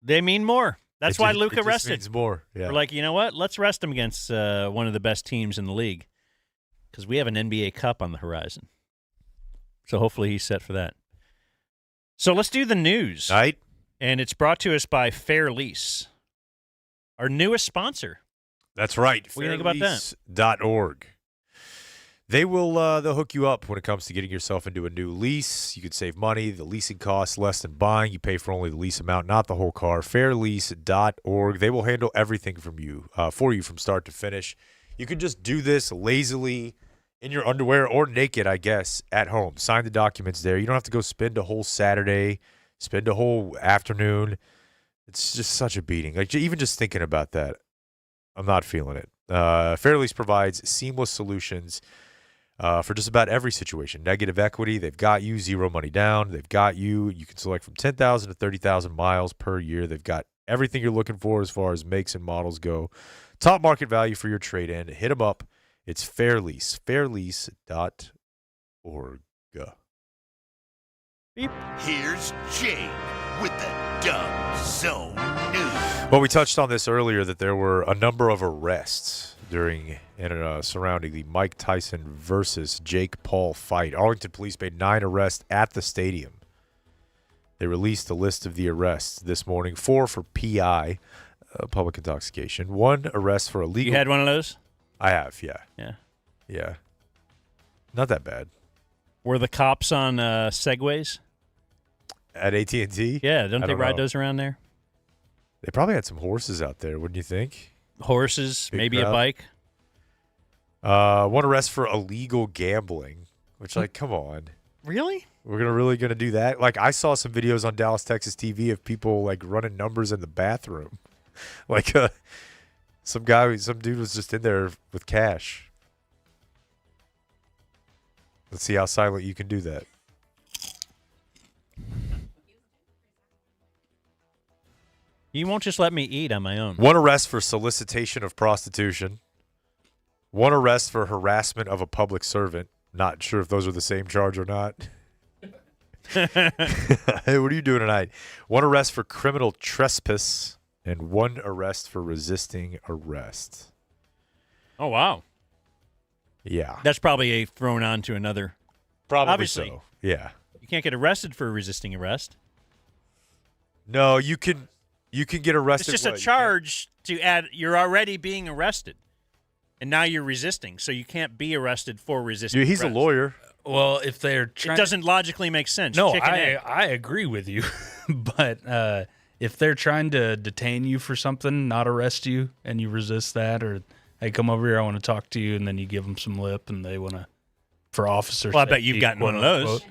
They mean more. That's why Luka rested. Means more. Yeah. We're like, you know what? Let's rest him against one of the best teams in the league because we have an NBA Cup on the horizon. So hopefully he's set for that. So let's do the news. Right. And it's brought to us by Fair Lease, our newest sponsor. That's right. What do you think about that? Fairlease.org. They'll hook you up when it comes to getting yourself into a new lease. You could save money. The leasing costs less than buying. You pay for only the lease amount, not the whole car. Fairlease.org. They will handle everything for you from start to finish. You can just do this lazily in your underwear or naked, I guess, at home. Sign the documents there. You don't have to go spend a whole Saturday, spend a whole afternoon. It's just such a beating. Like, even just thinking about that, I'm not feeling it. Fairlease provides seamless solutions for just about every situation. Negative equity, they've got you. Zero money down, they've got you. You can select from 10,000 to 30,000 miles per year. They've got everything you're looking for as far as makes and models go. Top market value for your trade-in. Hit them up. It's Fairlease. Fairlease.org. Here's Jake with the Dumb Zone News. Well, we touched on this earlier that there were a number of arrests surrounding the Mike Tyson versus Jake Paul fight. Arlington police made 9 arrests at the stadium. They released a list of the arrests this morning. 4 for PI, public intoxication. 1 arrest for illegal. You had one of those? I have, yeah. Yeah. Not that bad. Were the cops on Segways? At AT&T? Yeah, don't they ride know. those around there? They probably had some horses out there, wouldn't you think? Horses, Big maybe crowd. a bike. 1 arrest for illegal gambling, which, like, come on. Really? We're really gonna do that? Like, I saw some videos on Dallas, Texas TV of people, like, running numbers in the bathroom. Like, some dude was just in there with cash. Let's see how silent you can do that. You won't just let me eat on my own. 1 arrest for solicitation of prostitution. 1 arrest for harassment of a public servant. Not sure if those are the same charge or not. Hey, what are you doing tonight? 1 arrest for criminal trespass and 1 arrest for resisting arrest. Oh, wow. Yeah. That's probably thrown on to another. Probably Obviously. so. Yeah. You can't get arrested for resisting arrest. No, you can get arrested. It's just a charge to add. You're already being arrested, and now you're resisting, so you can't be arrested for resisting. Dude, he's arrest. a lawyer. Well, if they're trying, it doesn't logically make sense. No, Chicken egg. I agree with you, but if they're trying to detain you for something, not arrest you, and you resist that, or hey, come over here, I want to talk to you, and then you give them some lip, and they want to for officer. Well, I bet you've gotten one of those.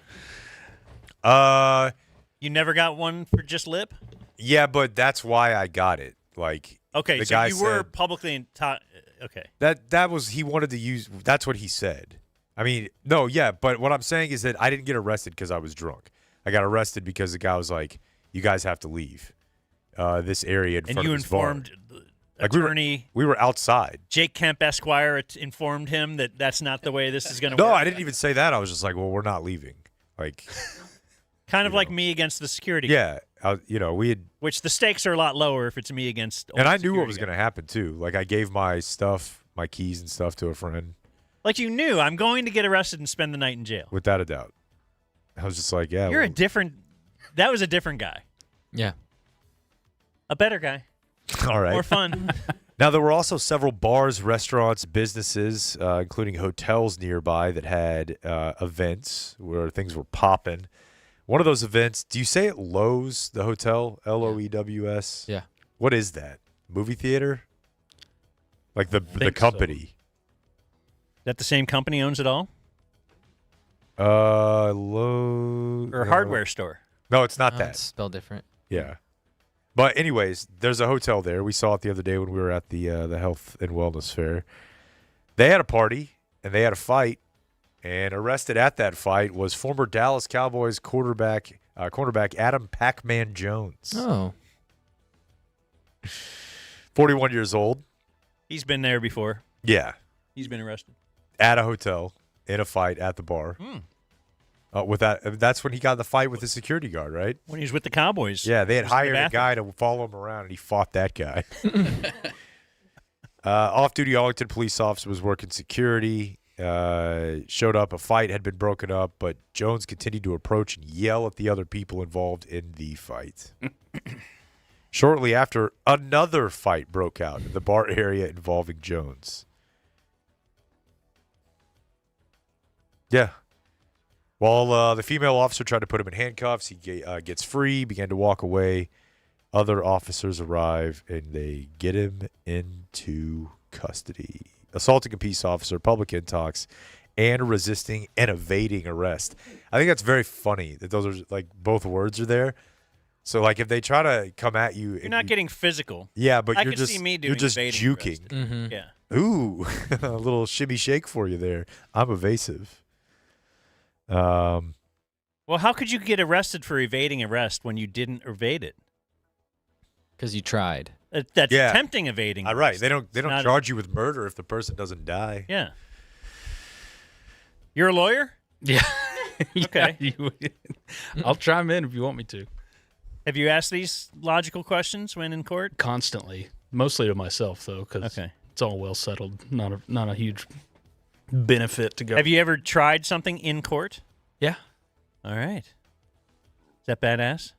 You never got one for just lip? Yeah, but that's why I got it. Like, okay, the so guy you were said publicly okay. That was he wanted to use. That's what he said. I mean, no, yeah, but what I'm saying is that I didn't get arrested because I was drunk. I got arrested because the guy was like, "You guys have to leave this area in front of his bar." And you informed attorney. We were outside. Jake Kemp Esquire informed him that that's not the way this is going to work. No, I didn't even say that. I was just like, "Well, we're not leaving." Like, kind of like me against the security. Yeah, we had. Which the stakes are a lot lower if it's me against. And I knew what was going to happen too. Like, I gave my stuff, my keys and stuff, to a friend. Like, you knew I'm going to get arrested and spend the night in jail. Without a doubt. I was just like, yeah. That was a different guy. Yeah. A better guy. All right. More fun. Now, there were also several bars, restaurants, businesses, including hotels nearby that had events where things were popping. One of those events, do you say it Loews, the hotel? Loews? Yeah. What is that? Movie theater? Like the think company? Is that the same company owns it all? Loews. Or a hardware store? No, it's not Oh, that. it's spelled different. Yeah. But anyways, there's a hotel there. We saw it the other day when we were at the Health and Wellness Fair. They had a party, and they had a fight. And arrested at that fight was former Dallas Cowboys cornerback Adam Pac-Man Jones. Oh. 41 years old. He's been there before. Yeah. He's been arrested. At a hotel, in a fight at the bar. That's when he got in the fight with the security guard, right? When he was with the Cowboys. Yeah, they had He was in the hired a bathroom. guy to follow him around, and he fought that guy. Off-duty Arlington police officer was working security. Showed up. A fight had been broken up, but Jones continued to approach and yell at the other people involved in the fight. Shortly after, another fight broke out in the bar area involving Jones. Yeah. While the female officer tried to put him in handcuffs, he gets free, began to walk away. Other officers arrive, and they get him into custody. Assaulting a peace officer, public intox, and resisting and evading arrest. I think that's very funny that those are, like, both words are there. So, like, if they try to come at you. You're not getting physical. Yeah, but I you're could just, see me doing you're just evading juking. arrest. Mm-hmm. Yeah. Ooh, a little shimmy shake for you there. I'm evasive. Well, how could you get arrested for evading arrest when you didn't evade it? Because you tried. That's attempting evading. Right. arrest. They don't It's not charge you with murder if the person doesn't die. Yeah. You're a lawyer? Yeah. Okay. I'll chime in if you want me to. Have you asked these logical questions when in court? Constantly. Mostly to myself, though, because it's all well settled. Not a huge benefit to go. Have you ever tried something in court? Yeah. All right. Is that badass?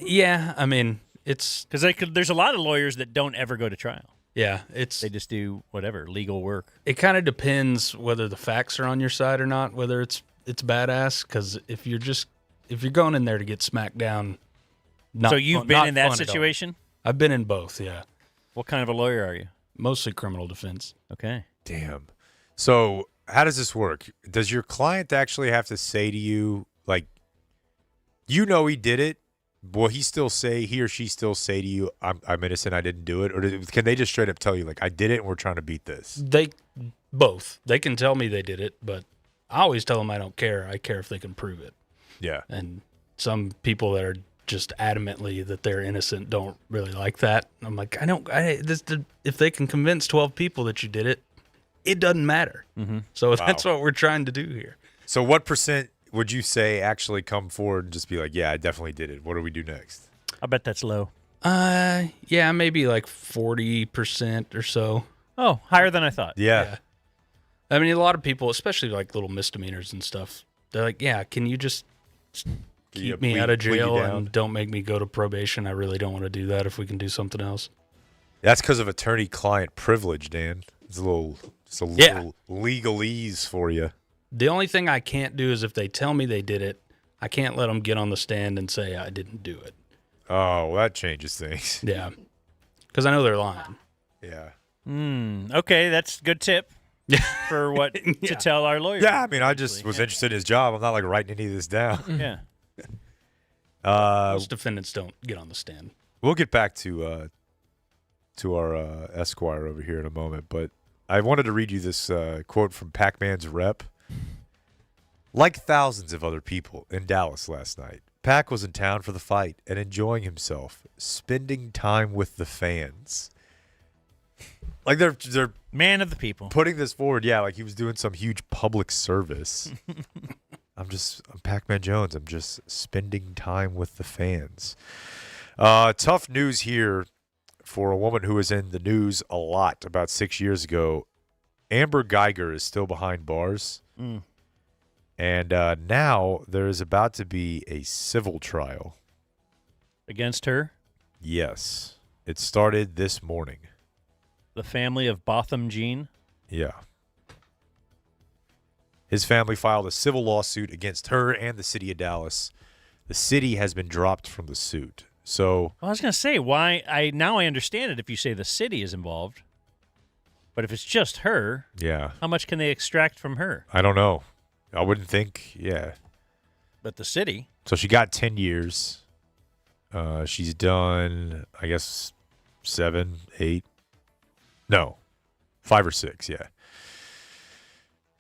Yeah. I mean, it's because there's a lot of lawyers that don't ever go to trial. Yeah, they just do whatever legal work. It kind of depends whether the facts are on your side or not. Whether it's badass, because if you're going in there to get smacked down. So you've been in that situation? I've been in both. Yeah. What kind of a lawyer are you? Mostly criminal defense. Okay. Damn. So how does this work? Does your client actually have to say to you, like, you know he did it? Will he or she still say to you, I'm innocent, I didn't do it? Or can they just straight up tell you, like, I did it and we're trying to beat this? Both. They can tell me they did it, but I always tell them I don't care. I care if they can prove it. Yeah. And some people that are just adamantly that they're innocent don't really like that. I'm like, if they can convince 12 people that you did it, it doesn't matter. Mm-hmm. So that's what we're trying to do here. So what percent would you say actually come forward and just be like, yeah, I definitely did it? What do we do next? I bet that's low. Yeah, maybe like 40% or so. Oh, higher than I thought. Yeah. I mean, a lot of people, especially like little misdemeanors and stuff, they're like, yeah, can you just keep me out of jail and don't make me go to probation? I really don't want to do that if we can do something else. That's because of attorney-client privilege, Dan. It's a little legalese for you. The only thing I can't do is if they tell me they did it, I can't let them get on the stand and say I didn't do it. Oh, well, that changes things. Yeah. Because I know they're lying. Yeah. Okay, that's a good tip for what to tell our lawyers. Yeah, I mean, I just was interested in his job. I'm not, like, writing any of this down. Yeah. Most defendants don't get on the stand. We'll get back to our Esquire over here in a moment, but I wanted to read you this quote from Pac-Man's rep. Like thousands of other people in Dallas last night, Pac was in town for the fight and enjoying himself, spending time with the fans. Like they're man of the people putting this forward. Yeah, like he was doing some huge public service. I'm Pac-Man Jones. I'm just spending time with the fans. Tough news here for a woman who was in the news a lot about 6 years ago. Amber Geiger is still behind bars. And now there is about to be a civil trial. Against her? Yes. It started this morning. The family of Botham Jean? Yeah. His family filed a civil lawsuit against her and the city of Dallas. The city has been dropped from the suit. So Well, I was going to say, why? Now I understand it if you say the city is involved. But if it's just her, yeah, how much can they extract from her? I don't know. I wouldn't think, yeah. But the city. So she got 10 years. She's done, I guess, 7, 8. No, 5 or 6, yeah.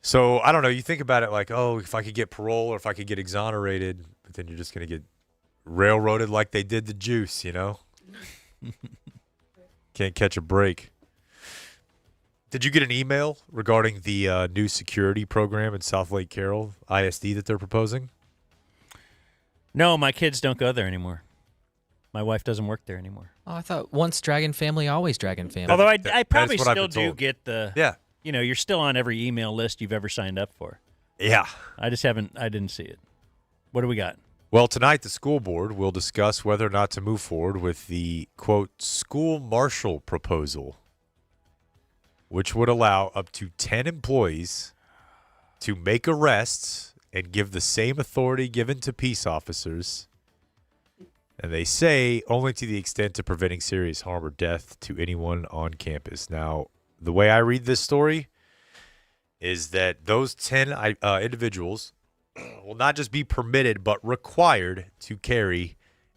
So, I don't know. You think about it like, oh, if I could get parole or if I could get exonerated, but then you're just going to get railroaded like they did the Juice, you know? Can't catch a break. Did you get an email regarding the new security program in South Lake Carroll ISD that they're proposing? No, my kids don't go there anymore. My wife doesn't work there anymore. Oh, I thought once Dragon Family, always Dragon Family. Although I probably what I've still been do told. get the, Yeah. you know, you're still on every email list you've ever signed up for. Yeah. I didn't see it. What do we got? Well, tonight the school board will discuss whether or not to move forward with the, quote, school marshal proposal, which would allow up to 10 employees to make arrests and give the same authority given to peace officers. And they say only to the extent of preventing serious harm or death to anyone on campus. Now, the way I read this story is that those 10 individuals will not just be permitted, but required to carry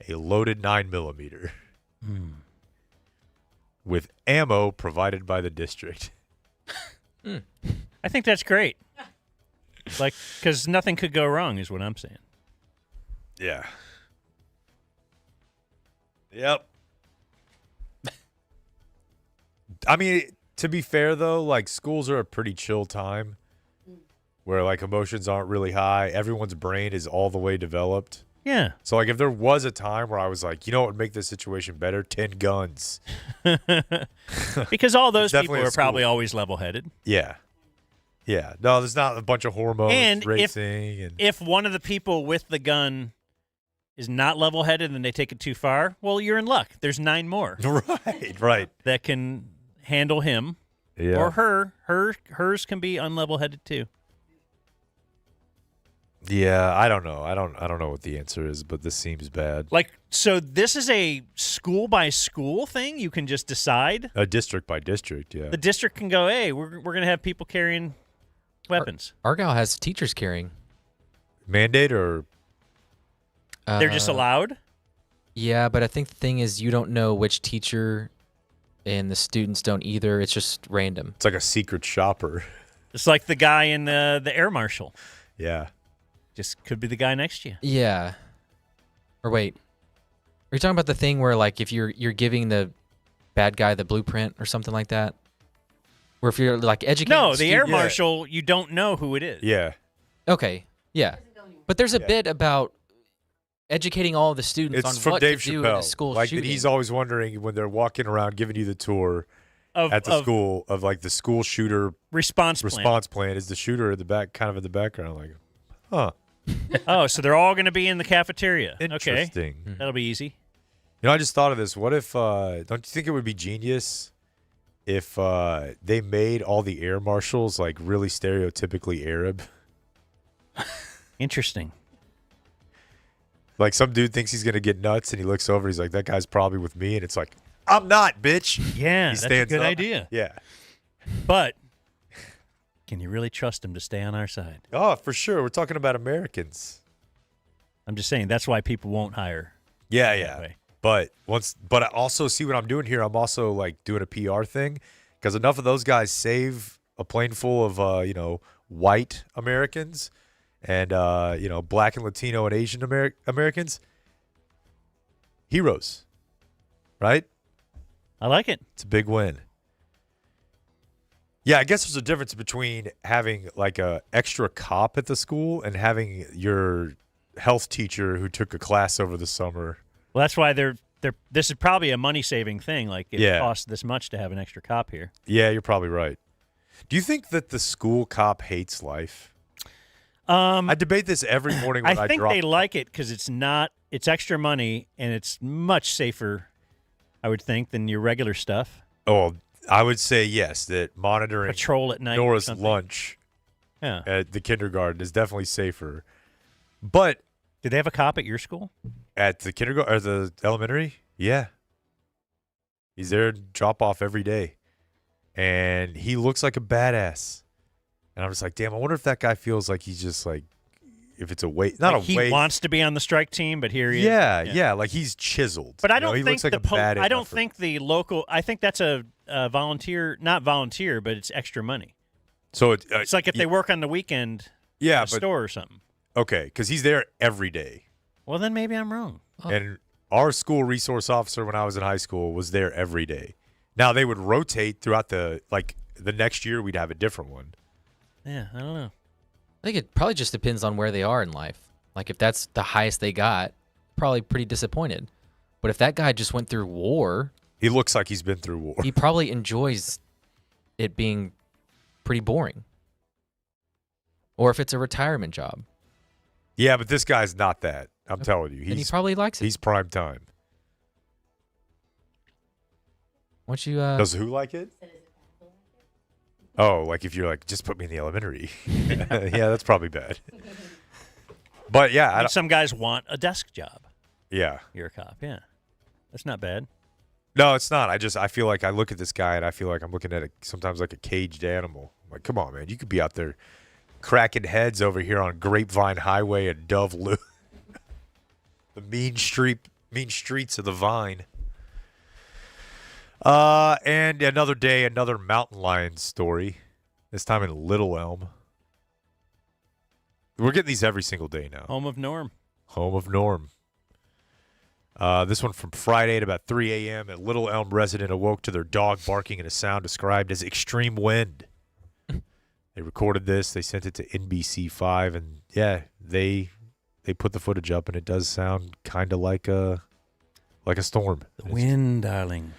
a loaded 9mm with ammo provided by the district. I think that's great. Like, because nothing could go wrong is what I'm saying. Yeah. Yep. I mean, to be fair, though, like, schools are a pretty chill time where, like, emotions aren't really high. Everyone's brain is all the way developed. Yeah. So, like, if there was a time where I was like, you know what would make this situation better? 10 guns. Because all those It's people definitely a are probably school. always level-headed. Yeah. Yeah. No, there's not a bunch of hormones And racing. if one of the people with the gun is not level-headed and they take it too far, well, you're in luck. There's 9 more. Right. That can handle him Yeah. or her. Hers can be unlevel-headed too. Yeah, I don't know. I don't know what the answer is, but this seems bad. Like, so this is a school-by-school thing? You can just decide? A district by district, yeah. The district can go, hey, we're going to have people carrying weapons. Argyle has teachers carrying. Mandate or? They're just allowed? Yeah, but I think the thing is you don't know which teacher and the students don't either. It's just random. It's like a secret shopper. It's like the guy in the air marshal. Yeah. Just could be the guy next to you. Yeah. Or wait. Are you talking about the thing where, like, if you're giving the bad guy the blueprint or something like that? Where if you're, like, educating No, the air student- marshal, you don't know who it is. Yeah. Okay, yeah. But there's a bit about educating all the students It's on from what Dave to do in a Chappelle. school Like, shooting. that he's always wondering when they're walking around giving you the tour Of- at the of- school of, like, the school shooter Response plan. Is the shooter in the back, kind of in the background, like, huh. Oh, so they're all going to be in the cafeteria. Interesting. Okay. That'll be easy. You know, I just thought of this. What if, don't you think it would be genius if they made all the air marshals, like, really stereotypically Arab? Interesting. Like, some dude thinks he's going to get nuts, and he looks over, he's like, that guy's probably with me, and it's like, I'm not, bitch. Yeah, He that's a stands good up. idea. Yeah. But can you really trust him to stay on our side? Oh, for sure. We're talking about Americans. I'm just saying that's why people won't hire. Yeah, that yeah. way. But I also see what I'm doing here. I'm also, like, doing a PR thing because enough of those guys save a plane full of, white Americans and, black and Latino and Asian Americans. Heroes, right? I like it. It's a big win. Yeah, I guess there's a difference between having, like, a extra cop at the school and having your health teacher who took a class over the summer. Well, that's why they're. This is probably a money-saving thing. Like, it costs this much to have an extra cop here. Yeah, you're probably right. Do you think that the school cop hates life? I debate this every morning when I think drop. they like it because it's extra money and it's much safer I would think, than your regular stuff. Oh, I would say yes, that monitoring Patrol at night. Nora's lunch at the kindergarten is definitely safer. But did they have a cop at your school? At the kindergarten or the elementary? Yeah. He's there to drop off every day. And he looks like a badass. And I'm just like, damn, I wonder if that guy feels like he's just like, if it's a weight, not like a weight. He wants to be on the strike team, but here he is. Yeah, like he's chiseled. But I don't he think looks like a bad I don't think the local. I think that's a volunteer, not volunteer, but it's extra money. So it's like if they work on the weekend, yeah, at a store or something. Okay, because he's there every day. Well, then maybe I'm wrong. And our school resource officer when I was in high school was there every day. Now they would rotate throughout the next year. We'd have a different one. Yeah, I don't know. I think it probably just depends on where they are in life. Like if that's the highest they got, probably pretty disappointed. But if that guy just went through war, he looks like he's been through war. He probably enjoys it being pretty boring. Or if it's a retirement job. Yeah, but this guy's not that. I'm telling you. And he probably likes it. He's prime time. Once you Does who like it? Oh, like if you're like, just put me in the elementary. Yeah, that's probably bad. But yeah, I think some guys want a desk job. Yeah. You're a cop. Yeah. That's not bad. No, it's not. I feel like I look at this guy and I feel like I'm looking at sometimes like a caged animal. I'm like, come on, man. You could be out there cracking heads over here on Grapevine Highway and Dove Loop. The mean streets of the Vine. And another day, another mountain lion story. This time in Little Elm. We're getting these every single day now. Home of Norm. Home of Norm. This one from Friday at about 3 a.m. A Little Elm resident awoke to their dog barking in a sound described as extreme wind. They recorded this. They sent it to NBC5, and yeah, they put the footage up, and it does sound kind of like a storm. The wind, darling.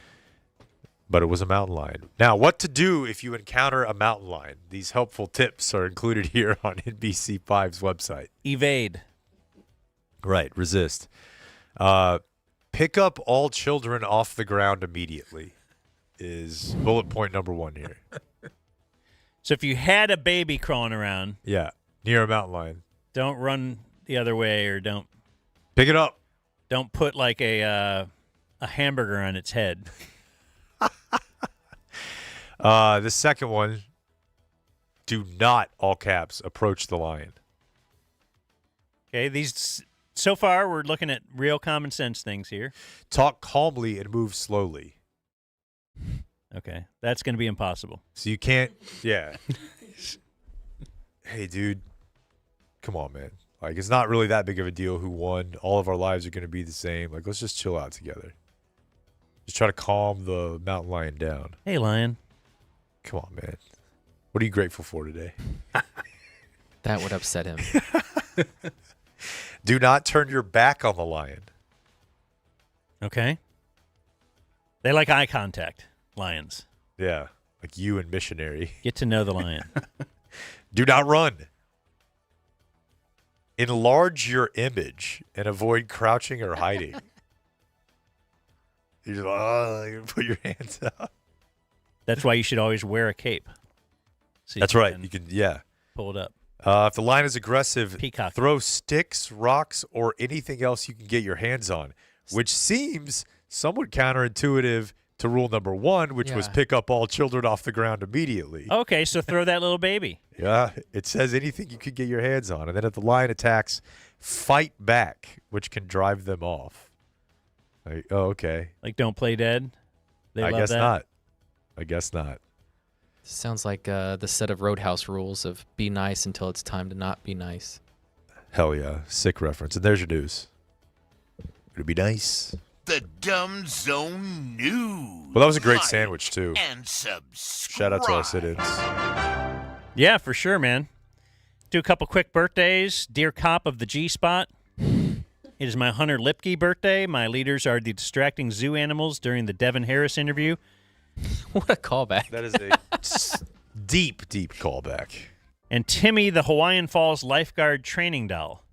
But it was a mountain lion. Now, what to do if you encounter a mountain lion? These helpful tips are included here on NBC5's website. Evade. Right, resist. Pick up all children off the ground immediately is bullet point number 1 here. So if you had a baby crawling around. Yeah, near a mountain lion. Don't run the other way or don't. Pick it up. Don't put like a hamburger on its head. The second one, do not, all caps, approach the lion. Okay, so far we're looking at real common sense things here. Talk calmly and move slowly. Okay, that's going to be impossible. So you can't, yeah. Hey, dude, come on, man. Like, it's not really that big of a deal who won. All of our lives are going to be the same. Like, let's just chill out together. Just try to calm the mountain lion down. Hey, lion. Come on, man. What are you grateful for today? That would upset him. Do not turn your back on the lion. Okay. They like eye contact, lions. Yeah, like you and Missionary. Get to know the lion. Do not run. Enlarge your image and avoid crouching or hiding. You're just you put your hands out. That's why you should always wear a cape. So That's right. You can, yeah. Pull it up. If the lion is aggressive, Peacock. Throw sticks, rocks, or anything else you can get your hands on, which seems somewhat counterintuitive to rule number 1, which was pick up all children off the ground immediately. Okay, so throw that little baby. Yeah, it says anything you could get your hands on. And then if the lion attacks, fight back, which can drive them off. Like, oh, okay. Like don't play dead? I guess not. I guess not. Sounds like the set of Roadhouse rules of be nice until it's time to not be nice. Hell yeah. Sick reference. And there's your news. It'll be nice. The Dumb Zone News. Well, that was a great sandwich, too. And subscribe. Shout out to our sit-ins. Yeah, for sure, man. Do a couple quick birthdays. Dear cop of the G-Spot. It is my Hunter Lipke birthday. My leaders are the distracting zoo animals during the Devin Harris interview. What a callback. That is a deep, deep callback. And Timmy, the Hawaiian Falls lifeguard training doll.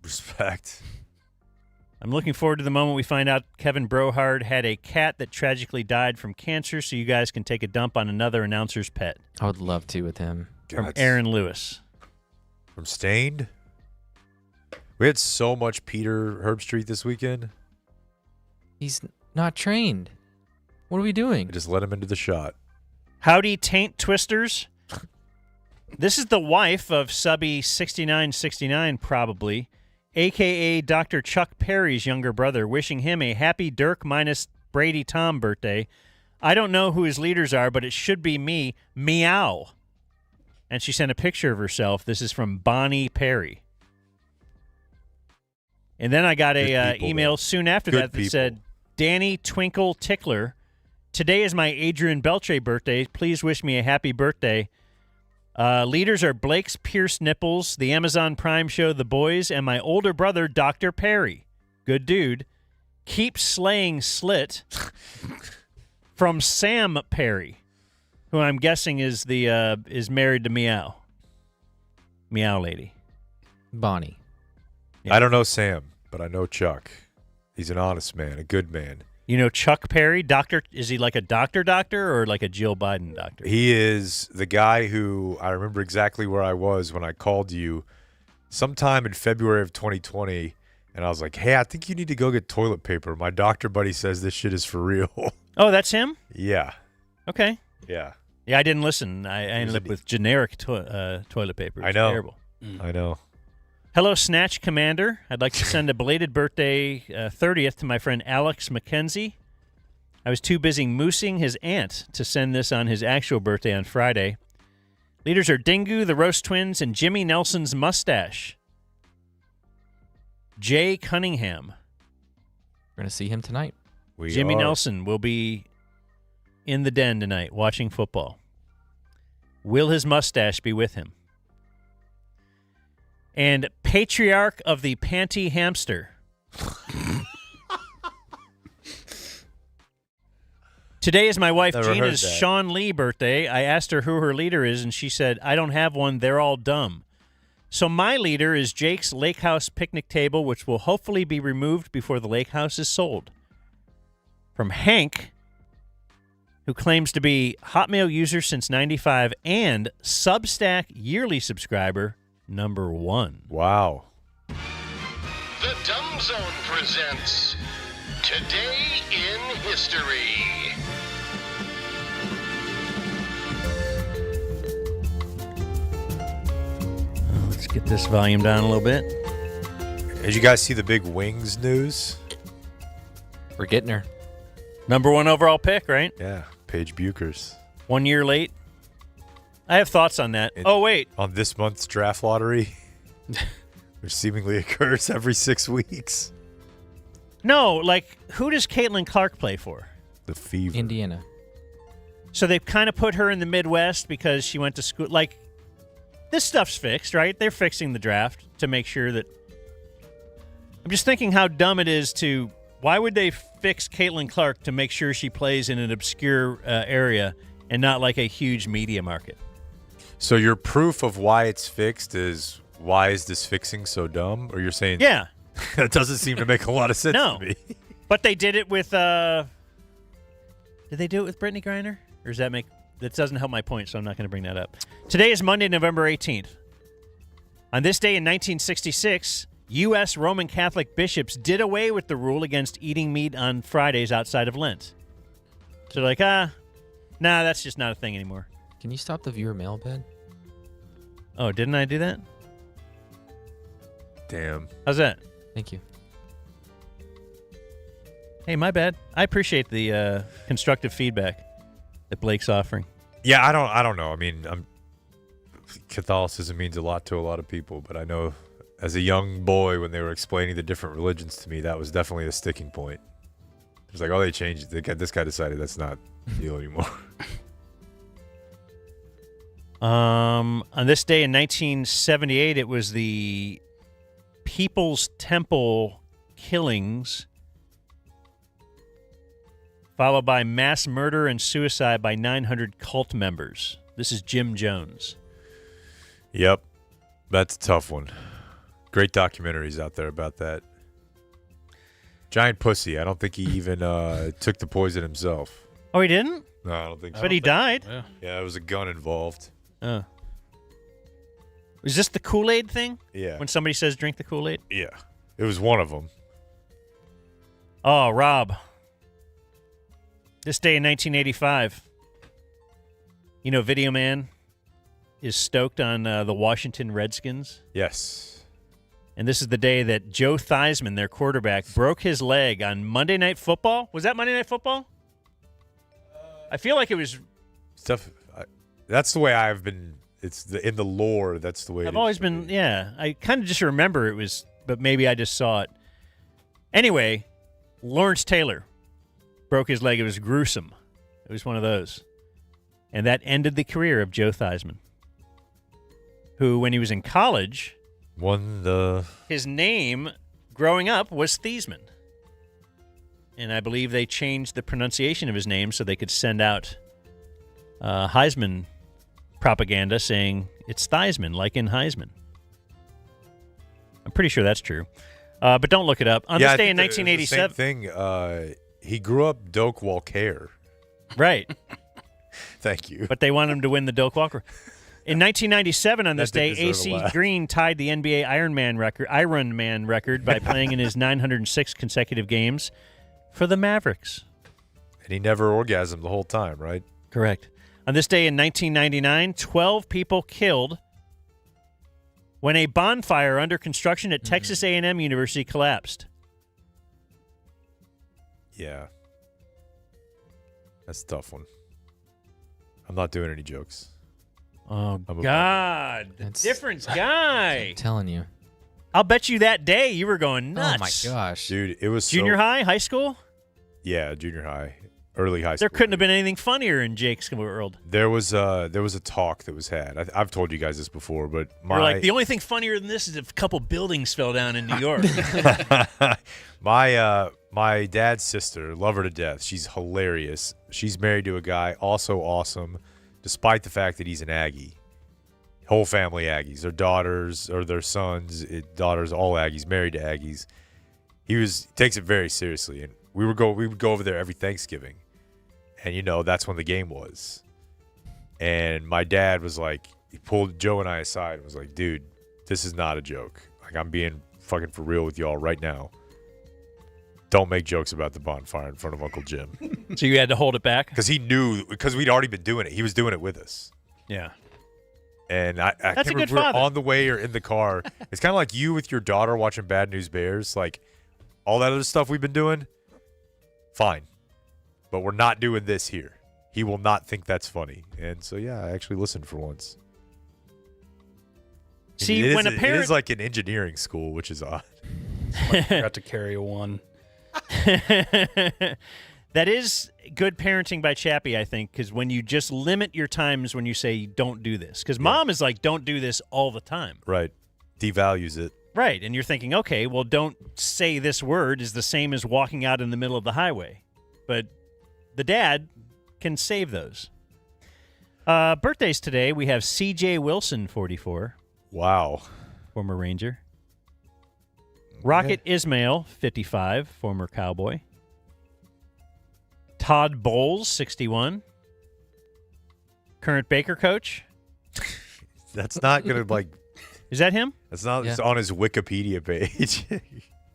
Respect. I'm looking forward to the moment we find out Kevin Brohard had a cat that tragically died from cancer, so you guys can take a dump on another announcer's pet. I would love to with him. From Aaron Lewis. From Stained? We had so much Peter Herbstreit this weekend. He's not trained. What are we doing? Just let him into the shot. Howdy, Taint Twisters. This is the wife of Subby 6969, probably, a.k.a. Dr. Chuck Perry's younger brother, wishing him a happy Dirk minus Brady Tom birthday. I don't know who his leaders are, but it should be me. Meow. And she sent a picture of herself. This is from Bonnie Perry. And then I got a email soon after that said, Danny Twinkle Tickler, today is my Adrian Beltre birthday. Please wish me a happy birthday. Leaders are Blake's Pierce Nipples, the Amazon Prime show The Boys, and my older brother, Dr. Perry. Good dude. Keep slaying Slit from Sam Perry, who I'm guessing is married to Meow. Meow lady. Bonnie. Yeah. I don't know Sam, but I know Chuck. He's an honest man, a good man. You know Chuck Perry, doctor? Is he like a doctor or like a Jill Biden doctor? He is the guy who I remember exactly where I was when I called you sometime in February of 2020, and I was like, hey, I think you need to go get toilet paper. My doctor buddy says this shit is for real. Oh, that's him? Yeah. Okay. Yeah. Yeah, I didn't listen. I ended up with generic toilet paper. It's I know. Terrible. I know. Hello, Snatch Commander. I'd like to send a belated birthday 30th to my friend Alex McKenzie. I was too busy moosing his aunt to send this on his actual birthday on Friday. Leaders are Dingu, the Roast Twins, and Jimmy Nelson's mustache. Jay Cunningham. We're going to see him tonight. Jimmy Nelson will be in the den tonight watching football. Will his mustache be with him? And Patriarch of the Panty Hamster. Today is my wife Gina's Sean Lee birthday. I asked her who her leader is, and she said, I don't have one. They're all dumb. So my leader is Jake's Lake House picnic table, which will hopefully be removed before the lake house is sold. From Hank, who claims to be Hotmail user since 95 and Substack yearly subscriber number 1. Wow. The Dumb Zone presents Today in History. Let's get this volume down a little bit. Did you guys see the big Wings news? We're getting her. Number 1 overall pick, right? Yeah, Paige Buchers. 1 year late. I have thoughts on that. Wait. On this month's draft lottery, which seemingly occurs every 6 weeks. No, like, who does Caitlin Clark play for? The Fever. Indiana. So they've kind of put her in the Midwest because she went to school. Like, this stuff's fixed, right? They're fixing the draft to make sure that... I'm just thinking how dumb it is to... Why would they fix Caitlin Clark to make sure she plays in an obscure area and not like a huge media market? So your proof of why it's fixed is, why is this fixing so dumb? Or you're saying... Yeah. That doesn't seem to make a lot of sense to me. But they did it with... Did they do it with Brittany Griner? Or does that make... That doesn't help my point, so I'm not going to bring that up. Today is Monday, November 18th. On this day in 1966... U.S. Roman Catholic bishops did away with the rule against eating meat on Fridays outside of Lent. So they're like, nah, that's just not a thing anymore. Can you stop the viewer mail, Ben? Oh, didn't I do that? Damn. How's that? Thank you. Hey, my bad. I appreciate the constructive feedback that Blake's offering. Yeah, I don't know. I mean, Catholicism means a lot to a lot of people, but I know... As a young boy, when they were explaining the different religions to me, that was definitely a sticking point. It was like, oh, they changed it. This guy decided that's not the deal anymore. On this day in 1978, it was the People's Temple killings, followed by mass murder and suicide by 900 cult members. This is Jim Jones. Yep. That's a tough one. Great documentaries out there about that. Giant pussy. I don't think he even took the poison himself. Oh, he didn't? No, I don't think so. But he died. Yeah. Yeah, there was a gun involved. Oh. Is this the Kool-Aid thing? Yeah. When somebody says drink the Kool-Aid? Yeah. It was one of them. Oh, Rob. This day in 1985. You know, Video Man is stoked on the Washington Redskins. Yes. And this is the day that Joe Theismann, their quarterback, broke his leg on Monday Night Football. Was that Monday Night Football? I feel like it was. Stuff. That's the way I've been. It's in the lore. That's the way. I've always been. Yeah, I kind of just remember it was, but maybe I just saw it. Anyway, Lawrence Taylor broke his leg. It was gruesome. It was one of those, and that ended the career of Joe Theismann, who, when he was in college, his name growing up was Theismann. And I believe they changed the pronunciation of his name so they could send out Heisman propaganda saying it's Theismann, like in Heisman. I'm pretty sure that's true. But don't look it up. On this day in 1987. Same thing. He grew up Doak Walker. Right. Thank you. But they want him to win the Doak Walker. In 1997, on this day, AC Green tied the NBA Ironman record by playing in his 906 consecutive games for the Mavericks. And he never orgasmed the whole time, right? Correct. On this day in 1999, 12 people killed when a bonfire under construction at Texas A&M University collapsed. Yeah. That's a tough one. I'm not doing any jokes. Oh, God. Different guy. I'm telling you. I'll bet you that day you were going nuts. Oh, my gosh. Dude, it was Junior high, high school? Yeah, junior high. Early high school. There couldn't have been anything funnier in Jake's world. There was a talk that was had. I've told you guys this before, but We're like, the only thing funnier than this is if a couple buildings fell down in New York. My dad's sister, love her to death. She's hilarious. She's married to a guy also awesome, despite the fact that he's an Aggie. Whole family Aggies. Their daughters or their sons, daughters, all Aggies, married to Aggies. He takes it very seriously, and we would go over there every Thanksgiving, and that's when the game was. And my dad was like, he pulled Joe and I aside and was like, dude, this is not a joke. Like, I'm being fucking for real with y'all right now. Don't make jokes about the bonfire in front of Uncle Jim. So you had to hold it back? Because he knew, because we'd already been doing it. He was doing it with us. Yeah. And I That's can't a good remember if we father. were on the way or in the car. It's kind of like you with your daughter watching Bad News Bears. Like, all that other stuff we've been doing, fine. But we're not doing this here. He will not think that's funny. And so, yeah, I actually listened for once. See, it is like an engineering school, which is odd. I forgot to carry a one. That is good parenting by Chappie, I think, because when you just limit your times when you say don't do this. Because mom is like, don't do this all the time. Right. Devalues it. Right. And you're thinking, okay, well, don't say this word is the same as walking out in the middle of the highway. But the dad can save those. Birthdays today, we have C.J. Wilson, 44. Wow. Former Ranger. Rocket Ismail, 55, former Cowboy. Todd Bowles, 61. Current Baker coach. That's not going to, Is that him? That's not it's on his Wikipedia page.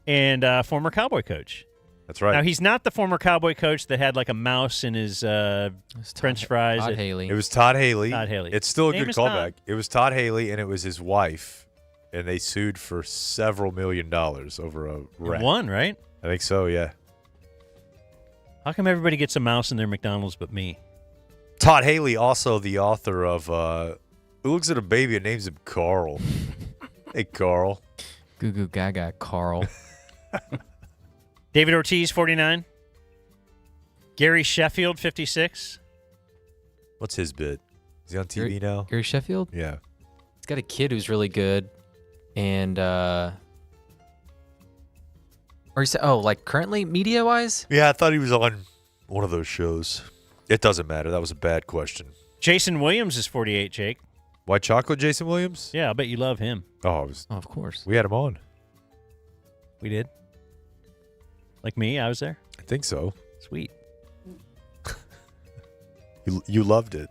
And former Cowboy coach. That's right. Now, he's not the former Cowboy coach that had like a mouse in his French fries. Todd Haley. It was Todd Haley. Todd Haley. It's still a Name good is callback. Todd. It was Todd Haley, and it was his wife, and they sued for several $1 million over a rat. Won, right? I think so, yeah. How come everybody gets a mouse in their McDonald's but me? Todd Haley, also the author of Who Looks at a Baby and Names Him Carl. Hey, Carl. Goo goo gaga, Carl. David Ortiz, 49. Gary Sheffield, 56. What's his bit? Is he on TV now? Gary Sheffield? Yeah. He's got a kid who's really good. And, or he said, like currently media-wise? Yeah, I thought he was on one of those shows. It doesn't matter. That was a bad question. Jason Williams is 48, Jake. White Chocolate Jason Williams? Yeah, I bet you love him. Oh, of course. We had him on. We did? Like me, I was there. I think so. Sweet. You loved it.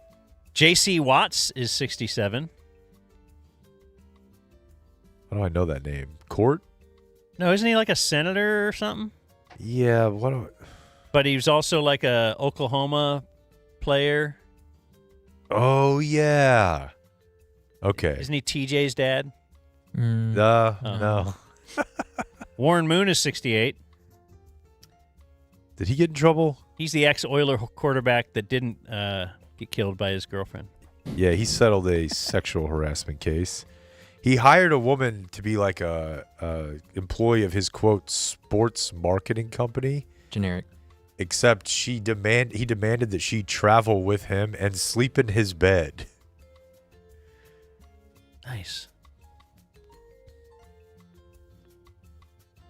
J.C. Watts is 67. How do I know that name? Court? No, isn't he like a senator or something? Yeah. But he was also like a Oklahoma player. Oh, yeah. Okay. Isn't he TJ's dad? No. Warren Moon is 68. Did he get in trouble? He's the ex-Oiler quarterback that didn't get killed by his girlfriend. Yeah, he settled a sexual harassment case. He hired a woman to be like a employee of his, quote, sports marketing company. Generic. Except he demanded that she travel with him and sleep in his bed. Nice.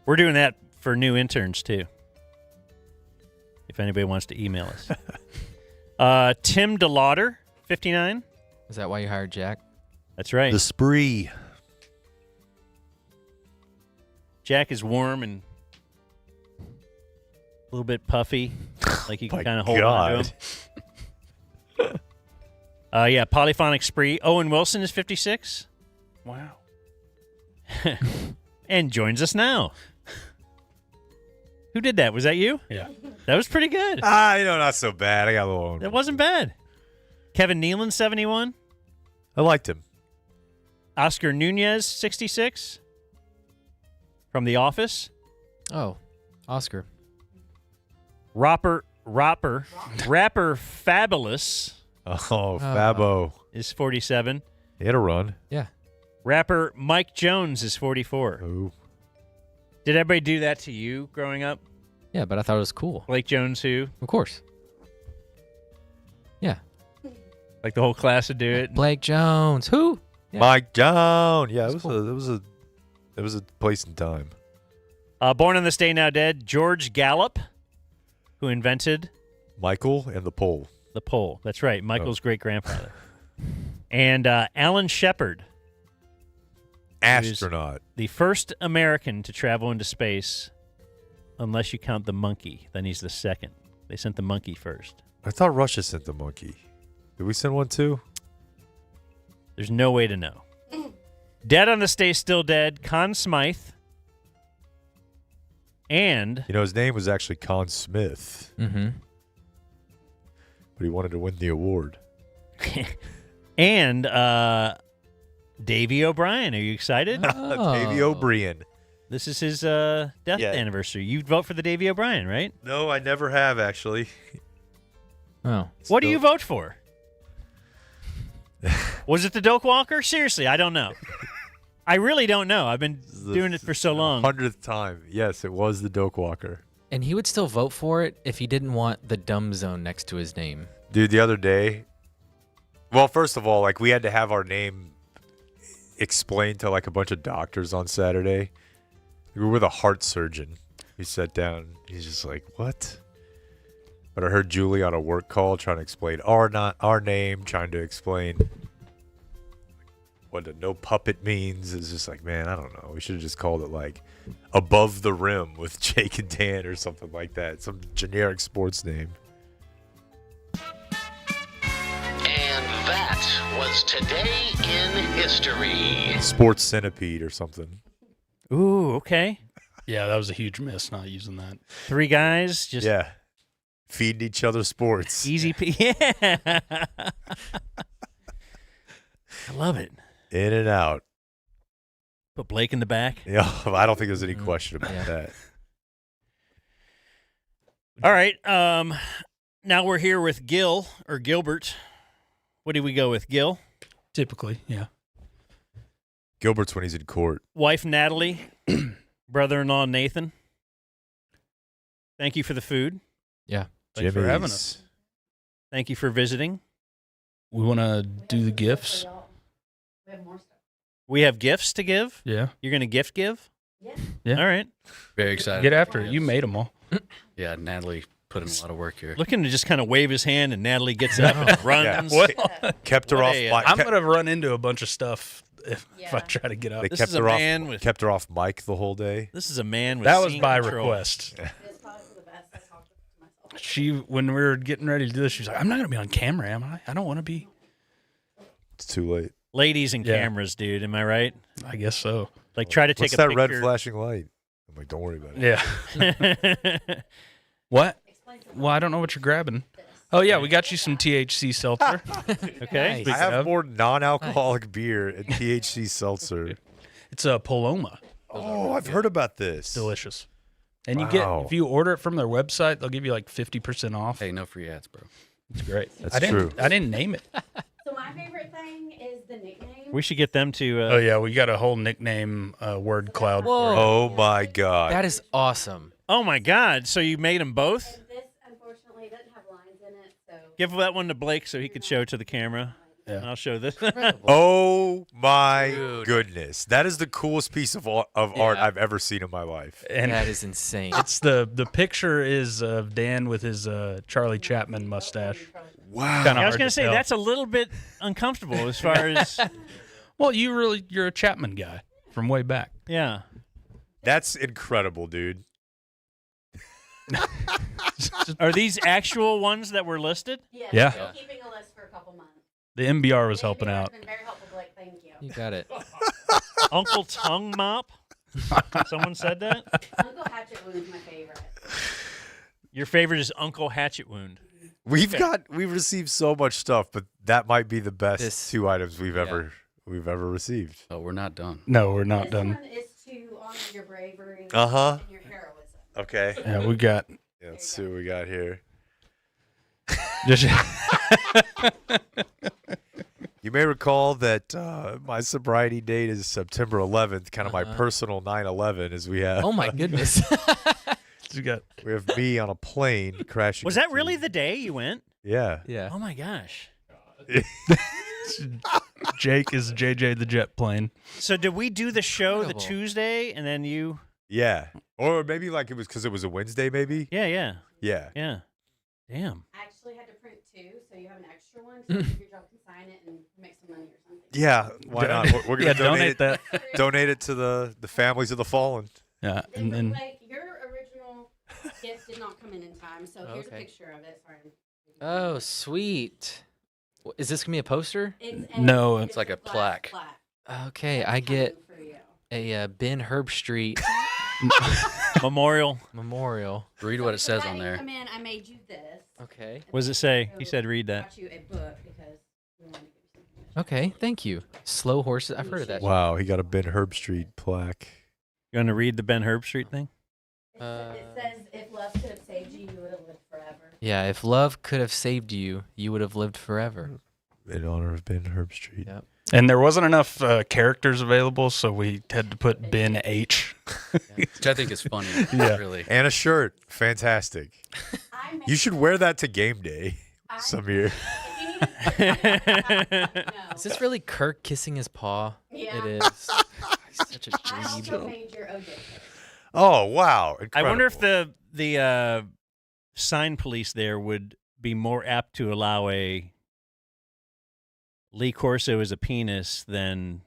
We're doing that for new interns, too. If anybody wants to email us. Tim DeLauder, 59. Is that why you hired Jack? That's right. The spree. Jack is warm and a little bit puffy. Like you can kind of hold on to him. Yeah, polyphonic spree. Owen Wilson is 56. Wow. And joins us now. Who did that? Was that you? Yeah. That was pretty good. Not so bad. I got a little. That wasn't bad. Kevin Nealon, 71. I liked him. Oscar Nunez, 66. From The Office. Oh, Oscar. Rapper Fabulous. Oh, Fabo. Is 47. He had a run. Yeah. Rapper Mike Jones is 44. Oh. Did everybody do that to you growing up? Yeah, but I thought it was cool. Blake Jones who? Of course. Yeah. Like the whole class would do it? Blake Jones. Who? Yeah. Mike Jones. Yeah, it was a place and time. Born on this day, now dead, George Gallup, who invented Michael and the pole. The pole. That's right. Michael's great-grandfather. And Alan Shepard. Astronaut. The first American to travel into space, unless you count the monkey. Then he's the second. They sent the monkey first. I thought Russia sent the monkey. Did we send one too? There's no way to know. Dead on this day, still dead, Conn Smythe. And his name was actually Conn Smith. Mm-hmm. But he wanted to win the award. And Davey O'Brien. Are you excited? Davey O'Brien. This is his death anniversary. You'd vote for the Davey O'Brien, right? No, I never have, actually. Oh. What do you vote for? Was it the Doak Walker? Seriously, I don't know. I really don't know. I've been doing it for so long. 100th time. Yes, it was the Doak Walker. And he would still vote for it if he didn't want the dumb zone next to his name. Dude, the other day, well, first of all, we had to have our name explained to a bunch of doctors on Saturday. We were with a heart surgeon. He sat down. He's just like, what? But I heard Julie on a work call trying to explain our name, trying to explain what a no puppet means. It's just like, man, I don't know. We should have just called it Above the Rim with Jake and Dan or something like that. Some generic sports name. And that was Today in History. Sports Centipede or something. Ooh, okay. Yeah, that was a huge miss not using that. Three guys just feeding each other sports. Easy yeah. I love it. In and out. Put Blake in the back. Yeah, I don't think there's any question about that. All right. Now we're here with Gil or Gilbert. What do we go with, Gil? Typically, yeah. Gilbert's when he's in court. Wife Natalie, brother-in-law Nathan. Thank you for the food. Yeah. Thanks for having us. Thank you for visiting. We want to do the gifts. We have more stuff. We have gifts to give? Yeah. You're going to give? Yeah. All right. Very excited. Get after it. You made them all. Yeah, Natalie put in a lot of work here. Looking to just kind of wave his hand, and Natalie gets up and runs. Yeah. Kept her off. I'm going to run into a bunch of stuff if I try to get up. They kept her off Mike the whole day. This is a man with that was scene by control. request. When we were getting ready to do this, she was like, I'm not going to be on camera, am I? I don't want to be. It's too late. Ladies and cameras, dude. Am I right? I guess so. Like, try to take What's a that picture. red flashing light? I'm like, don't worry about it. Yeah. What? Well, I don't know what you're grabbing. Oh, yeah, we got you some THC seltzer. Okay. I have more non-alcoholic beer and THC seltzer. It's a Paloma. Oh, I've heard about this. Delicious. And you get, if you order it from their website, they'll give you like 50% off. Hey, no free ads, bro. It's great. That's true. I didn't name it. So my favorite thing is the nickname. We should get them to. Oh, yeah, we got a whole nickname word cloud. Whoa. Oh, my God. That is awesome. Oh, my God. So you made them both? This, unfortunately, doesn't have lines in it, so. Give that one to Blake so he could show it to the camera. Yeah. And I'll show this. Oh, my goodness. That is the coolest piece of art I've ever seen in my life. And that is insane. It's the picture is of Dan with his Charlie Chaplin mustache. Wow. Kinda I was hard going to to say, tell. that's a little bit uncomfortable as far as. Well, you're a Chapman guy from way back. Yeah. That's incredible, dude. Are these actual ones that were listed? Yes, Yeah. I've been keeping a list for a couple months. The MBR was helping out. Been very helpful, Blake. Thank you. You got it. Uncle Tongue Mop? Someone said that? Uncle Hatchet Wound's my favorite. Your favorite is Uncle Hatchet Wound. We've received so much stuff, but that might be the best two items we've ever received. Oh, we're not done. No, we're not This done. one is to honor your bravery Uh-huh. and your heroism. Okay. Yeah, we got. Yeah, let's see what we got here. You may recall that my sobriety date is September 11th, kind of my personal 9/11, as we have. Oh my goodness. We have me on a plane crashing. Was that really the day you went? Yeah. Yeah. Oh my gosh. Jake is JJ the jet plane. So did we do the show Incredible. the Tuesday and then you? Yeah. Or maybe like it was because it was a Wednesday, maybe? Yeah. Yeah. Damn. I actually had to print two, so you have an extra one, so your job can sign it and make some money or something. Yeah, why not? We're going to donate that. Donate it to the families of the fallen. Yeah, And then like, your original gift did not come in time, so here's a Okay. picture of it. Sorry. Oh, sweet. Is this going to be a poster? No, It's like a plaque. Okay, I get a Ben Herbstreit Memorial. Read what it says That on didn't there. come in, I made you this. Okay. What does it say? He said read I that. got you a book because we wanted to give you something. Okay, thank you. Slow horses. I've heard of that. Wow, he got a Ben Herbstreit plaque. You want to read the Ben Herbstreit thing? It says, if love could have saved you, you would have lived forever. Yeah, if love could have saved you, you would have lived forever. In honor of Ben Herbstreit. Yep. And there wasn't enough characters available, so we had to put Ben H. Which I think is funny. Yeah. Really. And a shirt. Fantastic. You should wear that to game day some year. Is this really Kirk kissing his paw? Yeah. It is. Such a I also dream. made your OJ. Oh, wow. I wonder if the sign police there would be more apt to allow a Lee Corso as a penis than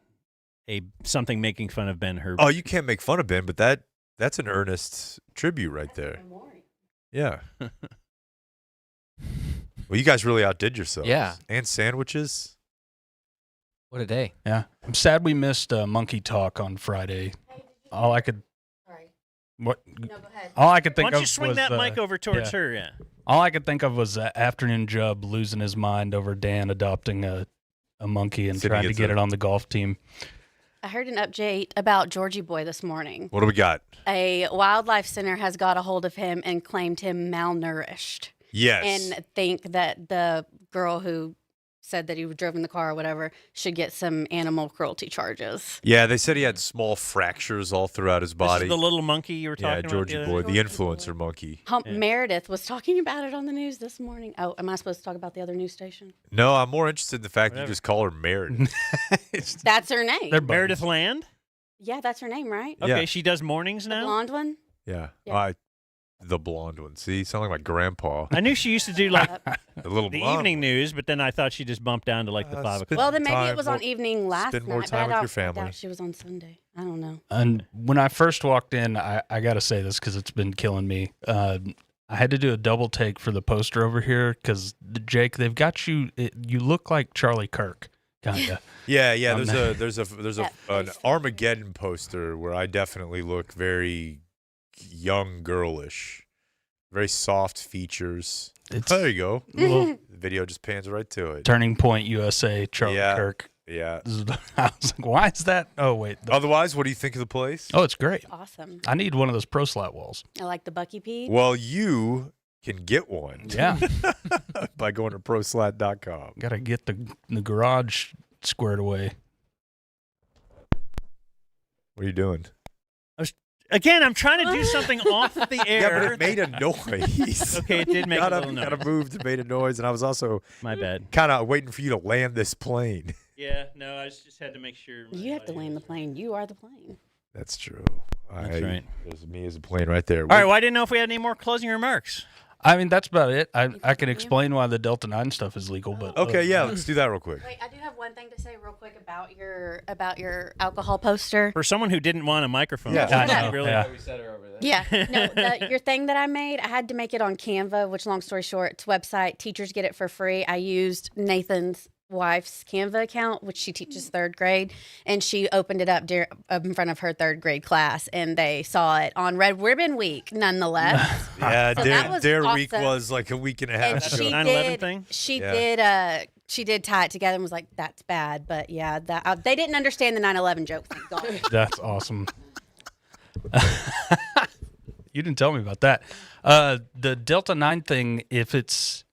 something making fun of Ben Herbstreit. Oh, you can't make fun of Ben, but that's an earnest tribute right there. Yeah. Well, you guys really outdid yourselves. Yeah. And sandwiches. What a day. Yeah. I'm sad we missed Monkey Talk on Friday. All I could. What? No, go ahead. All I could think Why don't of you swing was, that mic over towards yeah. her? Yeah. All I could think of was Afternoon Jub losing his mind over Dan adopting a monkey and Sitting trying to against get a- it on the golf team. I heard an update about Georgie Boy this morning. What do we got? A wildlife center has got a hold of him and claimed him malnourished. Yes. And think that the girl who said that he drove in the car or whatever should get some animal cruelty charges. Yeah, they said he had small fractures all throughout his This body. is the little monkey you were talking Yeah, about. Georgie the other Boy, day? the influencer monkey. Hump Meredith was talking about it on the news this morning. Oh, am I supposed to talk about the other news station? No, I'm more interested in the fact that you just call her Meredith. That's her name. They're Meredith Land? Yeah, that's her name, right? Okay, Yeah. she does mornings The now? blonde one? Yeah. Yeah. The blonde one. See, sound like my grandpa. I knew she used to do like The little the blonde evening news, but then I thought she just bumped down to like the 5 o'clock. Well, then maybe time, it was on more- evening last spend night. more but time I with doubt- your family. I doubt she was on Sunday. I don't know. And when I first walked in, I got to say this because it's been killing me. I had to do a double take for the poster over here because Jake, they've got you. You look like Charlie Kirk, kind of. Yeah. There's an Armageddon poster where I definitely look very young girlish, very soft features. There you go. The video just pans right to it. Turning Point USA, Charlie Kirk. Yeah. I was like, why is that? Oh, wait. Otherwise, what do you think of the place? Oh, it's great. Awesome. I need one of those pro slat walls. I like the Bucky Pee. Well, you can get one. Yeah. By going to proslat.com. Got to get the garage squared away. What are you doing? Again, I'm trying to do something off the air. Yeah, but it made a noise. Okay, it did make a little noise. Got to move to made a noise, and I was also my bad. Kind of waiting for you to land this plane. Yeah, no, I just had to make sure. You have to land the plane. You are the plane. That's true. That's right. There's me as a plane right there. All right, well, I didn't know if we had any more closing remarks. I mean, that's about it. I can explain why the Delta 9 stuff is legal, but okay, yeah, let's do that real quick. Wait, I do have one thing to say real quick about your alcohol poster. For someone who didn't want a microphone, really. Yeah, no, your thing that I made, I had to make it on Canva. Which, long story short, it's a website. Teachers get it for free. I used Nathan's wife's Canva account, which she teaches 3rd grade, and she opened it up in front of her 3rd grade class, and they saw it on Red Ribbon Week, nonetheless. Yeah, so their awesome. week was like a week and a half. And ago. she 9/11 thing. She did tie it together and was like, "That's bad," but yeah, they didn't understand the 9/11 joke. Thank God. That's awesome. You didn't tell me about that. The Delta 9 thing, because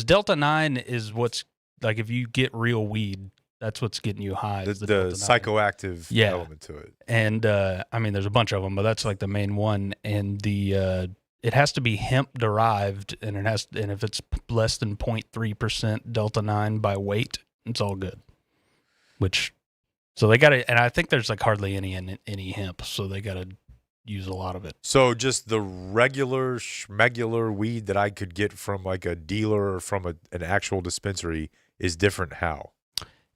Delta 9 is what's like if you get real weed, that's what's getting you high. The psychoactive element to it. And I mean, there's a bunch of them, but that's like the main one. And it has to be hemp derived, and if it's less than 0.3% Delta 9 by weight, it's all good. So they got to, and I think there's like hardly any hemp, so they got to use a lot of it. So just the regular schmegular weed that I could get from like a dealer or from an actual dispensary is different. How?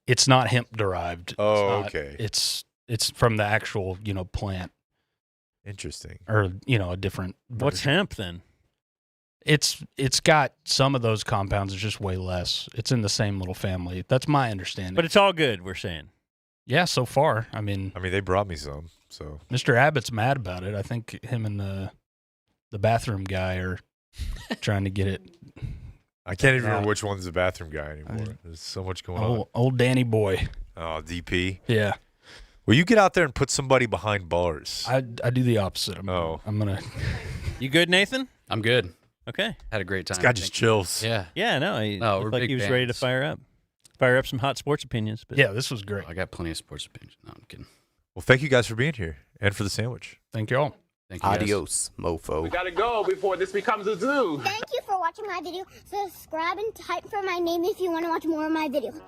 It's not hemp derived. Oh, okay. It's from the actual plant. Interesting. Or a different version. What's hemp then? It's got some of those compounds. It's just way less. It's in the same little family. That's my understanding. But it's all good, we're saying. Yeah, so far. I mean, they brought me some. So Mr. Abbott's mad about it. I think him and the bathroom guy are trying to get it. I can't even remember which one's the bathroom guy anymore. There's so much going on. Old Danny boy. Oh, DP. Yeah. Well, you get out there and put somebody behind bars. I do the opposite. I'm gonna. You good, Nathan? I'm good. Okay. Had a great time. This guy just chills. Yeah. Yeah, no, we're like big he was fans. ready to fire up some hot sports opinions. But yeah, this was great. I got plenty of sports opinions. No, I'm kidding. Well, thank you guys for being here and for the sandwich. Thank you all. Thank you guys. Adios, mofo. We gotta go before this becomes a zoo. Thank you for watching my video. Subscribe and type for my name if you want to watch more of my videos.